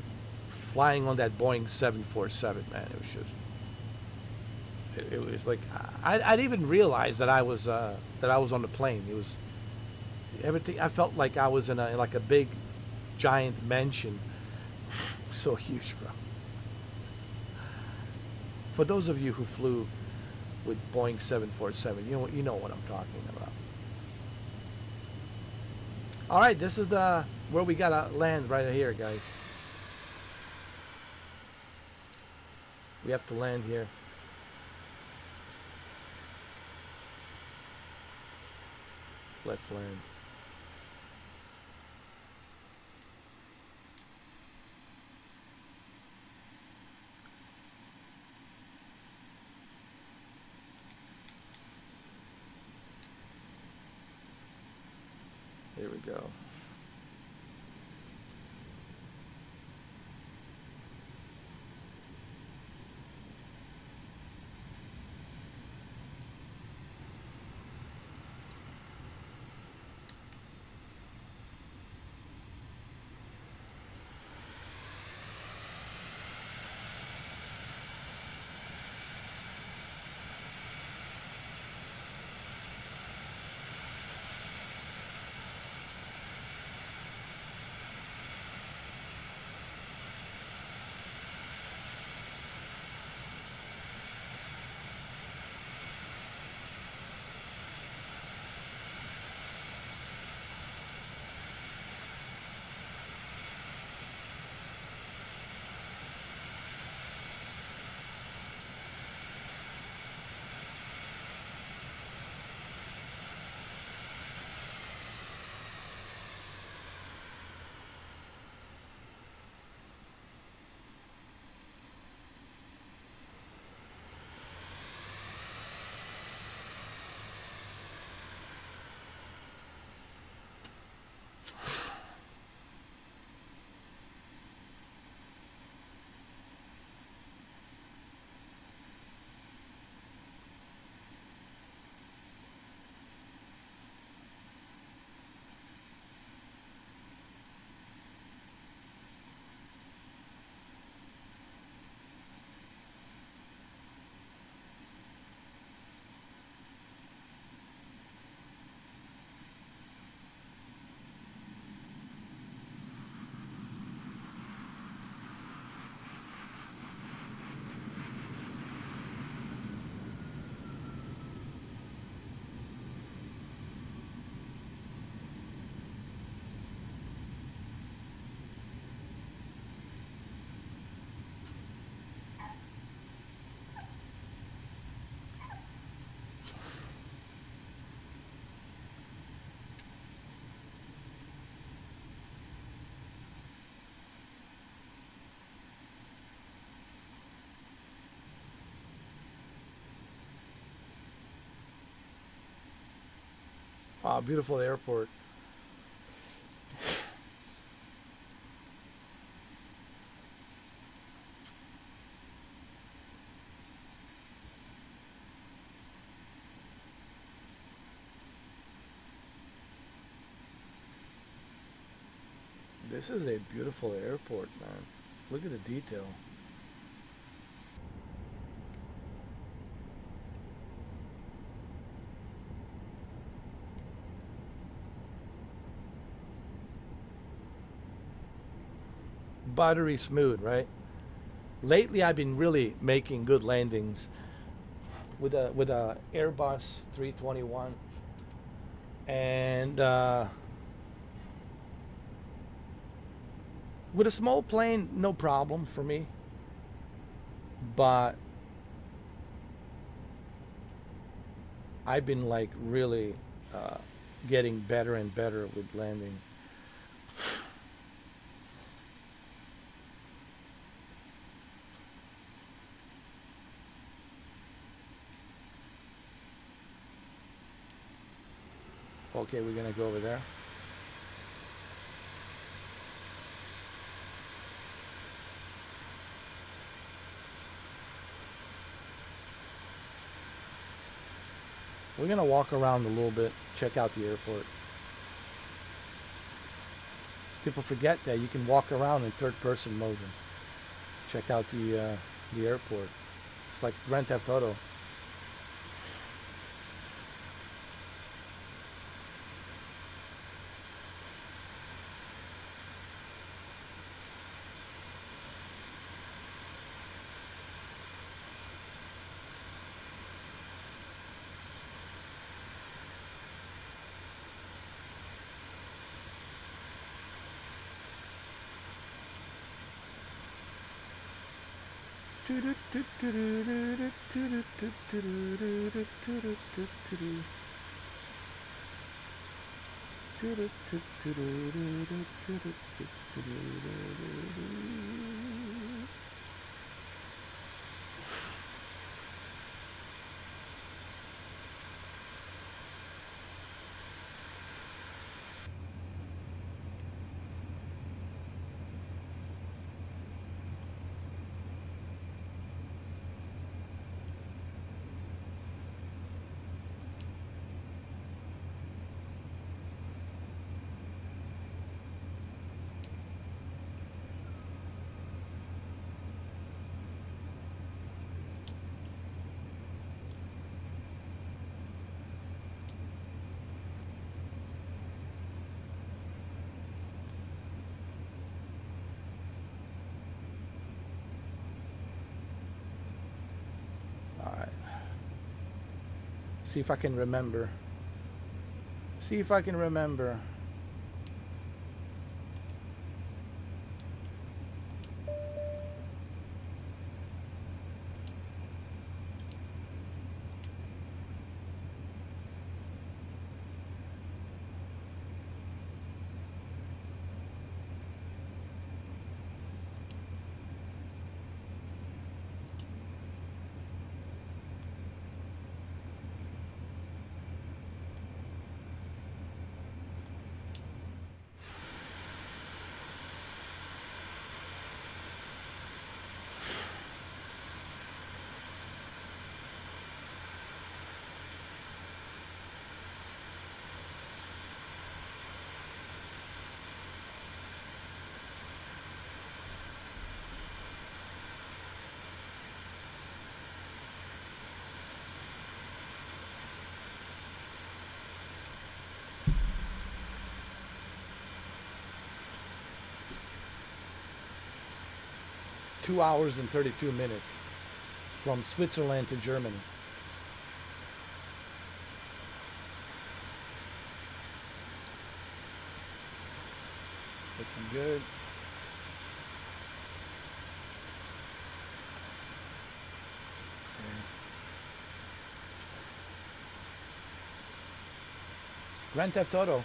flying on that Boeing 747, man, it was just, it was like, I didn't even realize that I was on the plane. It was everything. I felt like I was in like a big, giant mansion. So huge, bro. For those of you who flew with Boeing 747, you know what I'm talking about. All right, this is where we gotta land right here, guys. We have to land here. Let's land. Here we go. Ah, beautiful airport. This is a beautiful airport, man. Look at the detail. Buttery smooth, right? Lately, I've been really making good landings with a Airbus 321, and with a small plane, no problem for me. But I've been like really getting better and better with landing. Okay, we're gonna go over there. We're gonna walk around a little bit, check out the airport. People forget that you can walk around in third-person mode and check out the airport. It's like Grand Theft Auto. Alright. See if I can remember. See if I can remember. Two hours and 32 minutes from Switzerland to Germany. Looking good. Grand Theft Auto.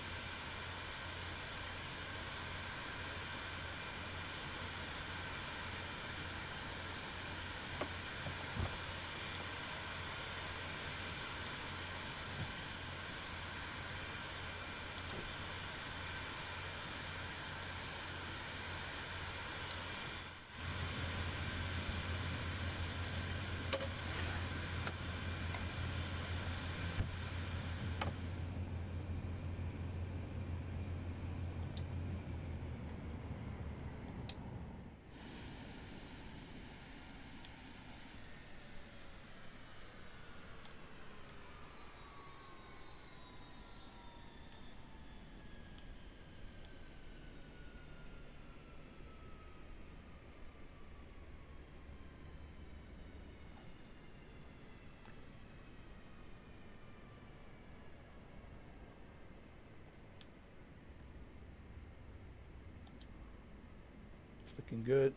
It's looking good.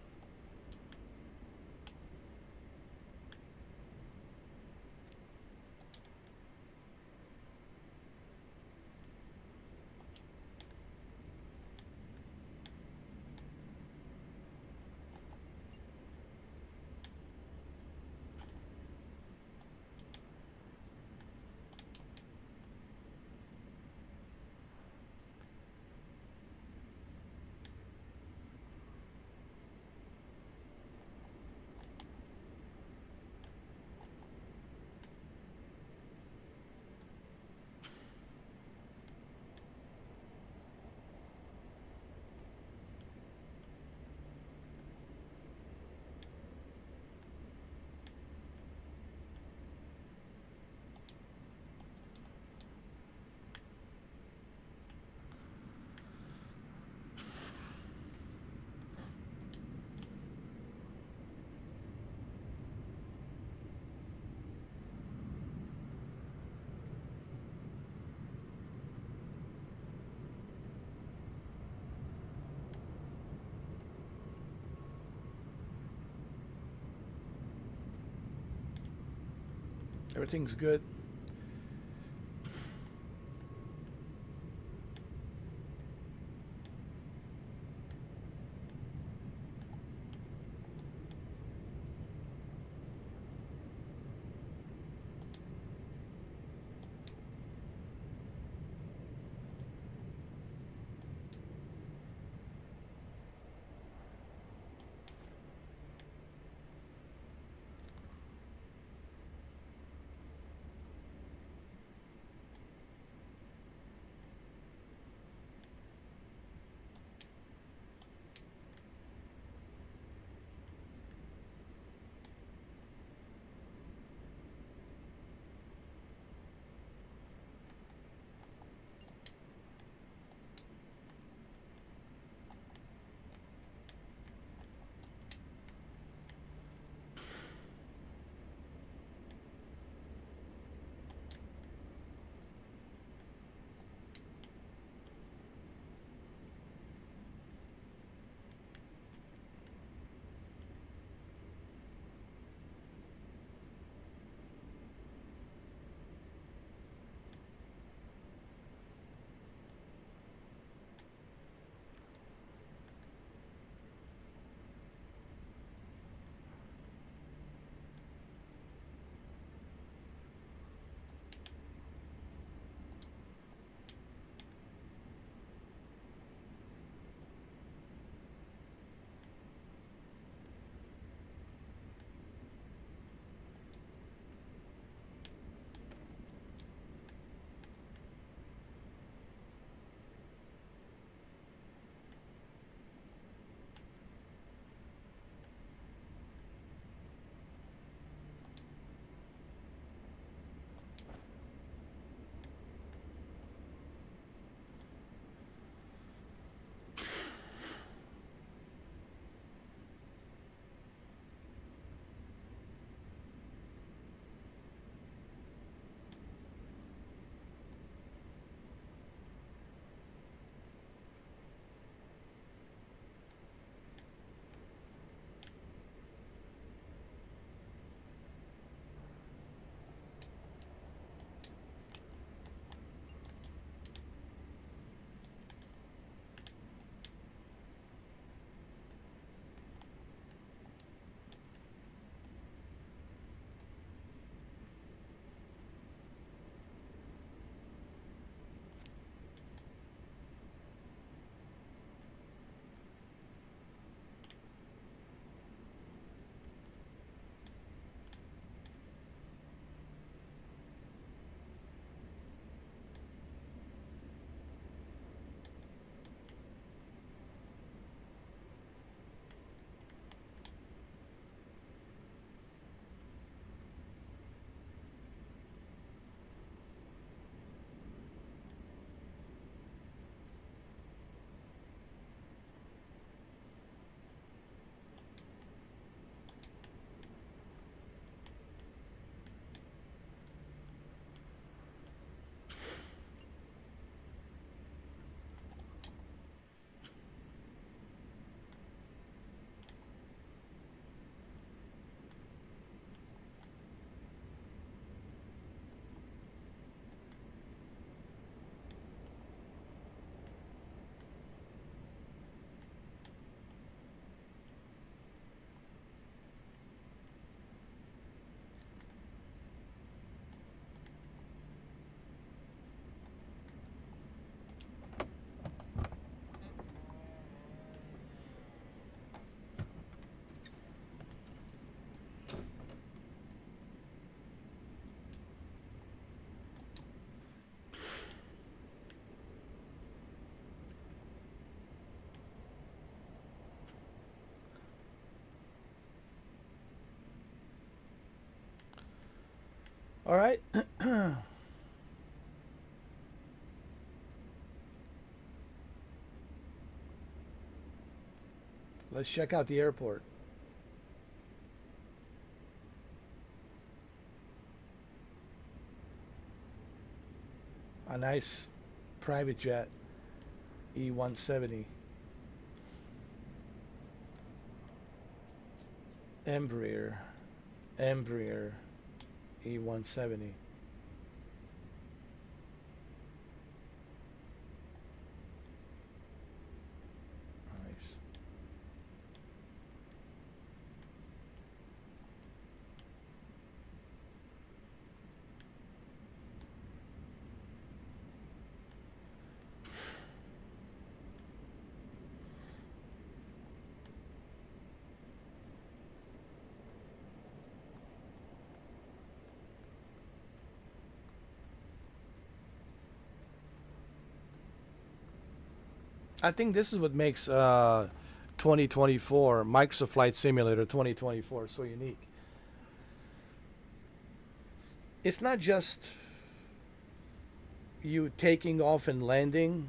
Everything's good. All right. Let's check out the airport. A nice private jet, E170. Embraer E170. Nice. I think this is what makes 2024 Microsoft Flight Simulator 2024 so unique. It's not just you taking off and landing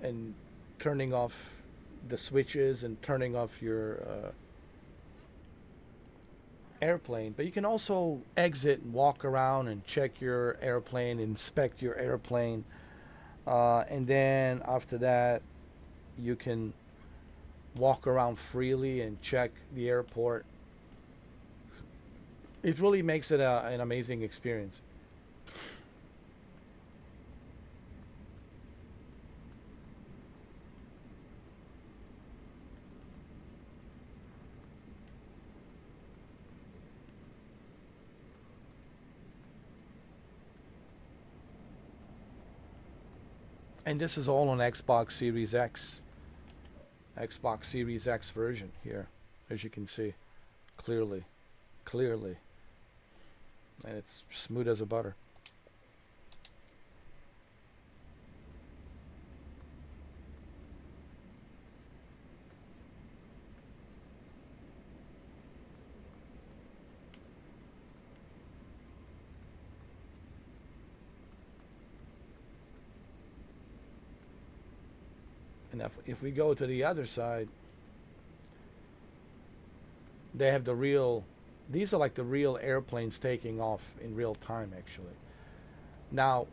and turning off the switches and turning off your airplane, but you can also exit and walk around and check your airplane, inspect your airplane, and then after that you can walk around freely and check the airport. It really makes it an amazing experience. And this is all on Xbox Series X. Xbox Series X version here, as you can see, clearly. And it's smooth as a butter. And if we go to the other side, they have the real, these are like the real airplanes taking off in real time, actually. Now,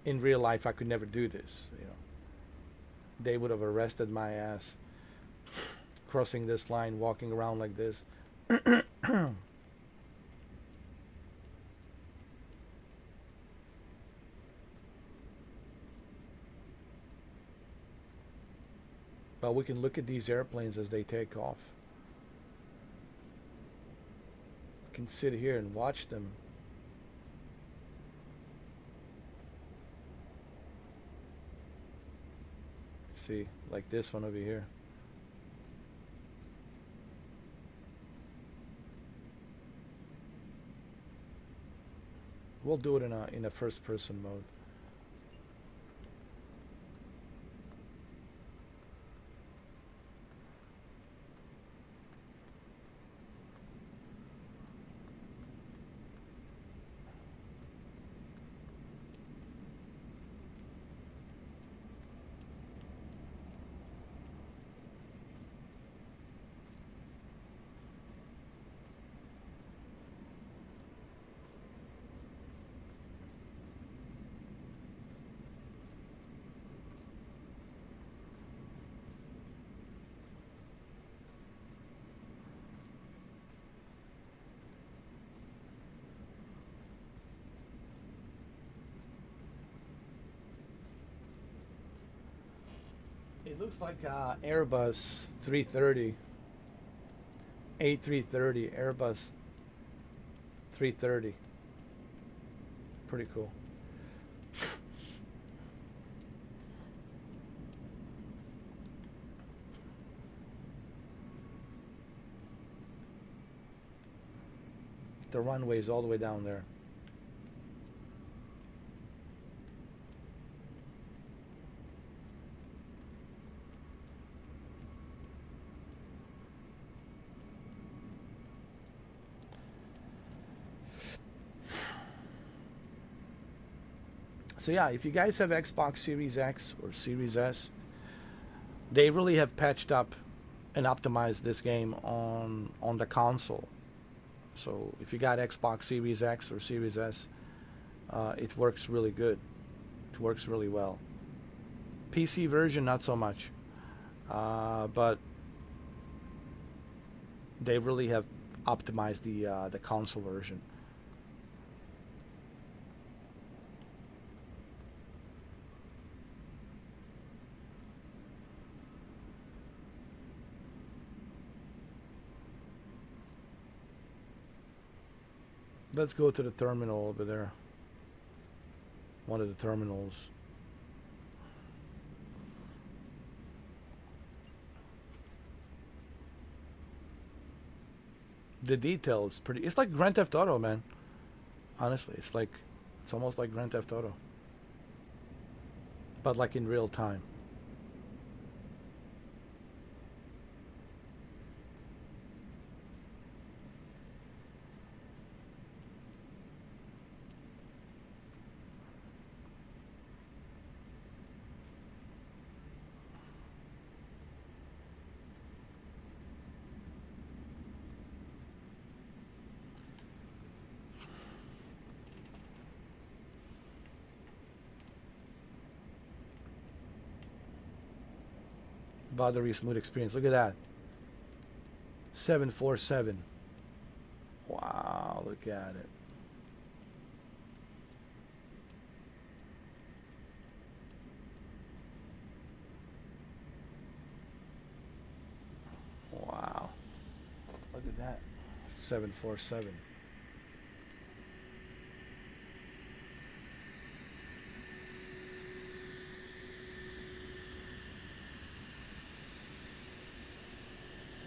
in real life, I could never do this. You know, they would have arrested my ass crossing this line, walking around like this. But we can look at these airplanes as they take off. We can sit here and watch them. See, like this one over here. We'll do it in a first person mode. It looks like Airbus 330, A330, Airbus 330. Pretty cool. The runway is all the way down there. So yeah, if you guys have Xbox Series X or Series S, they really have patched up and optimized this game on the console. So if you got Xbox Series X or Series S, it works really good. It works really well. PC version, not so much, but they really have optimized the console version. Let's go to the terminal over there. One of the terminals. The detail is pretty. It's like Grand Theft Auto, man. Honestly, it's almost like Grand Theft Auto, but like in real time. Buttery smooth experience. Look at that. 747. Wow, look at it. Wow. Look at that. 747.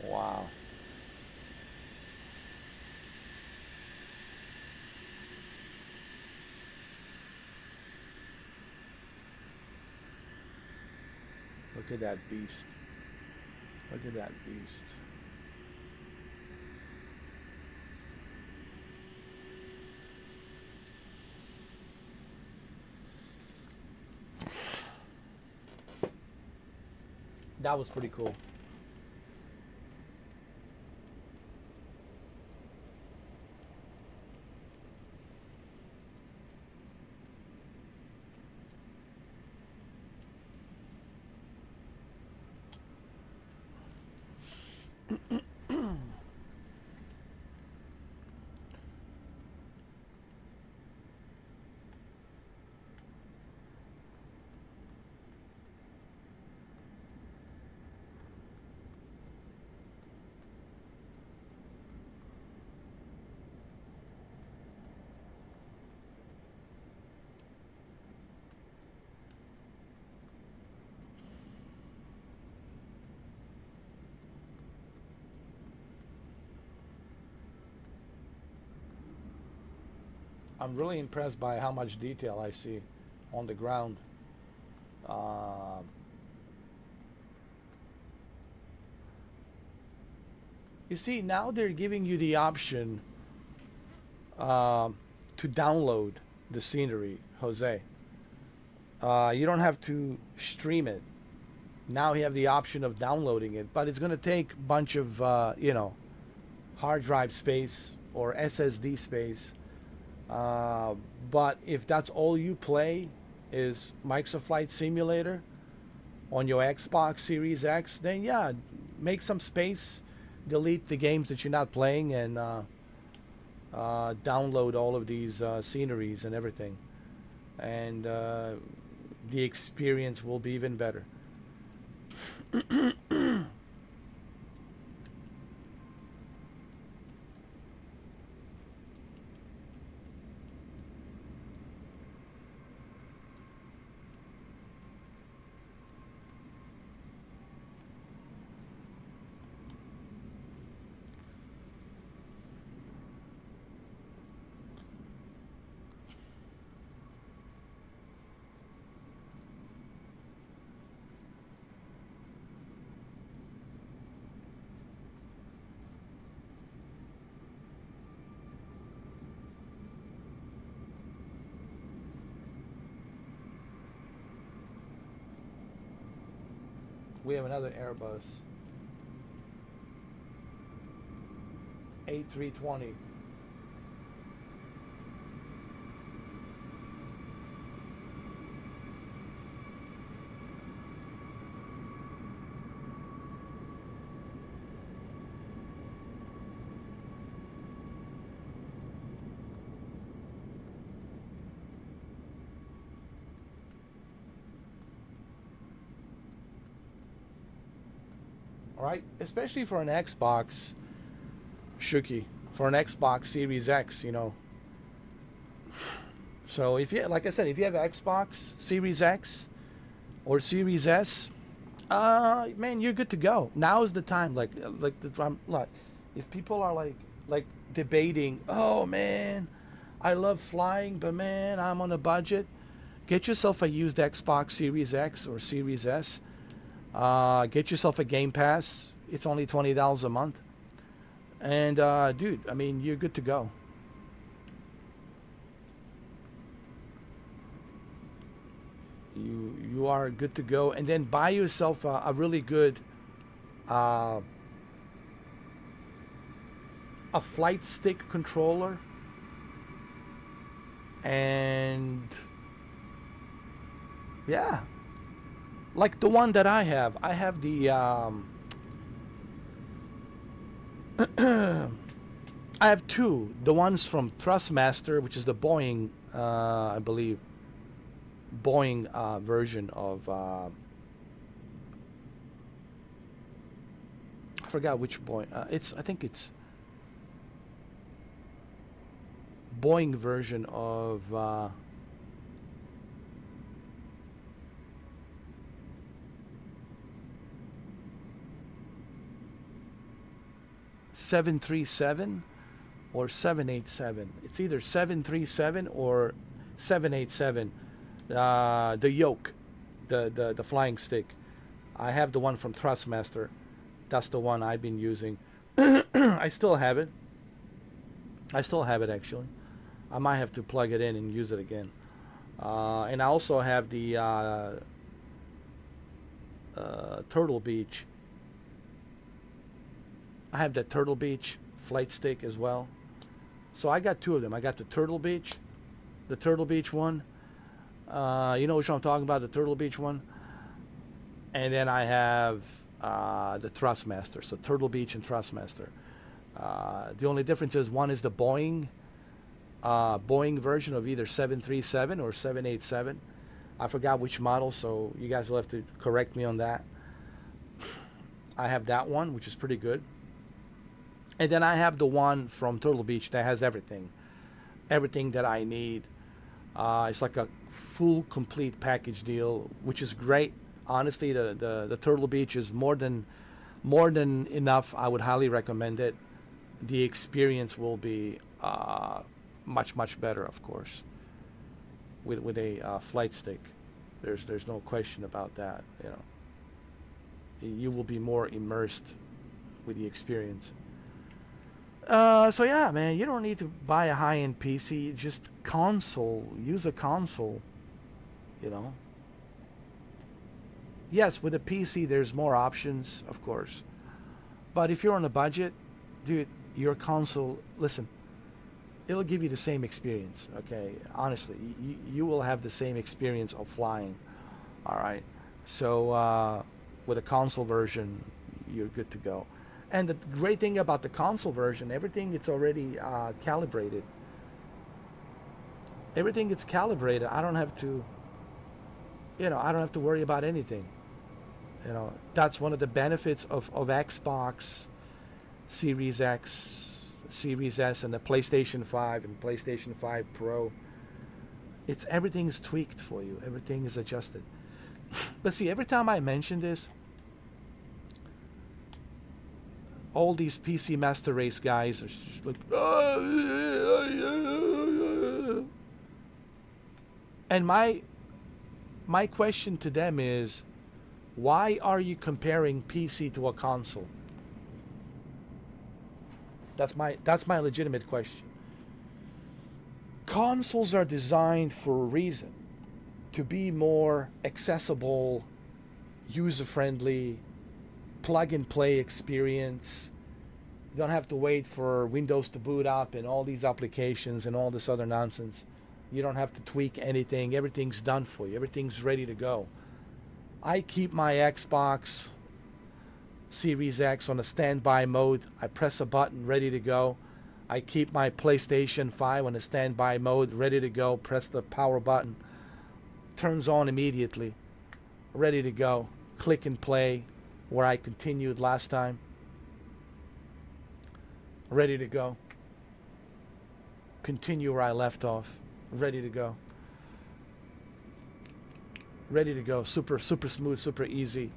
Wow. Look at that beast. Look at that beast. That was pretty cool. I'm really impressed by how much detail I see on the ground. Uh, you see, now they're giving you the option to download the scenery, Jose. You don't have to stream it. Now you have the option of downloading it, but it's going to take a bunch of, hard drive space or SSD space. But if that's all you play is Microsoft Flight Simulator on your Xbox Series X, then yeah, make some space, delete the games that you're not playing, and download all of these sceneries and everything. And the experience will be even better. We have another Airbus A320. All right, especially for an Xbox, Shuki, for an Xbox Series X, you know. So if you, like I said, if you have Xbox Series X or Series S, man, you're good to go. Now is the time. Like, if people are like debating, oh man, I love flying, but man, I'm on a budget. Get yourself a used Xbox Series X or Series S. Get yourself a Game Pass. It's only $20 a month. And dude, I mean, you're good to go. You are good to go. And then buy yourself a really good a flight stick controller. And yeah, like the one that I have. I have the I have two. The ones from Thrustmaster, which is the Boeing, I believe, Boeing version of. I forgot which Boeing. I think it's Boeing version of. 737 or 787. It's either 737 or 787. The yoke, the flying stick. I have the one from Thrustmaster. That's the one I've been using. I still have it. I still have it actually. I might have to plug it in and use it again. And I also have the Turtle Beach. I have that Turtle Beach flight stick as well. So I got two of them. I got the Turtle Beach one. You know which one I'm talking about, the Turtle Beach one. And then I have the Thrustmaster. So Turtle Beach and Thrustmaster. The only difference is one is the Boeing version of either 737 or 787. I forgot which model, so you guys will have to correct me on that. I have that one, which is pretty good. And then I have the one from Turtle Beach that has everything that I need. It's like a full, complete package deal, which is great. Honestly, the Turtle Beach is more than enough. I would highly recommend it. The experience will be much better, of course, with a flight stick. There's no question about that. You know, you will be more immersed with the experience. So yeah, man, you don't need to buy a high-end PC. Just console. Use a console. You know. Yes, with a PC, there's more options, of course. But if you're on a budget, dude, your console. Listen, it'll give you the same experience. Okay, honestly, you will have the same experience of flying. All right. So with a console version, you're good to go. And the great thing about the console version, everything it's already calibrated. Everything gets calibrated. I don't have to, I don't have to worry about anything. That's one of the benefits of Xbox Series X, Series S, and the PlayStation 5 and PlayStation 5 Pro. Everything is tweaked for you. Everything is adjusted. But see, every time I mention this, all these PC Master Race guys are just like, and my question to them is, why are you comparing PC to a console? That's my legitimate question. Consoles are designed for a reason, to be more accessible user-friendly, plug-and-play experience. You don't have to wait for Windows to boot up and all these applications and all this other nonsense. You don't have to tweak anything. Everything's done for you. Everything's ready to go. I keep my Xbox Series X on a standby mode. I press a button, ready to go. I keep my PlayStation 5 on a standby mode, ready to go. Press the power button. Turns on immediately. Ready to go. Click and play where I continued last time. Ready to go. Continue where I left off. Ready to go. Ready to go. Super smooth, super easy.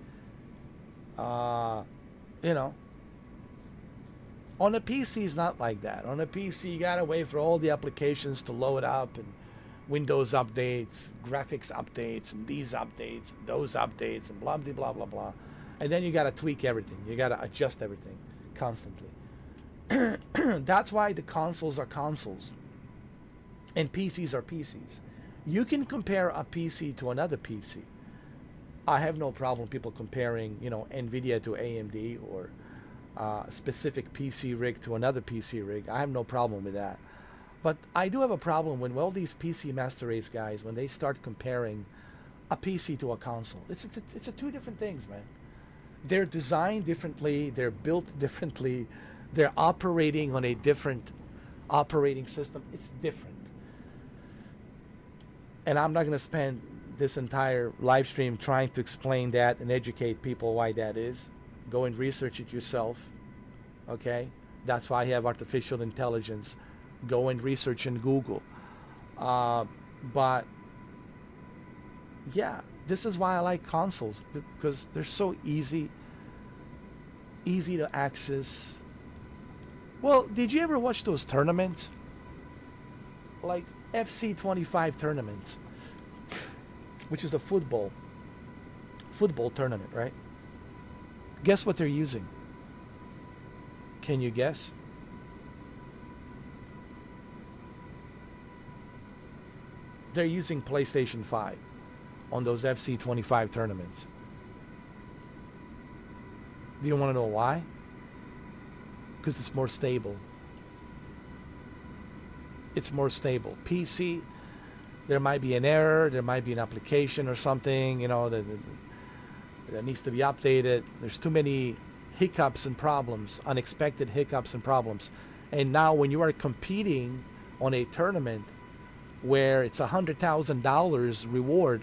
You know. On a PC, it's not like that. On a PC, you gotta wait for all the applications to load up, and Windows updates, graphics updates, and these updates, and those updates, and blah, blah, blah, blah, blah. And then you gotta tweak everything. You gotta adjust everything constantly. That's why the consoles are consoles and PCs are PCs. You can compare a PC to another PC. I have no problem people comparing, you know, NVIDIA to AMD or a specific PC rig to another PC rig. I have no problem with that. But I do have a problem when all these PC Master Race guys, when they start comparing a PC to a console. It's a two different things, man. They're designed differently. They're built differently. They're operating on a different operating system. It's different. And I'm not going to spend this entire live stream trying to explain that and educate people why that is. Go and research it yourself. Okay? That's why I have artificial intelligence. Go and research in Google. But yeah, this is why I like consoles, because they're so easy to access. Well, did you ever watch those tournaments? Like FC25 tournaments, which is the football tournament, right? Guess what they're using? Can you guess? They're using PlayStation 5 on those FC25 tournaments. Do you want to know why? Because it's more stable. It's more stable. PC, there might be an error, there might be an application or something, you know, that needs to be updated. There's too many hiccups and problems, unexpected hiccups and problems. And now when you are competing on a tournament where it's $100,000 reward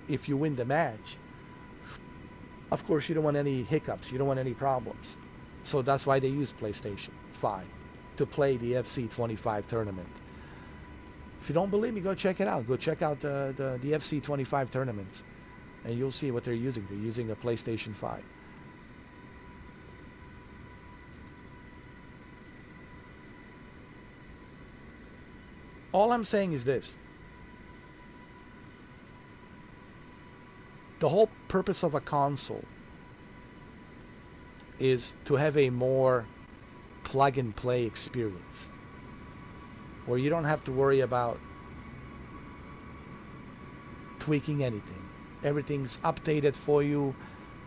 if you win the match, of course you don't want any hiccups, you don't want any problems. So that's why they use PlayStation 5 to play the FC25 tournament. If you don't believe me, go check it out. Go check out the FC25 tournaments, and you'll see what they're using. They're using a PlayStation 5. All I'm saying is this. The whole purpose of a console is to have a more plug-and-play experience, where you don't have to worry about tweaking anything. Everything's updated for you.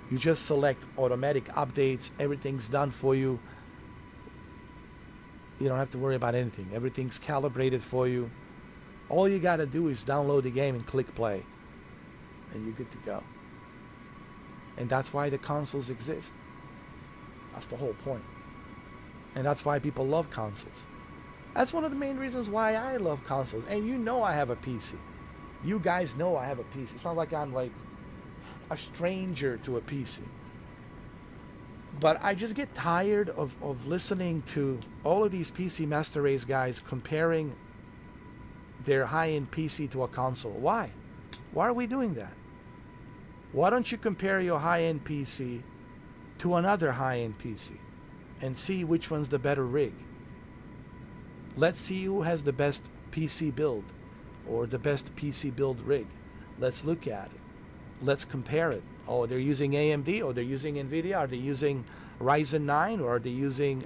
You just select automatic updates. Everything's done for you. You don't have to worry about anything. Everything's calibrated for you. All you got to do is download the game and click play, and you're good to go. And that's why the consoles exist. That's the whole point. And that's why people love consoles. That's one of the main reasons why I love consoles. And you know I have a PC. You guys know I have a PC. It's not like I'm like a stranger to a PC. But I just get tired of listening to all of these PC Master Race guys comparing their high-end PC to a console. Why? Why are we doing that? Why don't you compare your high-end PC to another high-end PC and see which one's the better rig? Let's see who has the best PC build or the best PC build rig. Let's look at it. Let's compare it. Oh, they're using AMD, or they're using NVIDIA, are they using Ryzen 9, or are they using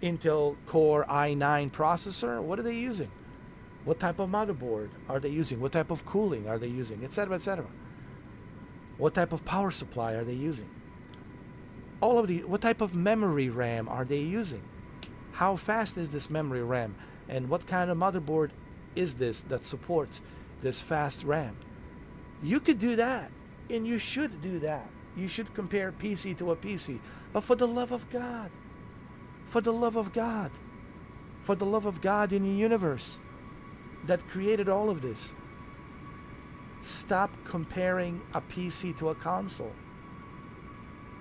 Intel Core i9 processor? What are they using? What type of motherboard are they using? What type of cooling are they using? Etc., etc. What type of power supply are they using? What type of memory RAM are they using? How fast is this memory RAM? And what kind of motherboard is this that supports this fast RAM? You could do that, and you should do that. You should compare PC to a PC. But for the love of God, for the love of God, for the love of God in the universe that created all of this, stop comparing a PC to a console.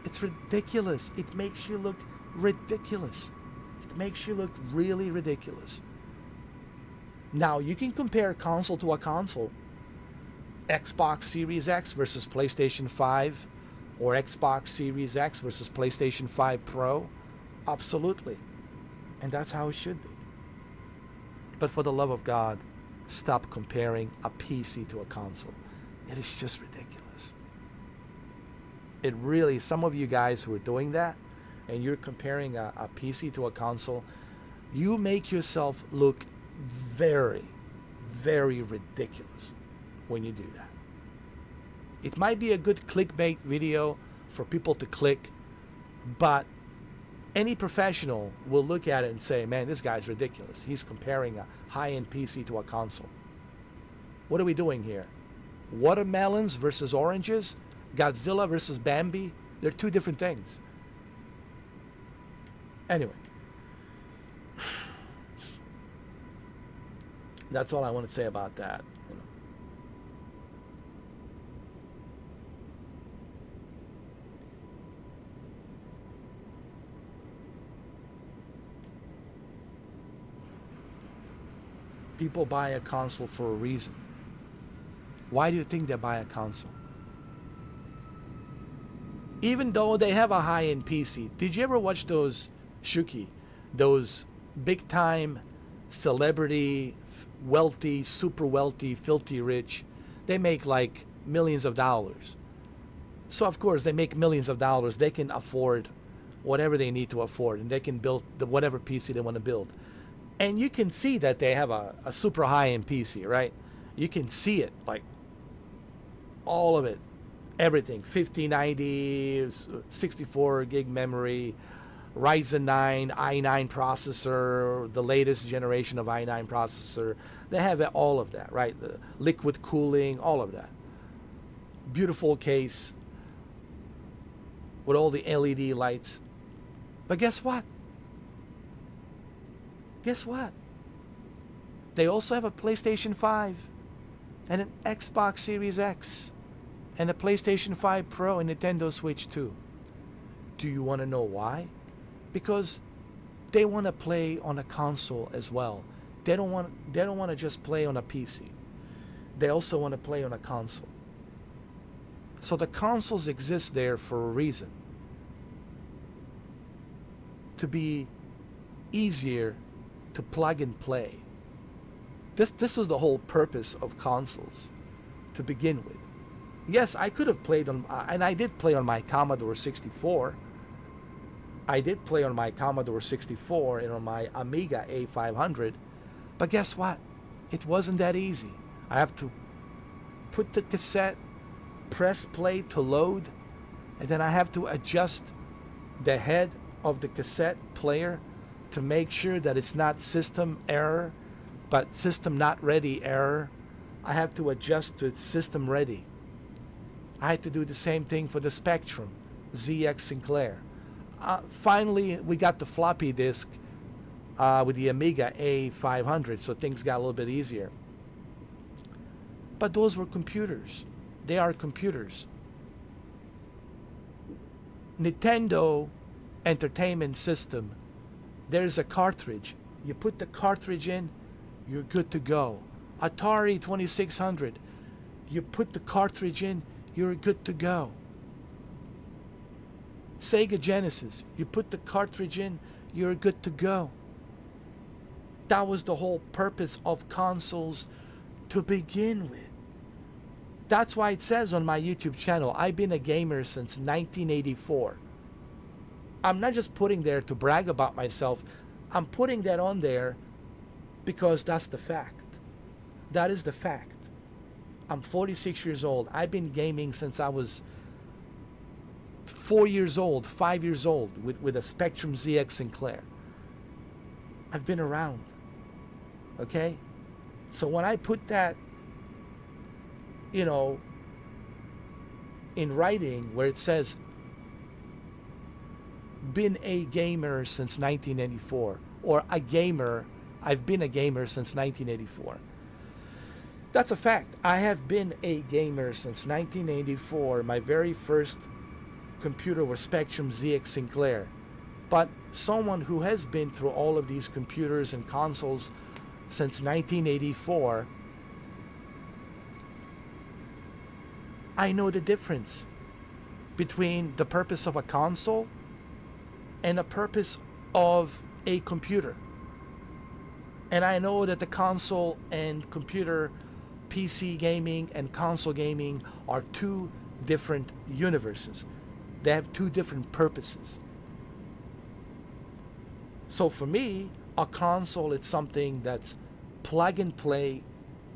It's ridiculous. It makes you look ridiculous. It makes you look really ridiculous. Now, you can compare console to a console. Xbox Series X versus PlayStation 5, or Xbox Series X versus PlayStation 5 Pro. Absolutely. And that's how it should be. But for the love of God, stop comparing a PC to a console. It is just ridiculous. It really, some of you guys who are doing that, and you're comparing a PC to a console, you make yourself look very, very ridiculous when you do that. It might be a good clickbait video for people to click, but any professional will look at it and say, man, this guy's ridiculous. He's comparing a high-end PC to a console. What are we doing here? Watermelons versus oranges? Godzilla versus Bambi? They're two different things. Anyway. That's all I want to say about that. You know. People buy a console for a reason. Why do you think they buy a console? Even though they have a high-end PC. Did you ever watch those Shuki? Those big-time celebrity, wealthy, super wealthy, filthy rich. They make like millions of dollars. So of course they make millions of dollars. They can afford whatever they need to afford, and they can build whatever PC they want to build. And you can see that they have a super high-end PC, right? You can see it, like all of it, everything. 5090, 64 gig memory, Ryzen 9, i9 processor, the latest generation of i9 processor. They have all of that, right? The liquid cooling, all of that. Beautiful case with all the LED lights. But guess what? Guess what? They also have a PlayStation 5 and an Xbox Series X and a PlayStation 5 Pro and Nintendo Switch 2. Do you want to know why? Because they want to play on a console as well. They don't want to just play on a PC. They also want to play on a console. So the consoles exist there for a reason. To be easier to plug and play. This was the whole purpose of consoles to begin with. Yes, I could have played on, and I did play on my Commodore 64. I did play on my Commodore 64 and on my Amiga A500, but guess what? It wasn't that easy. I have to put the cassette, press play to load, and then I have to adjust the head of the cassette player to make sure that it's not system error, but system not ready error. I have to adjust to its system ready. I had to do the same thing for the Spectrum ZX Sinclair. Finally, we got the floppy disk with the Amiga A500, so things got a little bit easier. But those were computers. They are computers. Nintendo Entertainment System, there's a cartridge. You put the cartridge in, you're good to go. Atari 2600, you put the cartridge in, you're good to go. Sega Genesis, you put the cartridge in, you're good to go. That was the whole purpose of consoles to begin with. That's why it says on my YouTube channel, I've been a gamer since 1984. I'm not just putting there to brag about myself. I'm putting that on there because that's the fact. That is the fact. I'm 46 years old. I've been gaming since I was 4 years old, 5 years old with a Spectrum ZX Sinclair. I've been around. Okay? So when I put that, you know, in writing where it says, been a gamer since 1984, or a gamer, I've been a gamer since 1984. That's a fact. I have been a gamer since 1984. My very first computer was Spectrum ZX Sinclair. But someone who has been through all of these computers and consoles since 1984, I know the difference between the purpose of a console and the purpose of a computer. And I know that the console and computer, PC gaming and console gaming, are two different universes. They have two different purposes. So for me, a console is something that's plug and play,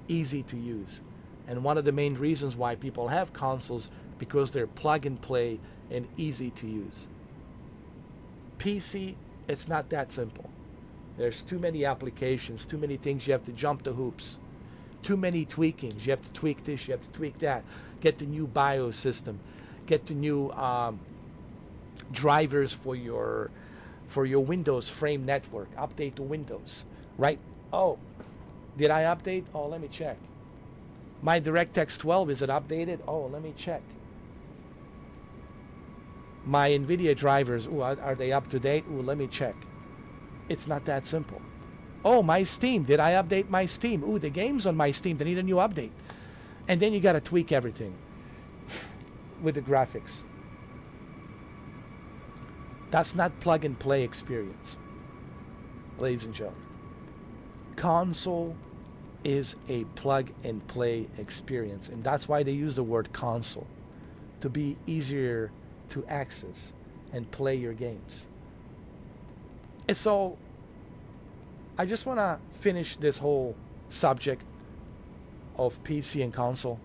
easy to use. And one of the main reasons why people have consoles, because they're plug and play and easy to use. PC, it's not that simple. There's too many applications, too many things you have to jump the hoops, too many tweakings. You have to tweak this, you have to tweak that, get the new BIOS system, get the new drivers for your Windows frame network, update the Windows, right? Oh, did I update? Oh, let me check. My DirectX 12, is it updated? Oh, let me check. My NVIDIA drivers, ooh, are they up to date? Ooh, let me check. It's not that simple. Oh, my Steam, did I update my Steam? Ooh, the games on my Steam, they need a new update. And then you got to tweak everything with the graphics. That's not plug and play experience, ladies and gentlemen. Console is a plug and play experience, and that's why they use the word console, to be easier to access and play your games. And so I just want to finish this whole subject of PC and console.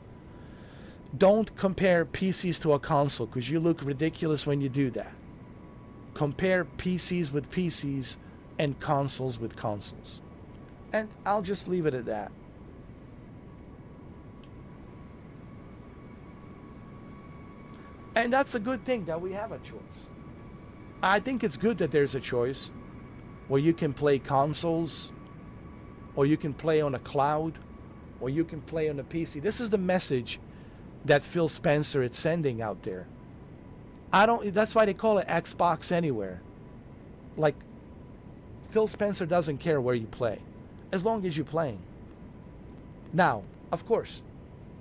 Don't compare PCs to a console, because you look ridiculous when you do that. Compare PCs with PCs and consoles with consoles. And I'll just leave it at that. And that's a good thing that we have a choice. I think it's good that there's a choice where you can play consoles, or you can play on a cloud, or you can play on a PC. This is the message that Phil Spencer is sending out there. That's why they call it Xbox Anywhere. Like, Phil Spencer doesn't care where you play, as long as you're playing. Now, of course,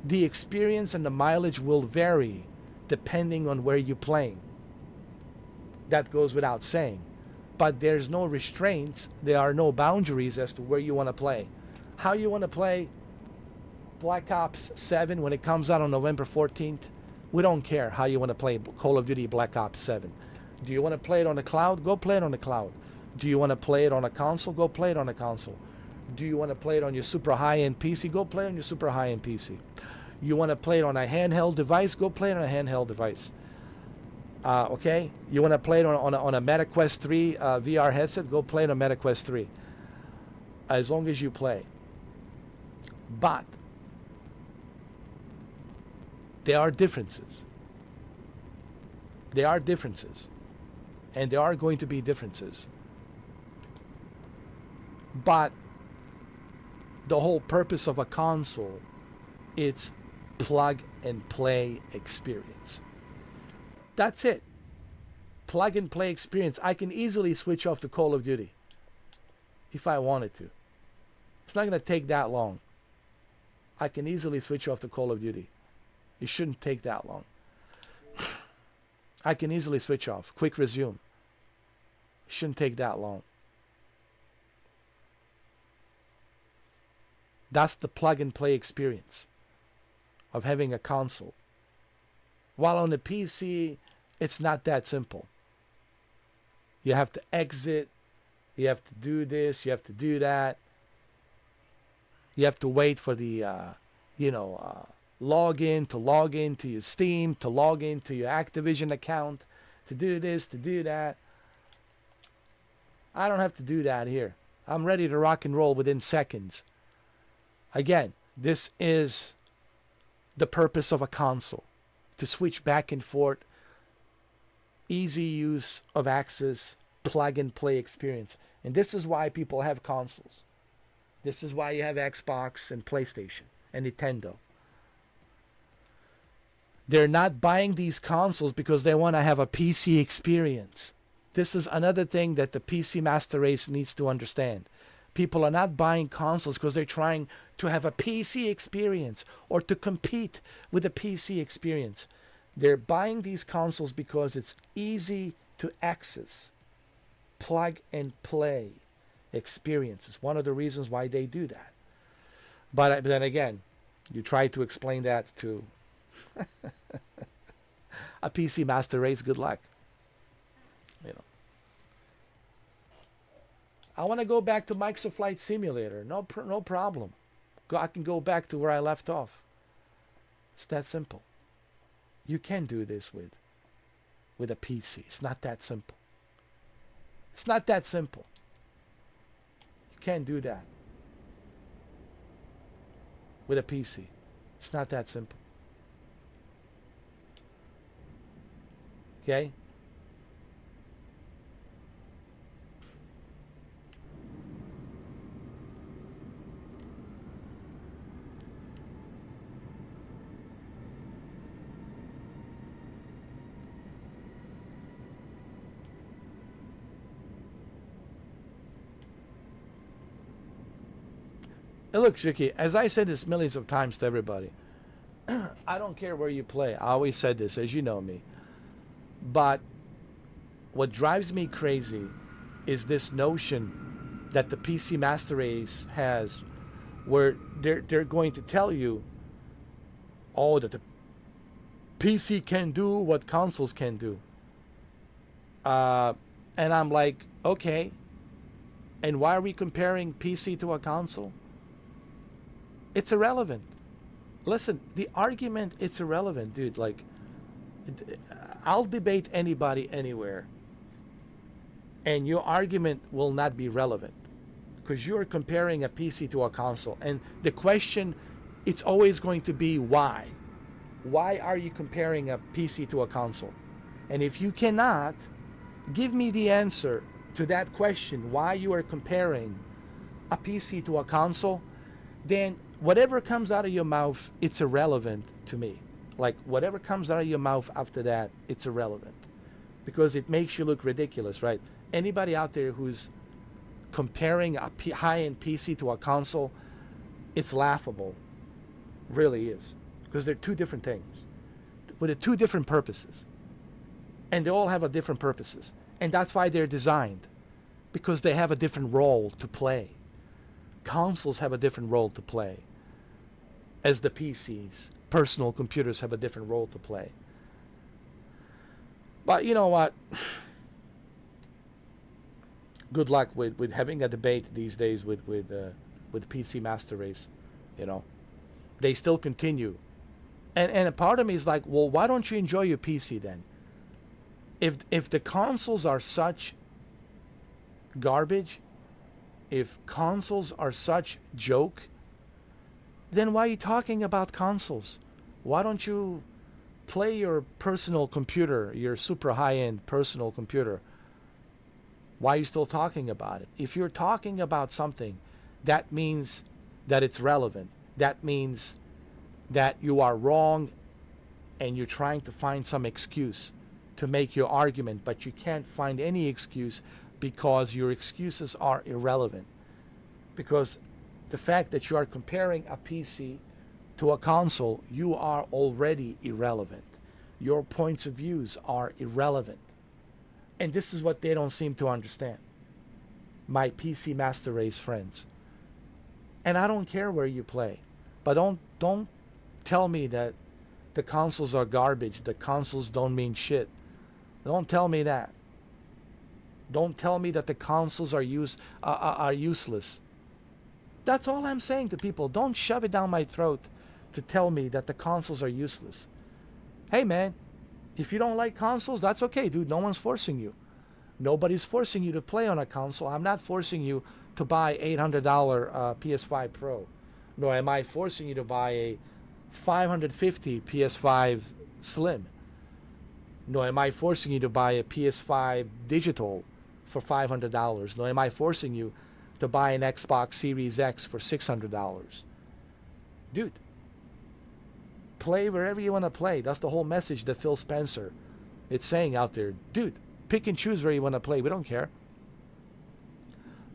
the experience and the mileage will vary depending on where you're playing. That goes without saying. But there's no restraints, there are no boundaries as to where you want to play. How you want to play Black Ops 7 when it comes out on November 14th, we don't care how you want to play Call of Duty Black Ops 7. Do you want to play it on the cloud? Go play it on the cloud. Do you want to play it on a console? Go play it on a console. Do you want to play it on your super high-end PC? Go play it on your super high-end PC. You want to play it on a handheld device? Go play it on a handheld device. Okay? You want to play it on a MetaQuest 3 VR headset? Go play it on MetaQuest 3. As long as you play. But there are differences. There are differences. And there are going to be differences. But the whole purpose of a console, it's plug and play experience. That's it. Plug and play experience. I can easily switch off to Call of Duty if I wanted to. It's not going to take that long. I can easily switch off to Call of Duty. It shouldn't take that long. I can easily switch off. Quick resume. It shouldn't take that long. That's the plug and play experience of having a console. While on the PC, it's not that simple. You have to exit. You have to do this. You have to do that. You have to wait for the log into your Steam, to log into your Activision account, to do this, to do that. I don't have to do that here. I'm ready to rock and roll within seconds. Again, this is the purpose of a console, to switch back and forth, easy use of access, plug and play experience. And this is why people have consoles. This is why you have Xbox and PlayStation and Nintendo. They're not buying these consoles because they want to have a PC experience. This is another thing that the PC master race needs to understand. People are not buying consoles because they're trying to have a PC experience or to compete with a PC experience. They're buying these consoles because it's easy to access, plug and play experience. It's one of the reasons why they do that. But then again, you try to explain that to a PC master race, good luck. I want to go back to Microsoft Flight Simulator. No problem. I can go back to where I left off. It's that simple. You can do this with a PC. It's not that simple. It's not that simple. You can't do that with a PC. It's not that simple. Okay? Look, Shiki, as I said this millions of times to everybody, I don't care where you play. I always said this, as you know me. But what drives me crazy is this notion that the PC Master Race has, where they're going to tell you, oh, that the PC can do what consoles can do. And I'm like, okay, and why are we comparing PC to a console? It's irrelevant. Listen, the argument, it's irrelevant, dude. Like, I'll debate anybody anywhere, and your argument will not be relevant because you're comparing a PC to a console. And the question, it's always going to be why. Why are you comparing a PC to a console? And if you cannot give me the answer to that question, why you are comparing a PC to a console, then whatever comes out of your mouth, it's irrelevant to me. Like, whatever comes out of your mouth after that, it's irrelevant. Because it makes you look ridiculous, right? Anybody out there who's comparing a high-end PC to a console, it's laughable. Really is. Because they're two different things. With two different purposes. And they all have a different purposes. And that's why they're designed. Because they have a different role to play. Consoles have a different role to play. As the PCs, personal computers have a different role to play. But you know what? Good luck with having a debate these days with PC Master Race. You know, they still continue, and a part of me is like, well, why don't you enjoy your PC then? If the consoles are such garbage, if consoles are such joke, then why are you talking about consoles? Why don't you play your personal computer, your super high-end personal computer? Why are you still talking about it? If you're talking about something, that means that it's relevant. That means that you are wrong and you're trying to find some excuse to make your argument, but you can't find any excuse because your excuses are irrelevant. Because the fact that you are comparing a PC to a console, you are already irrelevant. Your points of views are irrelevant. And this is what they don't seem to understand. My PC Master Race friends. And I don't care where you play. But don't tell me that the consoles are garbage. The consoles don't mean shit. Don't tell me that. Don't tell me that the consoles are useless. That's all I'm saying to people. Don't shove it down my throat to tell me that the consoles are useless. Hey man, if you don't like consoles, that's okay, dude. No one's forcing you. Nobody's forcing you to play on a console. I'm not forcing you to buy $800 PS5 Pro. Nor am I forcing you to buy a $550 PS5 Slim. Nor am I forcing you to buy a PS5 digital for $500. Nor am I forcing you to buy an Xbox Series X for $600. Dude, play wherever you want to play. That's the whole message that Phil Spencer is saying out there. Dude, pick and choose where you want to play. We don't care.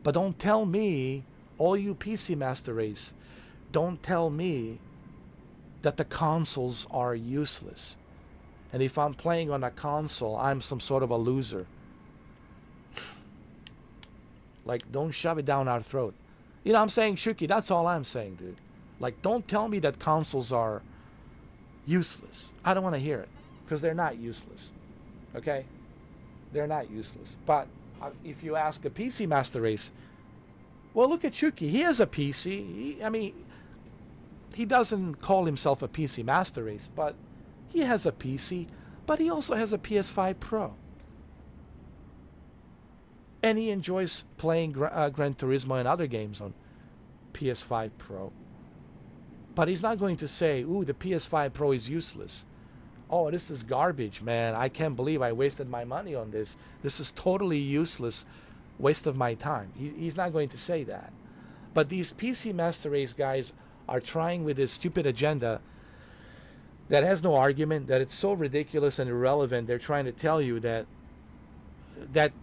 But don't tell me, all you PC Master Race, don't tell me that the consoles are useless. And if I'm playing on a console, I'm some sort of a loser. Like, don't shove it down our throat. You know, I'm saying, Shuki, that's all I'm saying, dude. Like, don't tell me that consoles are useless. I don't want to hear it, because they're not useless. Okay? They're not useless. But if you ask a PC Master Race, well, look at Shuki. He has a PC. He doesn't call himself a PC Master Race, but he has a PC, but he also has a PS5 Pro. And he enjoys playing Gran Turismo and other games on PS5 Pro. But he's not going to say, ooh, the PS5 Pro is useless. Oh, this is garbage, man. I can't believe I wasted my money on this. This is totally useless, waste of my time. He's not going to say that. But these PC Master Race guys are trying with this stupid agenda that has no argument, that it's so ridiculous and irrelevant. They're trying to tell you that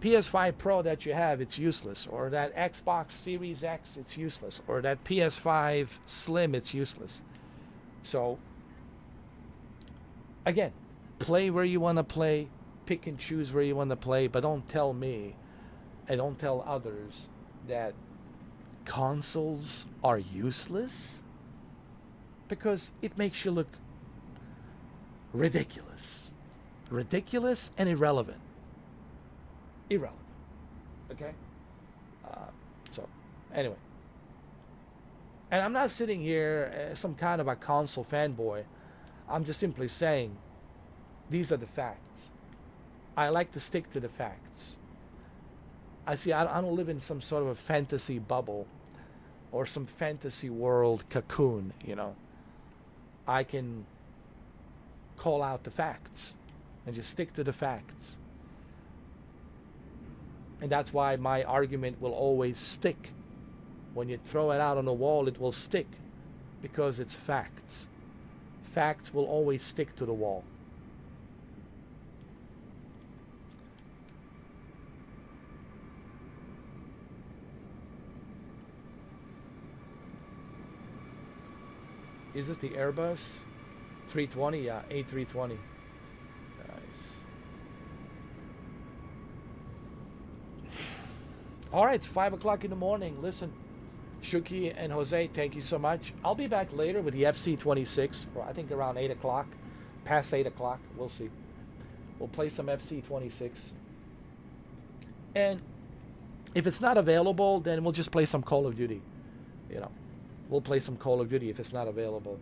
PS5 Pro that you have, it's useless, or that Xbox Series X, it's useless, or that PS5 Slim, it's useless. So, again, play where you want to play, pick and choose where you want to play, but don't tell me and don't tell others that consoles are useless, because it makes you look ridiculous. Ridiculous and irrelevant. Irrelevant. Okay? So, anyway. And I'm not sitting here as some kind of a console fanboy. I'm just simply saying these are the facts. I like to stick to the facts. I don't live in some sort of a fantasy bubble or some fantasy world cocoon, you know. I can call out the facts and just stick to the facts. And that's why my argument will always stick. When you throw it out on the wall, it will stick, because it's facts. Facts will always stick to the wall. Is this the Airbus 320? Yeah, A320. Nice. All right, it's 5 o'clock in the morning. Listen, Shuki and Jose, thank you so much. I'll be back later with the FC26, or I think around 8 o'clock, past 8 o'clock. We'll see. We'll play some FC26. And if it's not available, then we'll just play some Call of Duty. You know, we'll play some Call of Duty if it's not available.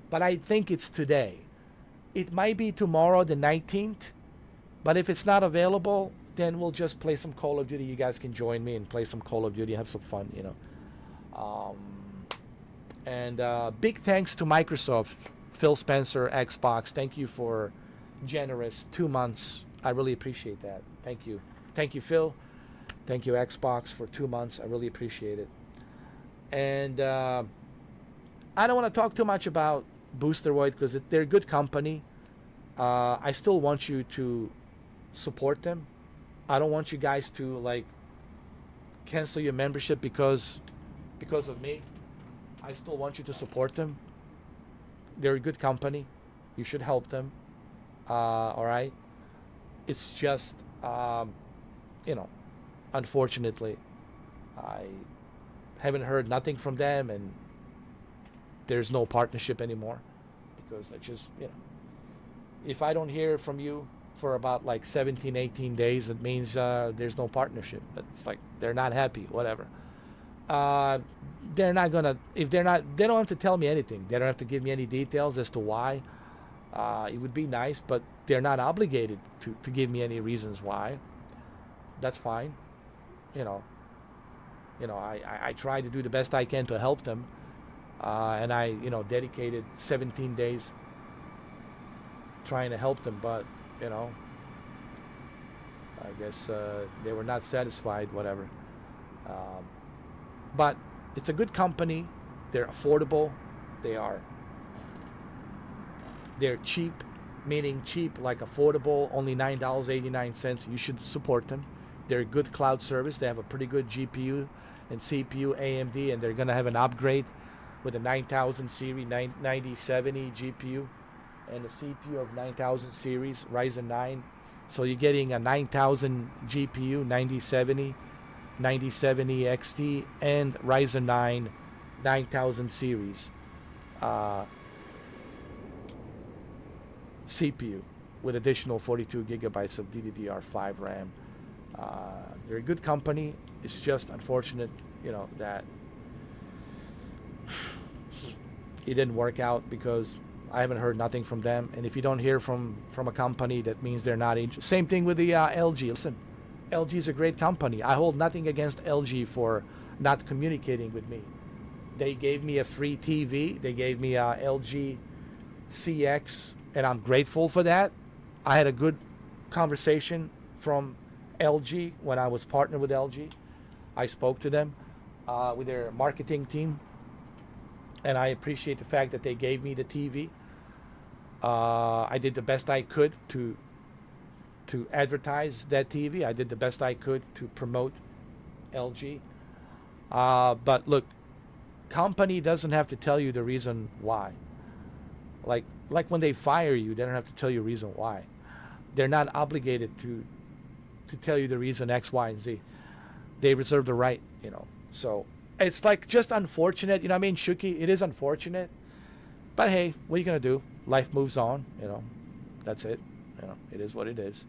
But I think it's today. It might be tomorrow, the 19th. But if it's not available, then we'll just play some Call of Duty. You guys can join me and play some Call of Duty, have some fun, you know. Big thanks to Microsoft, Phil Spencer, Xbox. Thank you for generous 2 months. I really appreciate that. Thank you. Thank you, Phil. Thank you, Xbox, for 2 months. I really appreciate it. And I don't want to talk too much about Boosteroid, because they're a good company. I still want you to support them. I don't want you guys to like cancel your membership because of me. I still want you to support them. They're a good company. You should help them. All right. It's just, you know, unfortunately, I haven't heard nothing from them, and there's no partnership anymore, because I just, you know, if I don't hear from you for about like 17, 18 days, it means there's no partnership. It's like they're not happy, whatever. uh, they're not gonna, if they're not, they don't have to tell me anything. They don't have to give me any details as to why. It would be nice, but they're not obligated to give me any reasons why. That's fine. You know, I try to do the best I can to help them. And I, dedicated 17 days trying to help them, but, I guess they were not satisfied, whatever. But it's a good company. They're affordable. They're cheap, meaning cheap like affordable, only $9.89. You should support them. They're a good cloud service. They have a pretty good GPU and CPU, AMD, and they're going to have an upgrade with a 9000 series 9070 GPU and a CPU of 9000 series Ryzen 9. So you're getting a 9000 GPU, 9070 XT, and Ryzen 9 9000 series CPU with additional 42 gigabytes of DDR5 RAM. They're a good company. It's just unfortunate, that it didn't work out because I haven't heard nothing from them. And if you don't hear from a company, that means they're not interested. Same thing with the LG. Listen, LG is a great company. I hold nothing against LG for not communicating with me. They gave me a free TV. They gave me a LG CX, and I'm grateful for that. I had a good conversation from LG when I was partnered with LG. I spoke to them with their marketing team, and I appreciate the fact that they gave me the TV. I did the best I could to advertise that TV. I did the best I could to promote LG. But look, company doesn't have to tell you the reason why. Like when they fire you, they don't have to tell you a reason why. They're not obligated to tell you the reason X, Y, and Z. They reserve the right, So it's like just unfortunate, I mean, Shuki, it is unfortunate. But hey, what are you gonna do? Life moves on, That's it. It is what it is.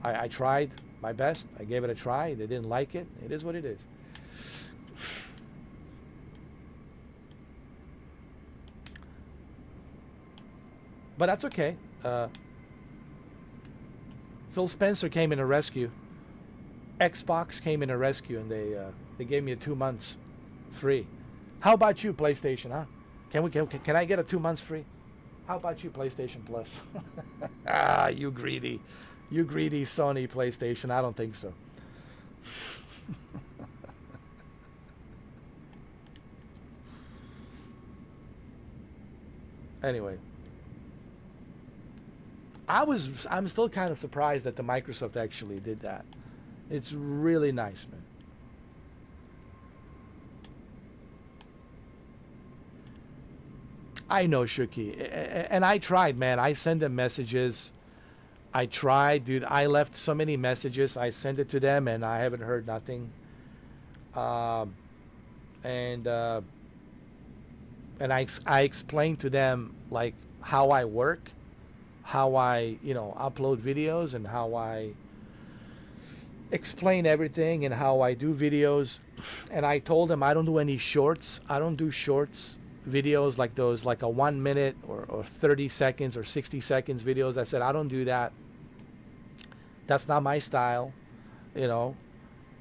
I tried my best. I gave it a try. They didn't like it. It is what it is. But that's okay. Phil Spencer came in a rescue. Xbox came in a rescue, and they gave me a 2 months free. How about you, PlayStation? Huh? Can I get a 2 months free? How about you, PlayStation Plus? You greedy Sony PlayStation. I don't think so. Anyway, I'm still kind of surprised that the Microsoft actually did that. It's really nice, man. I know, Shuki, and I tried, man. I sent them messages. I tried, dude. I left so many messages. I sent it to them, and I haven't heard nothing. And I explained to them like how I work, how I upload videos, and how I explain everything, and how I do videos. And I told them I don't do any shorts. I don't do shorts videos like those, like a 1 minute or 30 seconds or 60 seconds videos. I said I don't do that. That's not my style. I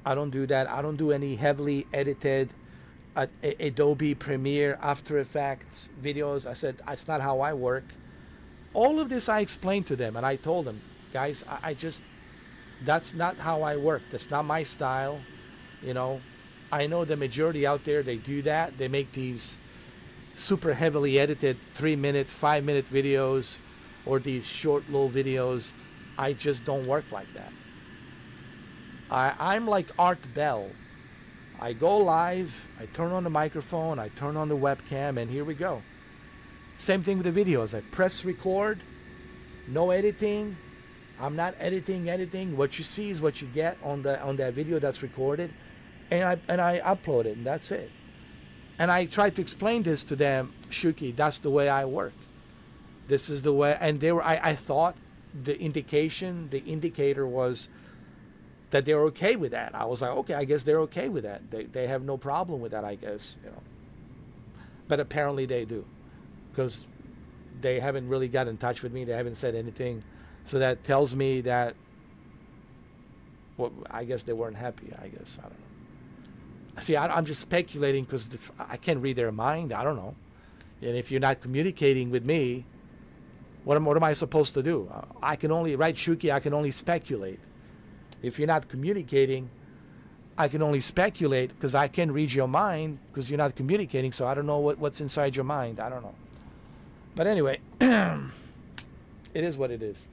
don't do that. I don't do any heavily edited Adobe Premiere, After Effects videos. I said that's not how I work. All of this I explained to them, and I told them, guys, I just, that's not how I work. That's not my style. I know the majority out there, they do that. They make these super heavily edited 3-minute, 5-minute videos, or these short little videos. I just don't work like that. I'm like Art Bell. I go live, I turn on the microphone, I turn on the webcam, and here we go. Same thing with the videos. I press record, no editing. I'm not editing. What you see is what you get on that video that's recorded, and I upload it, and that's it. And I tried to explain this to them, Shuki, that's the way I work. This is the way, and I thought the indicator was that they're okay with that. I was like, okay, I guess they're okay with that. They have no problem with that, I guess, you know. But apparently they do, because they haven't really got in touch with me. They haven't said anything. So that tells me that, well, I guess they weren't happy, I guess. I don't know. See, I'm just speculating because I can't read their mind. I don't know. And if you're not communicating with me, what am I supposed to do? I can only, right, Shuki, I can only speculate. If you're not communicating, I can only speculate because I can't read your mind because you're not communicating, so I don't know what's inside your mind. I don't know. But anyway, it is what it is.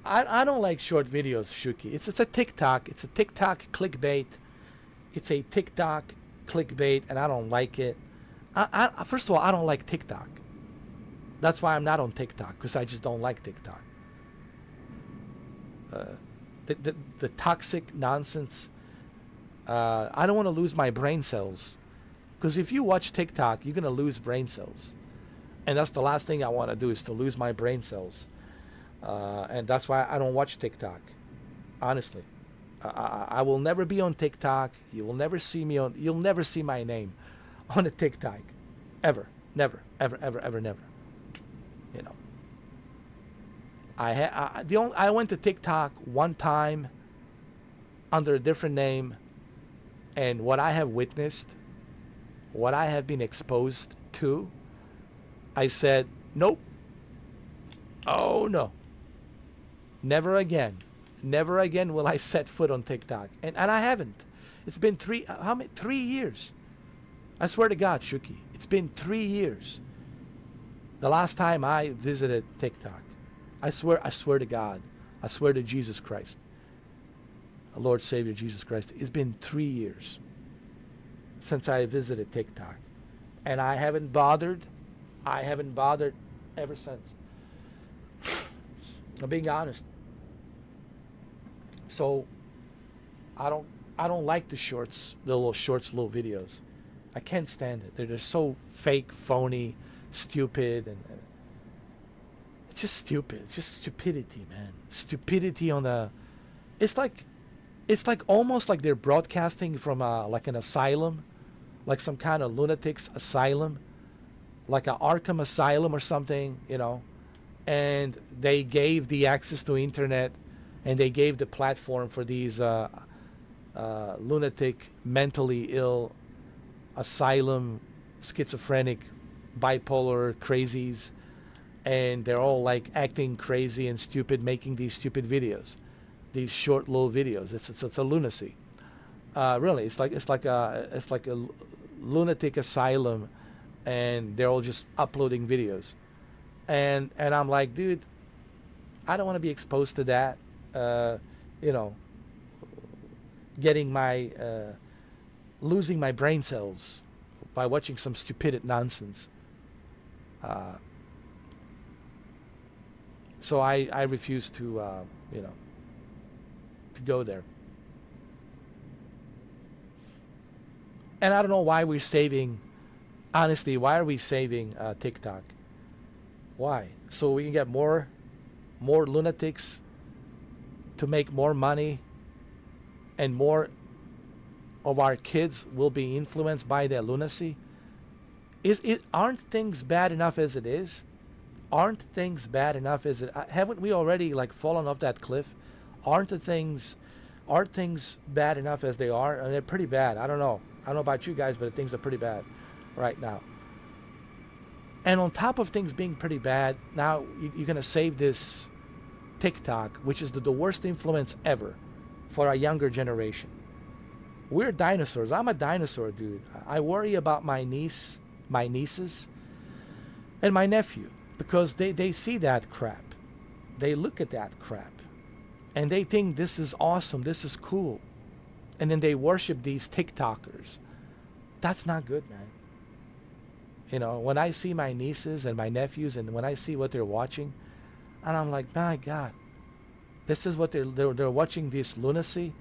I don't like short videos, Shuki. It's a TikTok. It's a TikTok clickbait. It's a TikTok clickbait, and I don't like it. First of all, I don't like TikTok. That's why I'm not on TikTok, because I just don't like TikTok. The toxic nonsense. I don't want to lose my brain cells, because if you watch TikTok, you're gonna lose brain cells, and that's the last thing I want to do, is to lose my brain cells. And that's why I don't watch TikTok. Honestly, I will never be on TikTok. You will never see me on. You'll never see my name on a TikTok, ever, never, ever, ever, ever, never. You know. I went to TikTok one time under a different name, and what I have witnessed, what I have been exposed to, I said, nope. Oh no. Never again. Never again will I set foot on TikTok. And I haven't. It's been 3 years. I swear to God, Shuki. It's been 3 years. The last time I visited TikTok. I swear to God. I swear to Jesus Christ. Our Lord Savior Jesus Christ. It's been 3 years since I visited TikTok. And I haven't bothered. I haven't bothered ever since. I'm being honest. So I don't like the shorts, the little shorts, little videos. I can't stand it. They're just so fake, phony, stupid, and it's just stupid. It's just stupidity, man. Stupidity on the. It's like almost like they're broadcasting from like an asylum, like some kind of lunatic's asylum, like an Arkham asylum or something, you know. And they gave the access to internet, and they gave the platform for these lunatic, mentally ill, asylum, schizophrenic, bipolar crazies, and they're all like acting crazy and stupid, making these stupid videos, these short little videos. It's a lunacy. Really, it's like a lunatic asylum, and they're all just uploading videos. And I'm like, dude, I don't want to be exposed to that. You know, getting my losing my brain cells by watching some stupid nonsense. So I refuse to you know, to go there. And I don't know why we're saving. Honestly, why are we saving TikTok? Why? So we can get more lunatics to make more money, and more of our kids will be influenced by their lunacy? Aren't things bad enough as it is? Aren't things bad enough as it? Haven't we already like fallen off that cliff? Aren't things bad enough as they are? And they're pretty bad. I don't know about you guys, but things are pretty bad right now. And on top of things being pretty bad, now you're going to save this TikTok, which is the worst influence ever for our younger generation. We're dinosaurs. I'm a dinosaur, dude. I worry about my nieces, and my nephew, because they see that crap. They look at that crap, and they think this is awesome, this is cool. And then they worship these TikTokers. That's not good, man. You know, when I see my nieces and my nephews, and when I see what they're watching, and I'm like, my God, this is what they're watching, this lunacy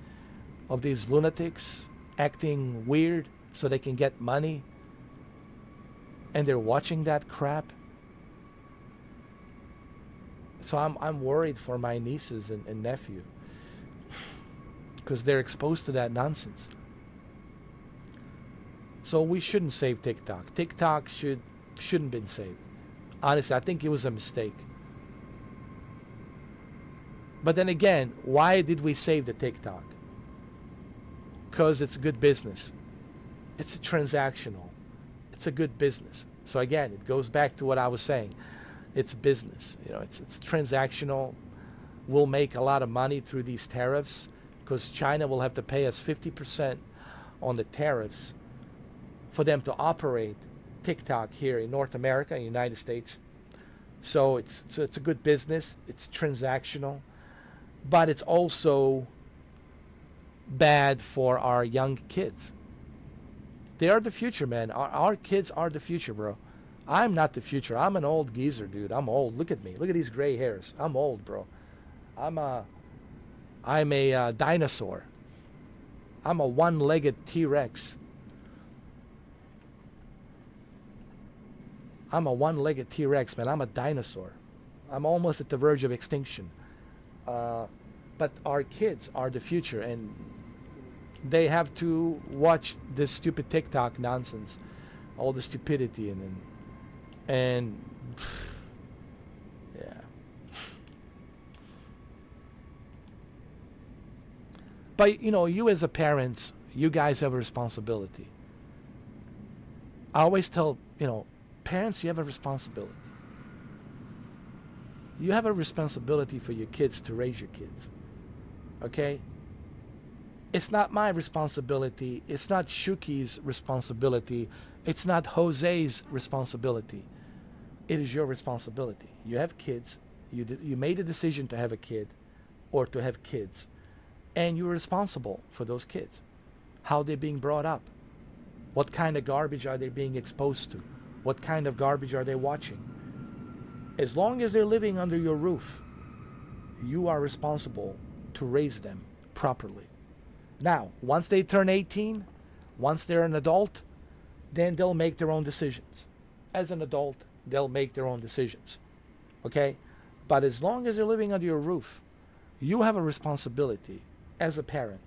of these lunatics acting weird so they can get money, and they're watching that crap. So I'm worried for my nieces and nephew because they're exposed to that nonsense. So we shouldn't save TikTok. TikTok shouldn't been saved. Honestly, I think it was a mistake. But then again, why did we save the TikTok? Because it's good business. It's a transactional. It's a good business. So again, it goes back to what I was saying. It's business. You know, it's transactional. We'll make a lot of money through these tariffs because China will have to pay us 50% on the tariffs for them to operate TikTok here in North America, United States. So it's a good business. It's transactional, but it's also bad for our young kids. They are the future, man. Our kids are the future, bro. I'm not the future. I'm an old geezer, dude. I'm old. Look at me. Look at these gray hairs. I'm old, bro. I'm a dinosaur. I'm a one-legged T-Rex. I'm a one-legged T-Rex, man. I'm a dinosaur. I'm almost at the verge of extinction. But our kids are the future, and they have to watch this stupid TikTok nonsense, all the stupidity, and yeah. But you know, you as a parent, you guys have a responsibility. I always tell, you know, parents, you have a responsibility. You have a responsibility for your kids to raise your kids. Okay? It's not my responsibility. It's not Shuki's responsibility. It's not Jose's responsibility. It is your responsibility. You have kids. You made a decision to have a kid or to have kids. And you're responsible for those kids. How they're being brought up. What kind of garbage are they being exposed to? What kind of garbage are they watching? As long as they're living under your roof, you are responsible to raise them properly. Now, once they turn 18, once they're an adult, then they'll make their own decisions. As an adult, they'll make their own decisions. Okay? But as long as they're living under your roof, you have a responsibility as a parent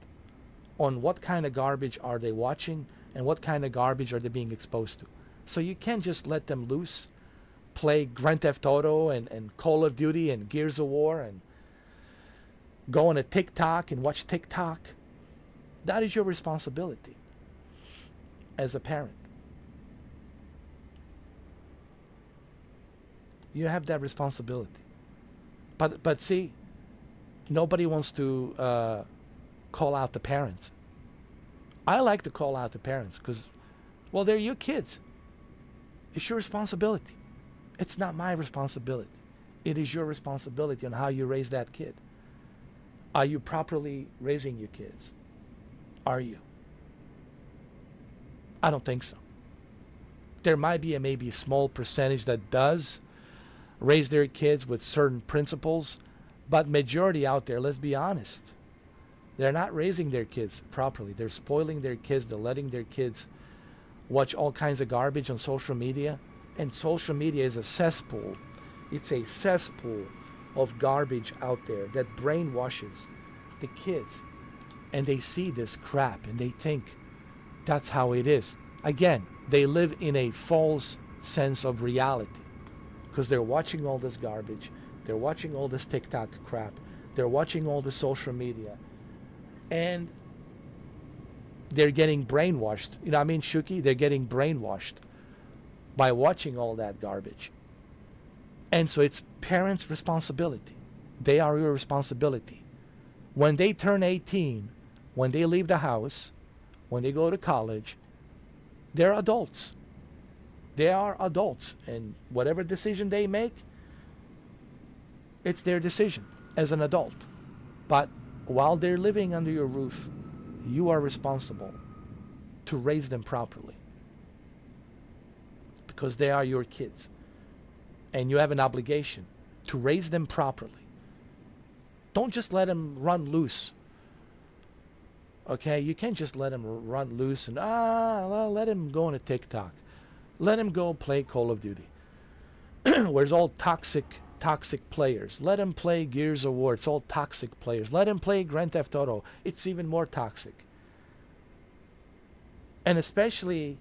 on what kind of garbage are they watching and what kind of garbage are they being exposed to. So you can't just let them loose, play Grand Theft Auto and Call of Duty and Gears of War and go on a TikTok and watch TikTok. That is your responsibility as a parent. You have that responsibility. But see, nobody wants to call out the parents. I like to call out the parents because, well, they're your kids. It's your responsibility. It's not my responsibility. It is your responsibility on how you raise that kid. Are you properly raising your kids? Are you? I don't think so. There might be maybe a small percentage that does raise their kids with certain principles, but majority out there, let's be honest, they're not raising their kids properly. They're spoiling their kids. They're letting their kids watch all kinds of garbage on social media. And social media is a cesspool. It's a cesspool of garbage out there that brainwashes the kids. And they see this crap and they think that's how it is. Again, they live in a false sense of reality because they're watching all this garbage. They're watching all this TikTok crap. They're watching all the social media. And they're getting brainwashed. You know what I mean, Shuki? They're getting brainwashed by watching all that garbage. And so it's parents' responsibility. They are your responsibility. When they turn 18, when they leave the house, when they go to college, they're adults. They are adults. And whatever decision they make, it's their decision as an adult. But while they're living under your roof, you are responsible to raise them properly. Because they are your kids. And you have an obligation to raise them properly. Don't just let them run loose. Okay? You can't just let them run loose and, let him go on a TikTok. Let him go play Call of Duty. Where it's all toxic toxic players. Let them play Gears of War. It's all toxic players. Let them play Grand Theft Auto. It's even more toxic. And especially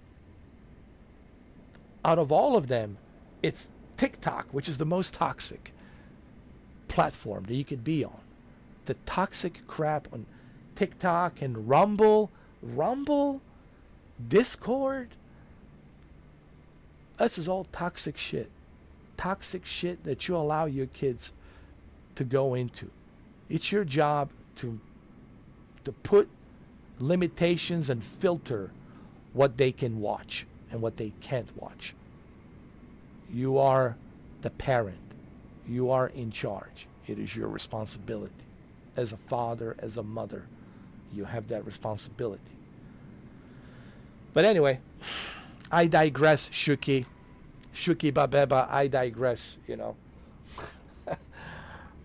out of all of them, it's TikTok, which is the most toxic platform that you could be on. The toxic crap on TikTok and Rumble, Discord. This is all toxic shit. Toxic shit that you allow your kids to go into. It's your job to put limitations and filter what they can watch and what they can't watch. You are the parent. You are in charge. It is your responsibility. As a father, as a mother, you have that responsibility. But anyway, I digress, Shuki. Shuki Babeba, I digress, you know.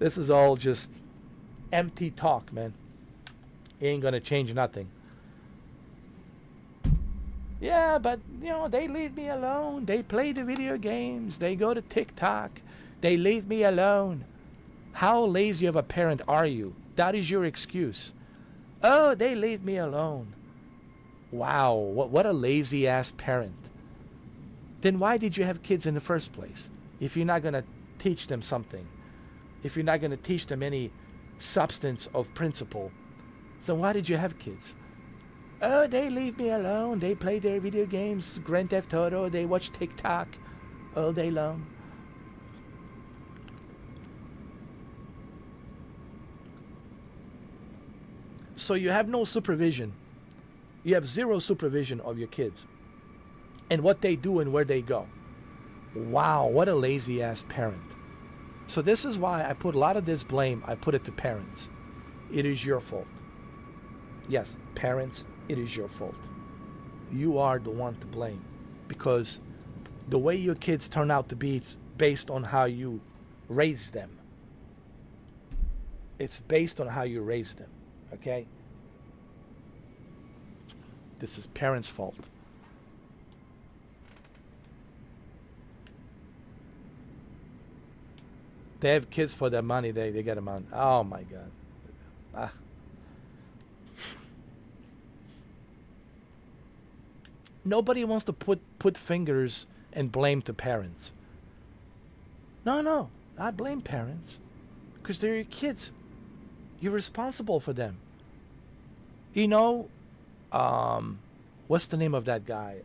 This is all just empty talk, man. It ain't gonna change nothing. Yeah, but, you know, they leave me alone. They play the video games. They go to TikTok. They leave me alone. How lazy of a parent are you? That is your excuse. Oh, they leave me alone. Wow, what a lazy ass parent. Then why did you have kids in the first place? If you're not going to teach them something, if you're not going to teach them any substance of principle, so why did you have kids? Oh, they leave me alone. They play their video games, Grand Theft Auto. They watch TikTok all day long. So you have no supervision. You have zero supervision of your kids and what they do and where they go. Wow, what a lazy ass parent. So this is why I put a lot of this blame, I put it to parents. It is your fault. Yes, parents, it is your fault. You are the one to blame because the way your kids turn out to be, it's based on how you raise them. It's based on how you raise them, okay? This is parents' fault. They have kids for their money. They get them on. Oh my God. Ah. Nobody wants to put fingers and blame to parents. No. I blame parents because they're your kids. You're responsible for them. You know, what's the name of that guy?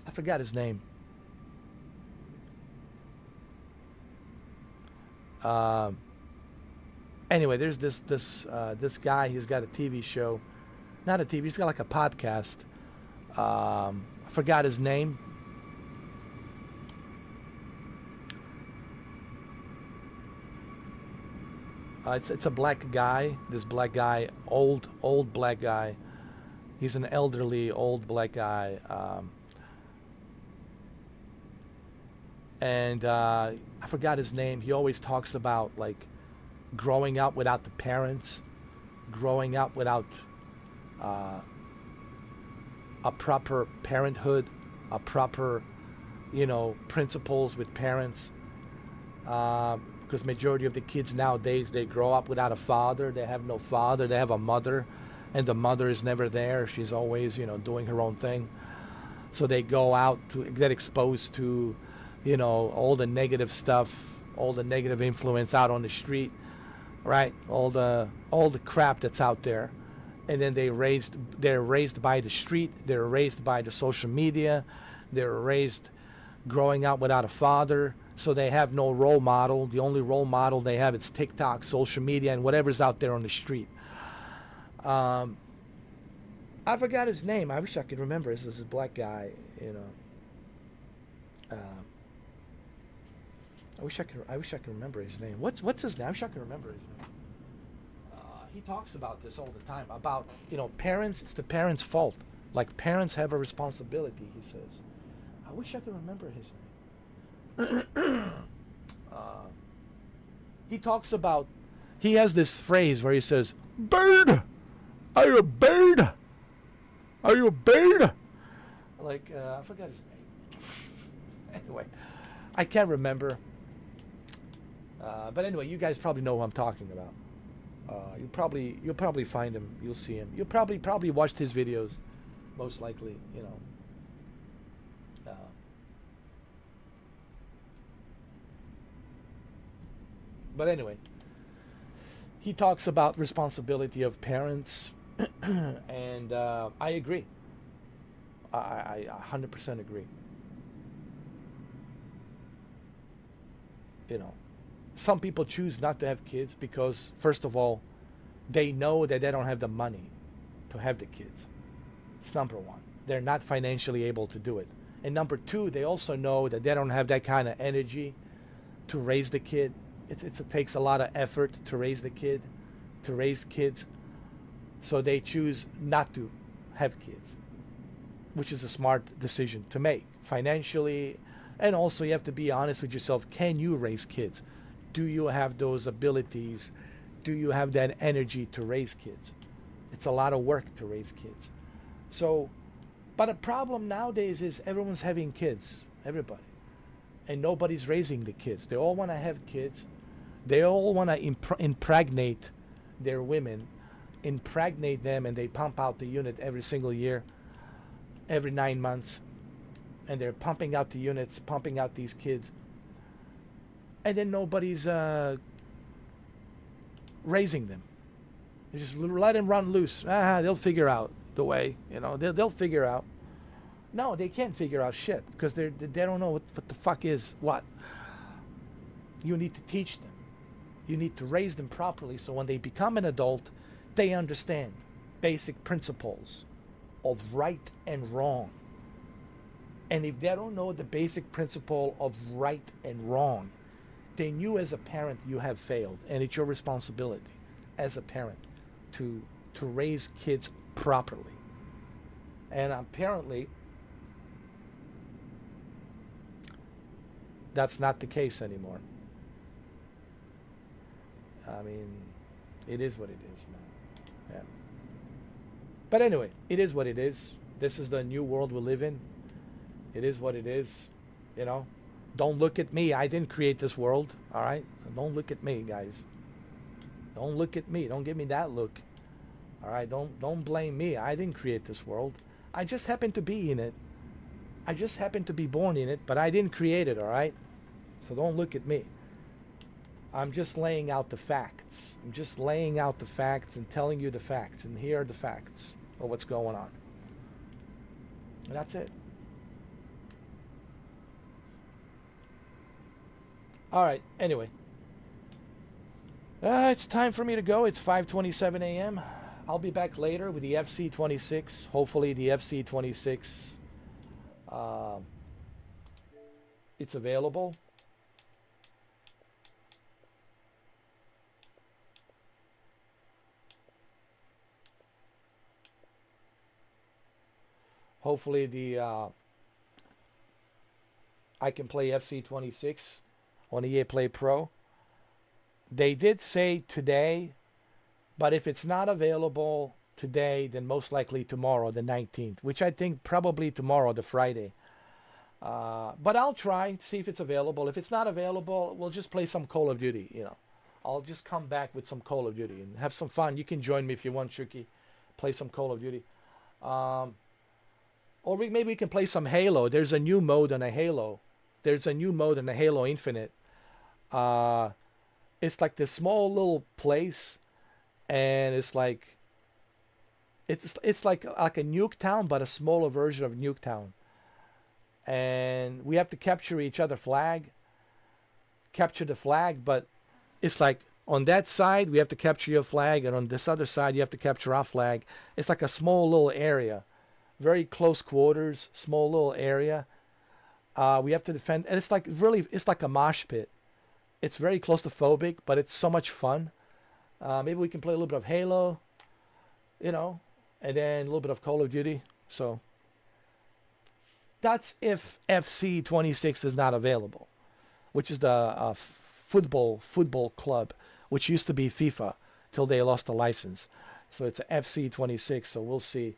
I forgot his name. Anyway, there's this guy. He's got a TV show, not a TV. He's got like a podcast. I forgot his name. It's a black guy. This black guy, old black guy. He's an elderly old black guy. And I forgot his name. He always talks about like growing up without the parents, growing up without a proper parenthood, a proper, principles with parents. Because majority of the kids nowadays, they grow up without a father. They have no father. They have a mother, and the mother is never there. She's always, doing her own thing. So they go out to get exposed to, all the negative stuff, all the negative influence out on the street, right? All the crap that's out there, and then they're raised by the street. They're raised by the social media. They're raised growing up without a father. So they have no role model. The only role model they have is TikTok, social media, and whatever's out there on the street. I forgot his name. I wish I could remember. This is a black guy, I wish I could remember his name. What's his name? I wish I could remember his name. He talks about this all the time. About parents. It's the parents' fault. Like parents have a responsibility. He says. I wish I could remember his name. He talks about. He has this phrase where he says, "Bird, are you a bird? Are you a bird?" Like I forgot his name. Anyway. I can't remember. But anyway, you guys probably know who I'm talking about. You'll probably find him. You'll see him. You'll probably watched his videos, most likely. You know. But anyway, he talks about responsibility of parents, and I agree. I 100% agree. You know, some people choose not to have kids because, first of all, they know that they don't have the money to have the kids. It's number one. They're not financially able to do it. And number two, they also know that they don't have that kind of energy to raise the kid. It takes a lot of effort to raise the kid, to raise kids. So they choose not to have kids, which is a smart decision to make financially. And also you have to be honest with yourself. Can you raise kids? Do you have those abilities? Do you have that energy to raise kids? It's a lot of work to raise kids. So, but the problem nowadays is everyone's having kids, everybody. And nobody's raising the kids. They all want to have kids. They all want to impregnate their women, impregnate them, and they pump out the unit every single year, every 9 months. And they're pumping out the units, pumping out these kids. And then nobody's raising them. They just let them run loose. They'll figure out the way, you know. They'll figure out. No, they can't figure out shit because they don't know what the fuck is what. You need to teach them. You need to raise them properly so when they become an adult, they understand basic principles of right and wrong. And if they don't know the basic principle of right and wrong, then you as a parent, you have failed. And it's your responsibility as a parent to raise kids properly. And apparently, that's not the case anymore. I mean, it is what it is, man. Yeah. But anyway, it is what it is. This is the new world we live in. It is what it is. You know, don't look at me. I didn't create this world. All right? Don't look at me, guys. Don't look at me. Don't give me that look. All right? Don't blame me. I didn't create this world. I just happened to be in it. I just happened to be born in it, but I didn't create it, all right? So don't look at me. I'm just laying out the facts. I'm just laying out the facts and telling you the facts. And here are the facts of what's going on. And that's it. All right. Anyway. It's time for me to go. It's 5:27 a.m. I'll be back later with the FC26. Hopefully the FC26, it's available. Hopefully I can play FC26 on EA Play Pro. They did say today, but if it's not available today, then most likely tomorrow, the 19th, which I think probably tomorrow, the Friday. But I'll try, see if it's available. If it's not available, we'll just play some Call of Duty, you know. I'll just come back with some Call of Duty and have some fun. You can join me if you want, Shuki. Play some Call of Duty. Or maybe we can play some Halo. There's a new mode on a Halo. There's a new mode on a Halo Infinite. It's like this small little place, and it's like a Nuketown, but a smaller version of Nuketown. And we have to capture each other flag. Capture the flag, but it's like on that side we have to capture your flag, and on this other side you have to capture our flag. It's like a small little area. Very close quarters, small little area. We have to defend, and it's like a mosh pit. It's very claustrophobic, but it's so much fun. Maybe we can play a little bit of Halo, you know, and then a little bit of Call of Duty. So that's if FC26 is not available, which is the football club, which used to be FIFA till they lost the license. So it's FC26. So we'll see.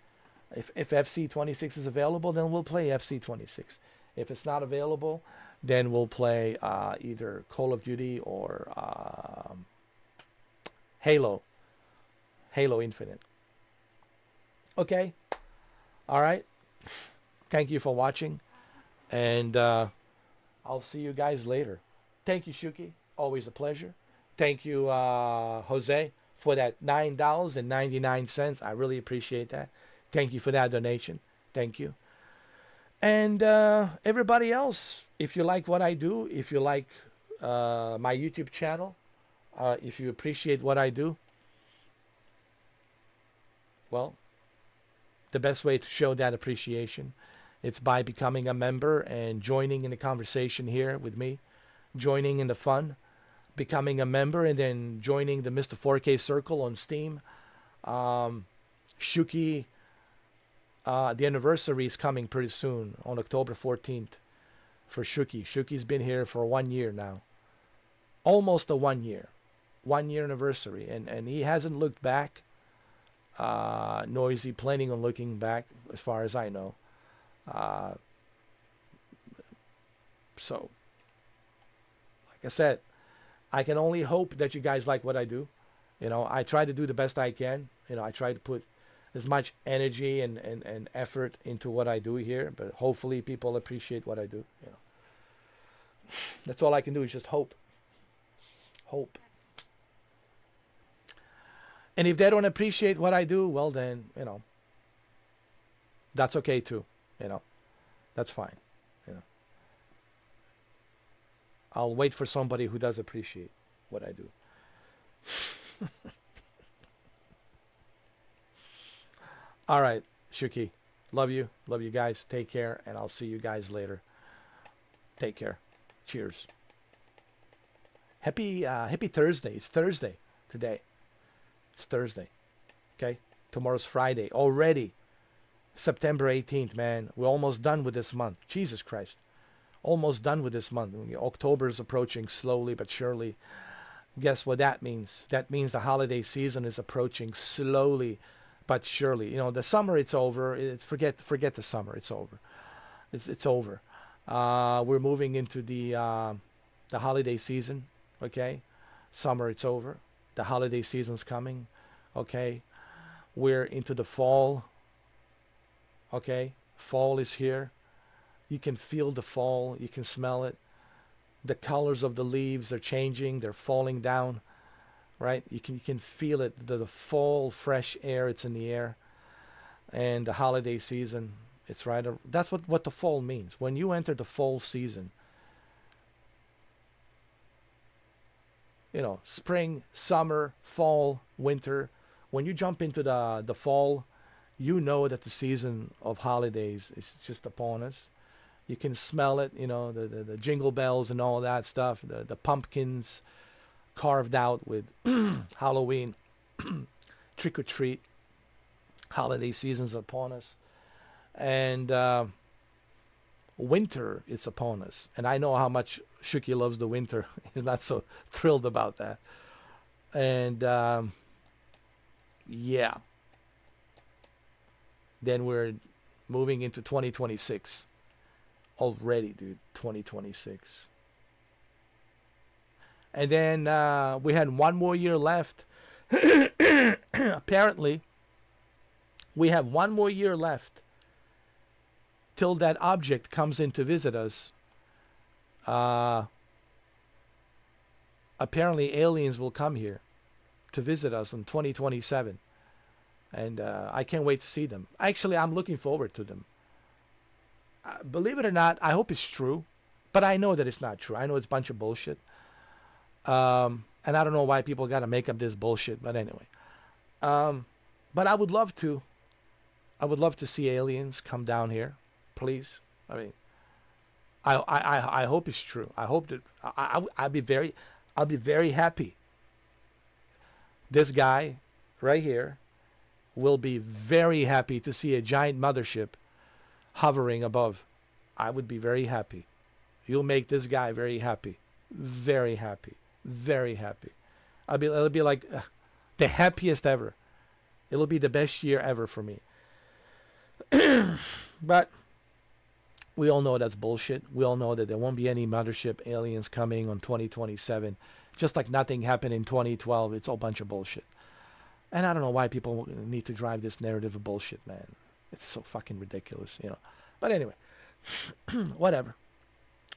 If FC26 is available, then we'll play FC26. If it's not available, Then we'll play either Call of Duty or Halo Infinite. Okay? All right? Thank you for watching. And I'll see you guys later. Thank you, Shuki. Always a pleasure. Thank you, Jose, for that $9.99. I really appreciate that. Thank you for that donation. Thank you. And everybody else, if you like what I do, if you like my YouTube channel, if you appreciate what I do, well, the best way to show that appreciation, it's by becoming a member and joining in the conversation here with me, joining in the fun, becoming a member, and then joining the Mr. 4K Circle on Steam. Shuki, the anniversary is coming pretty soon on October 14th for Shuki. Shuki's been here for 1 year now. Almost a 1 year. 1 year anniversary. And he hasn't looked back. Nor is he planning on looking back, as far as I know. So, like I said, I can only hope that you guys like what I do. You know, I try to do the best I can. You know, I try to put as much energy and effort into what I do here, but hopefully people appreciate what I do. You know, that's all I can do is just hope. Hope. And if they don't appreciate what I do, well then, you know, that's okay too. You know, that's fine. You know, I'll wait for somebody who does appreciate what I do. All right, Shuki, love you guys. Take care, and I'll see you guys later. Take care. Cheers. Happy Thursday. It's Thursday today. It's Thursday. Okay? Tomorrow's Friday. Already September 18th, man. We're almost done with this month. Jesus Christ. Almost done with this month. October's approaching slowly but surely. Guess what that means? That means the holiday season is approaching slowly but surely. You know, the summer, it's over. It's forget the summer. It's over. It's over. We're moving into the holiday season. Okay? Summer, it's over. The holiday season's coming. Okay? We're into the fall. Okay? Fall is here. You can feel the fall. You can smell it. The colors of the leaves are changing. They're falling down. Right? You can feel it. The fall, fresh air, it's in the air. And the holiday season, it's right. That's what the fall means. When you enter the fall season, you know, spring, summer, fall, winter. When you jump into the fall, you know that the season of holidays is just upon us. You can smell it, you know, the jingle bells and all that stuff, the pumpkins carved out with Halloween, trick or treat. Holiday season's upon us. And winter is upon us. And I know how much Shuki loves the winter. He's not so thrilled about that. And yeah. Then we're moving into 2026. Already, dude. 2026. And then we had 1 more year left. Apparently, we have 1 more year left till that object comes in to visit us. Apparently, aliens will come here to visit us in 2027. And I can't wait to see them. Actually, I'm looking forward to them. Believe it or not, I hope it's true. But I know that it's not true. I know it's a bunch of bullshit. And I don't know why people got to make up this bullshit. But anyway. But I would love to. I would love to see aliens come down here. Please. I mean, I hope it's true. I hope that I'll be very happy. This guy right here will be very happy to see a giant mothership hovering above. I would be very happy. You'll make this guy very happy. Very happy. Very happy. It'll be like the happiest ever. It'll be the best year ever for me. But We all know that's bullshit. We all know that there won't be any mothership aliens coming on 2027. Just like nothing happened in 2012. It's all a bunch of bullshit. And I don't know why people need to drive this narrative of bullshit, man. It's so fucking ridiculous, you know. But anyway, whatever.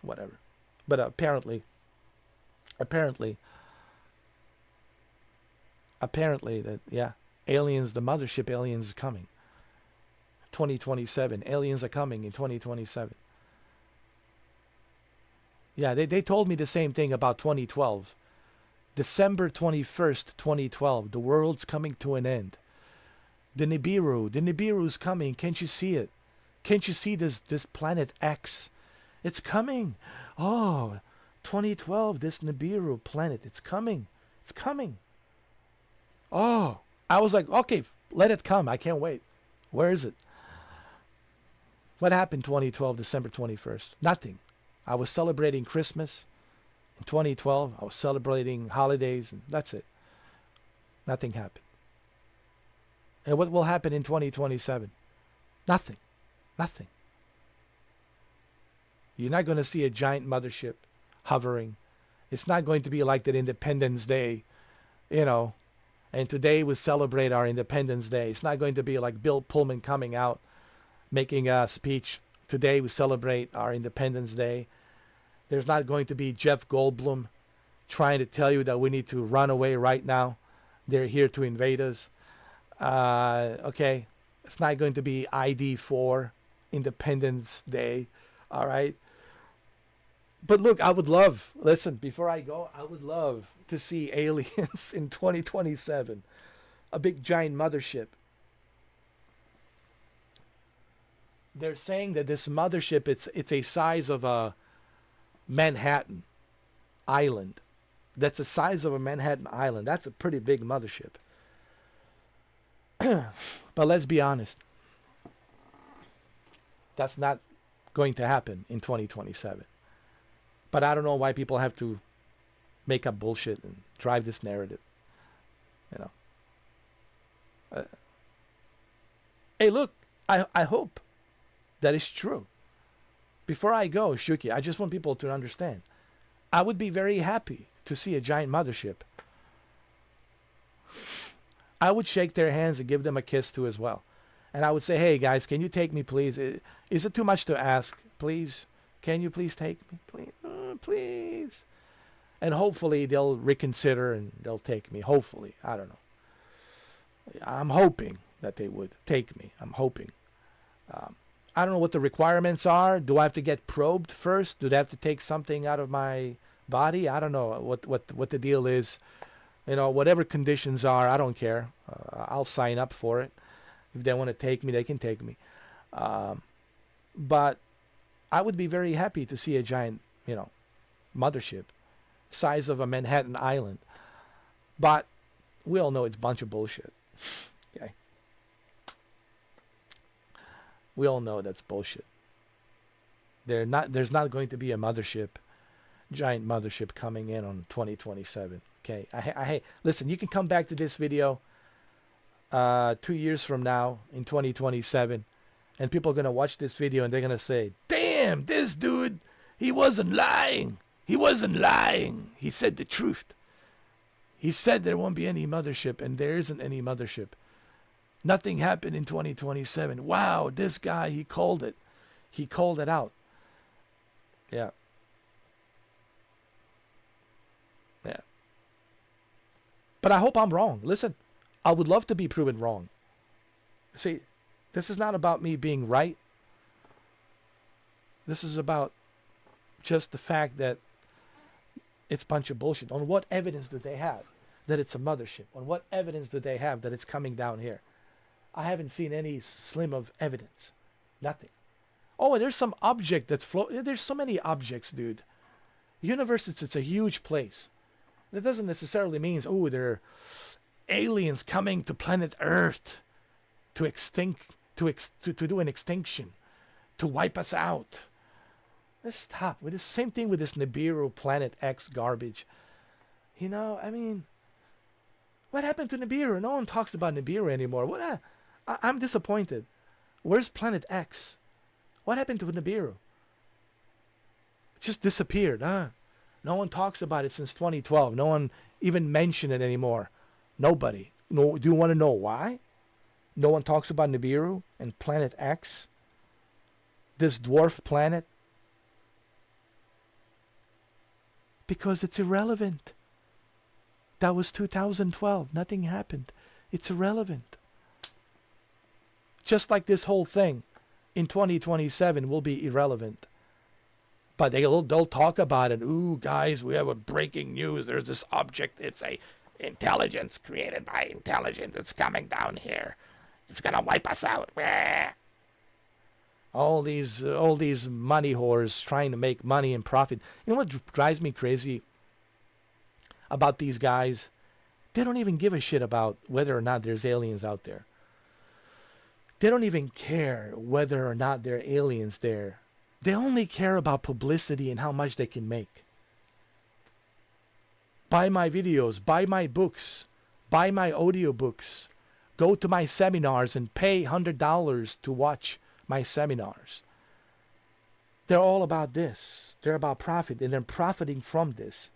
But apparently, that, yeah, aliens, the mothership aliens is coming. 2027. Aliens are coming in 2027. Yeah, they told me the same thing about 2012. December 21st, 2012. The world's coming to an end. The Nibiru's coming. Can't you see it? Can't you see this planet X? It's coming. Oh, 2012, this Nibiru planet. It's coming. It's coming. Oh, I was like, okay, let it come. I can't wait. Where is it? What happened 2012, December 21st? Nothing. I was celebrating Christmas in 2012. I was celebrating holidays, and that's it. Nothing happened. And what will happen in 2027? Nothing. Nothing. You're not going to see a giant mothership hovering. It's not going to be like that Independence Day, you know. And today we celebrate our Independence Day. It's not going to be like Bill Pullman coming out, making a speech. Today we celebrate our Independence Day. There's not going to be Jeff Goldblum trying to tell you that we need to run away right now. They're here to invade us. Okay. It's not going to be ID4, Independence Day. All right. But look, I would love, listen, before I go, I would love to see aliens in 2027. A big giant mothership. They're saying that this mothership, it's a size of a Manhattan island. That's the size of a Manhattan island. That's a pretty big mothership. But let's be honest. That's not going to happen in 2027. But I don't know why people have to make up bullshit and drive this narrative. You know. Hey, look, I hope that is true. Before I go, Shuki, I just want people to understand. I would be very happy to see a giant mothership. I would shake their hands and give them a kiss too as well. And I would say, hey guys, can you take me please? Is it too much to ask? Please, can you please take me? Please, please. And hopefully they'll reconsider and they'll take me. Hopefully, I don't know. I'm hoping that they would take me. I'm hoping. I don't know what the requirements are. Do I have to get probed first? Do they have to take something out of my body? I don't know what the deal is. You know, whatever conditions are, I don't care. I'll sign up for it. If they want to take me, they can take me. But I would be very happy to see a giant, you know, mothership, size of a Manhattan island. But we all know it's a bunch of bullshit. Okay. We all know that's bullshit. There's not going to be a mothership, giant mothership coming in on 2027. Okay. I listen, you can come back to this video 2 years from now in 2027, and people are going to watch this video and they're going to say, damn, this dude, he wasn't lying. He wasn't lying. He said the truth. He said there won't be any mothership, and there isn't any mothership. Nothing happened in 2027. Wow, this guy, he called it. He called it out. Yeah. Yeah. But I hope I'm wrong. Listen, I would love to be proven wrong. See, this is not about me being right. This is about just the fact that it's a bunch of bullshit. On what evidence do they have that it's a mothership? On what evidence do they have that it's coming down here? I haven't seen any slim of evidence. Nothing. Oh, and there's some object that's there's so many objects, dude. Universe, it's a huge place. That doesn't necessarily mean, oh, there are aliens coming to planet Earth to do an extinction, to wipe us out. Let's stop with the same thing with this Nibiru Planet X garbage. You know, I mean, what happened to Nibiru? No one talks about Nibiru anymore. I'm disappointed. Where's Planet X? What happened to Nibiru? Just disappeared, huh? No one talks about it since 2012. No one even mentioned it anymore. Nobody. No. Do you want to know why? No one talks about Nibiru and Planet X, this dwarf planet, because it's irrelevant. That was 2012. Nothing happened. It's irrelevant. Just like this whole thing in 2027 will be irrelevant. But they'll talk about it. Ooh, guys, we have a breaking news. There's this object. It's a intelligence created by intelligence. It's coming down here. It's gonna wipe us out. All these money whores trying to make money and profit. You know what drives me crazy about these guys? They don't even give a shit about whether or not there's aliens out there. They don't even care whether or not there are aliens there. They only care about publicity and how much they can make. Buy my videos, buy my books, buy my audiobooks. Go to my seminars and pay $100 to watch my seminars. They're all about this. They're about profit, and they're profiting from this.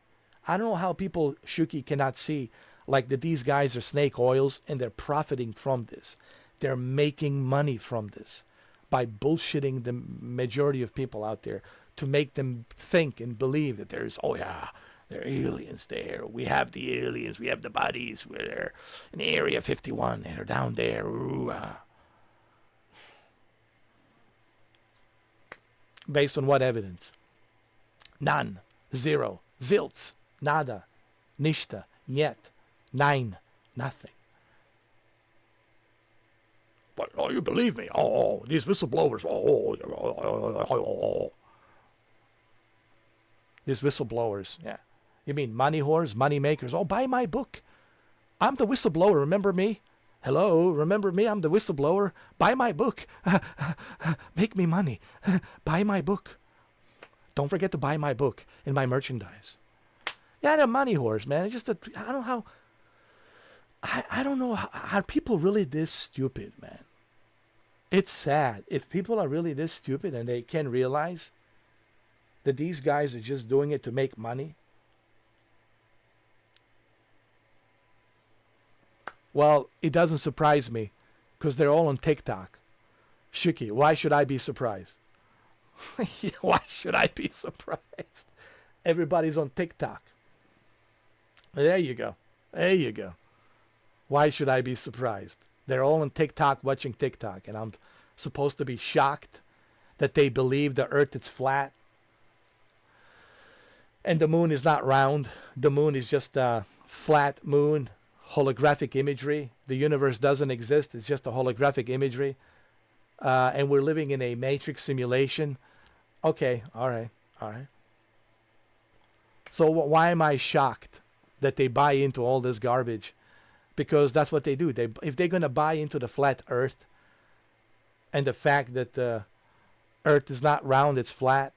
I don't know how people, Shuki, cannot see like that these guys are snake oils and they're profiting from this. They're making money from this by bullshitting the majority of people out there to make them think and believe that there's, oh yeah, there are aliens there. We have the aliens. We have the bodies. We're there in Area 51. They're down there. Ooh, Based on what evidence? None. Zero. Zilts. Nada. Nishta. Niet. Nine. Nothing. But oh, you believe me? Oh, these whistleblowers. These whistleblowers. Yeah. You mean money whores, money makers? Oh, buy my book. I'm the whistleblower. Remember me? Hello, remember me? I'm the whistleblower. Buy my book. Make me money. Buy my book. Don't forget to buy my book and my merchandise. Yeah, they're money whores, man. It's just I don't know how. I don't know how, are people really this stupid, man? It's sad. If people are really this stupid and they can realize that these guys are just doing it to make money, well, it doesn't surprise me because they're all on TikTok. Shiki, why should I be surprised? Why should I be surprised? Everybody's on TikTok. There you go. There you go. Why should I be surprised? They're all on TikTok watching TikTok, and I'm supposed to be shocked that they believe the earth is flat and the moon is not round. The moon is just a flat moon, holographic imagery. The universe doesn't exist. It's just a holographic imagery. And we're living in a matrix simulation. Okay, all right. So why am I shocked that they buy into all this garbage? Because that's what they do. If they're going to buy into the flat earth and the fact that the earth is not round, it's flat,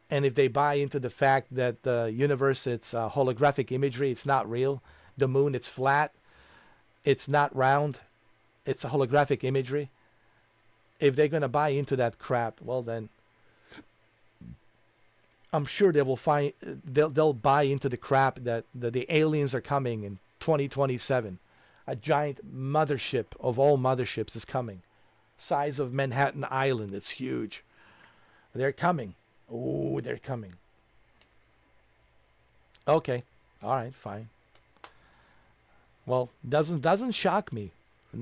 and if they buy into the fact that the universe, it's holographic imagery, it's not real, the moon, it's flat, it's not round, it's a holographic imagery, if they're going to buy into that crap, well then, I'm sure they'll buy into the crap that the aliens are coming in 2027. A giant mothership of all motherships is coming. Size of Manhattan Island. It's huge. They're coming. Oh, they're coming. Okay. All right, fine. Well, doesn't shock me.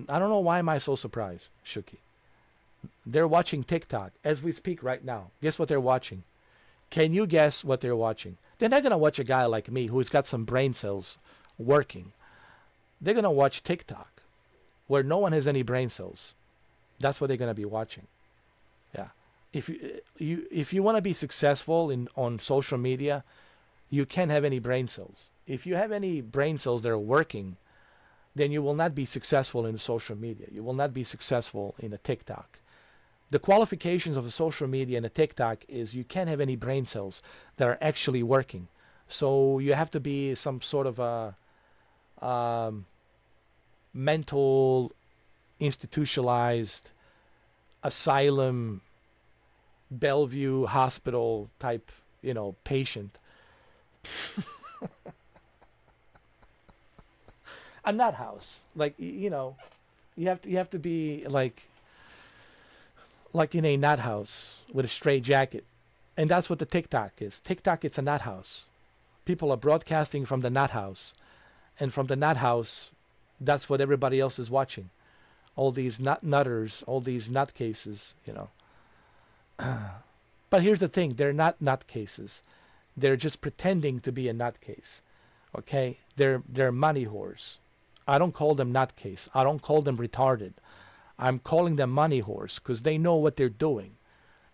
I don't know why am I so surprised, Shuki. They're watching TikTok as we speak right now. Guess what they're watching? Can you guess what they're watching? They're not going to watch a guy like me who's got some brain cells working. They're going to watch TikTok where no one has any brain cells. That's what they're going to be watching. Yeah. If you want to be successful on social media, you can't have any brain cells. If you have any brain cells that are working, then you will not be successful in social media. You will not be successful in a TikTok. The qualifications of a social media and a TikTok is you can't have any brain cells that are actually working. So you have to be some sort of a mental, institutionalized, asylum Bellevue hospital type, patient. A nut house, like you have to be like in a nut house with a straight jacket, and that's what the TikTok is. TikTok, it's a nut house. People are broadcasting from the nut house, and from the nut house, that's what everybody else is watching. All these nutters, all these nutcases, But here's the thing: they're not nutcases. They're just pretending to be a nutcase. Okay, they're money whores. I don't call them nutcase. I don't call them retarded. I'm calling them money whores because they know what they're doing.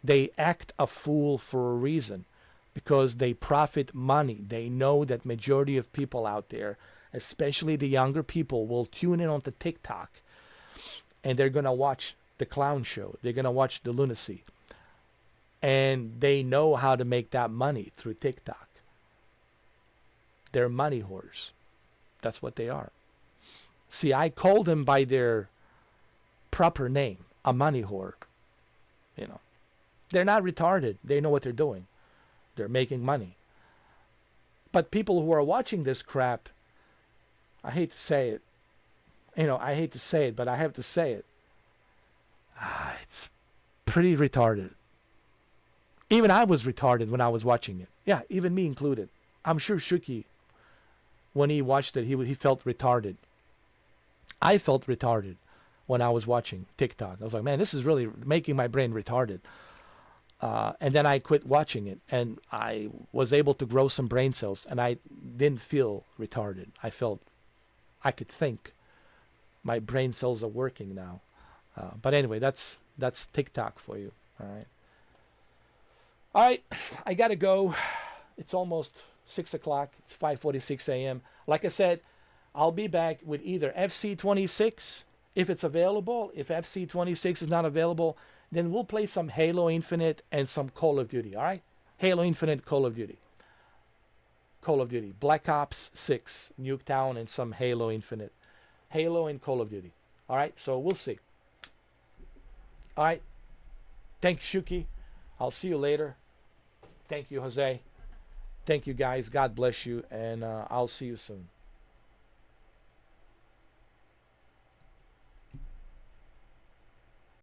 They act a fool for a reason because they profit money. They know that majority of people out there, especially the younger people, will tune in onto TikTok and they're going to watch the clown show. They're going to watch the lunacy. And they know how to make that money through TikTok. They're money whores. That's what they are. See, I call them by their proper name, a money whore. They're not retarded. They know what they're doing. They're making money. But people who are watching this crap, I hate to say it. I hate to say it, but I have to say it. It's pretty retarded. Even I was retarded when I was watching it. Yeah, even me included. I'm sure Shuki, when he watched it, he felt retarded. I felt retarded when I was watching TikTok. I was like, man, this is really making my brain retarded. And then I quit watching it, and I was able to grow some brain cells, and I didn't feel retarded. I felt I could think. My brain cells are working now. But anyway, that's TikTok for you. All right, I got to go. It's almost 6 o'clock. It's 5:46 a.m. Like I said, I'll be back with either FC26 if it's available. If FC26 is not available, then we'll play some Halo Infinite and some Call of Duty, all right? Halo Infinite, Call of Duty. Call of Duty. Black Ops 6, Nuketown, and some Halo Infinite. Halo and Call of Duty. All right, so we'll see. All right. Thanks, Shuki. I'll see you later. Thank you, Jose. Thank you, guys. God bless you, and I'll see you soon.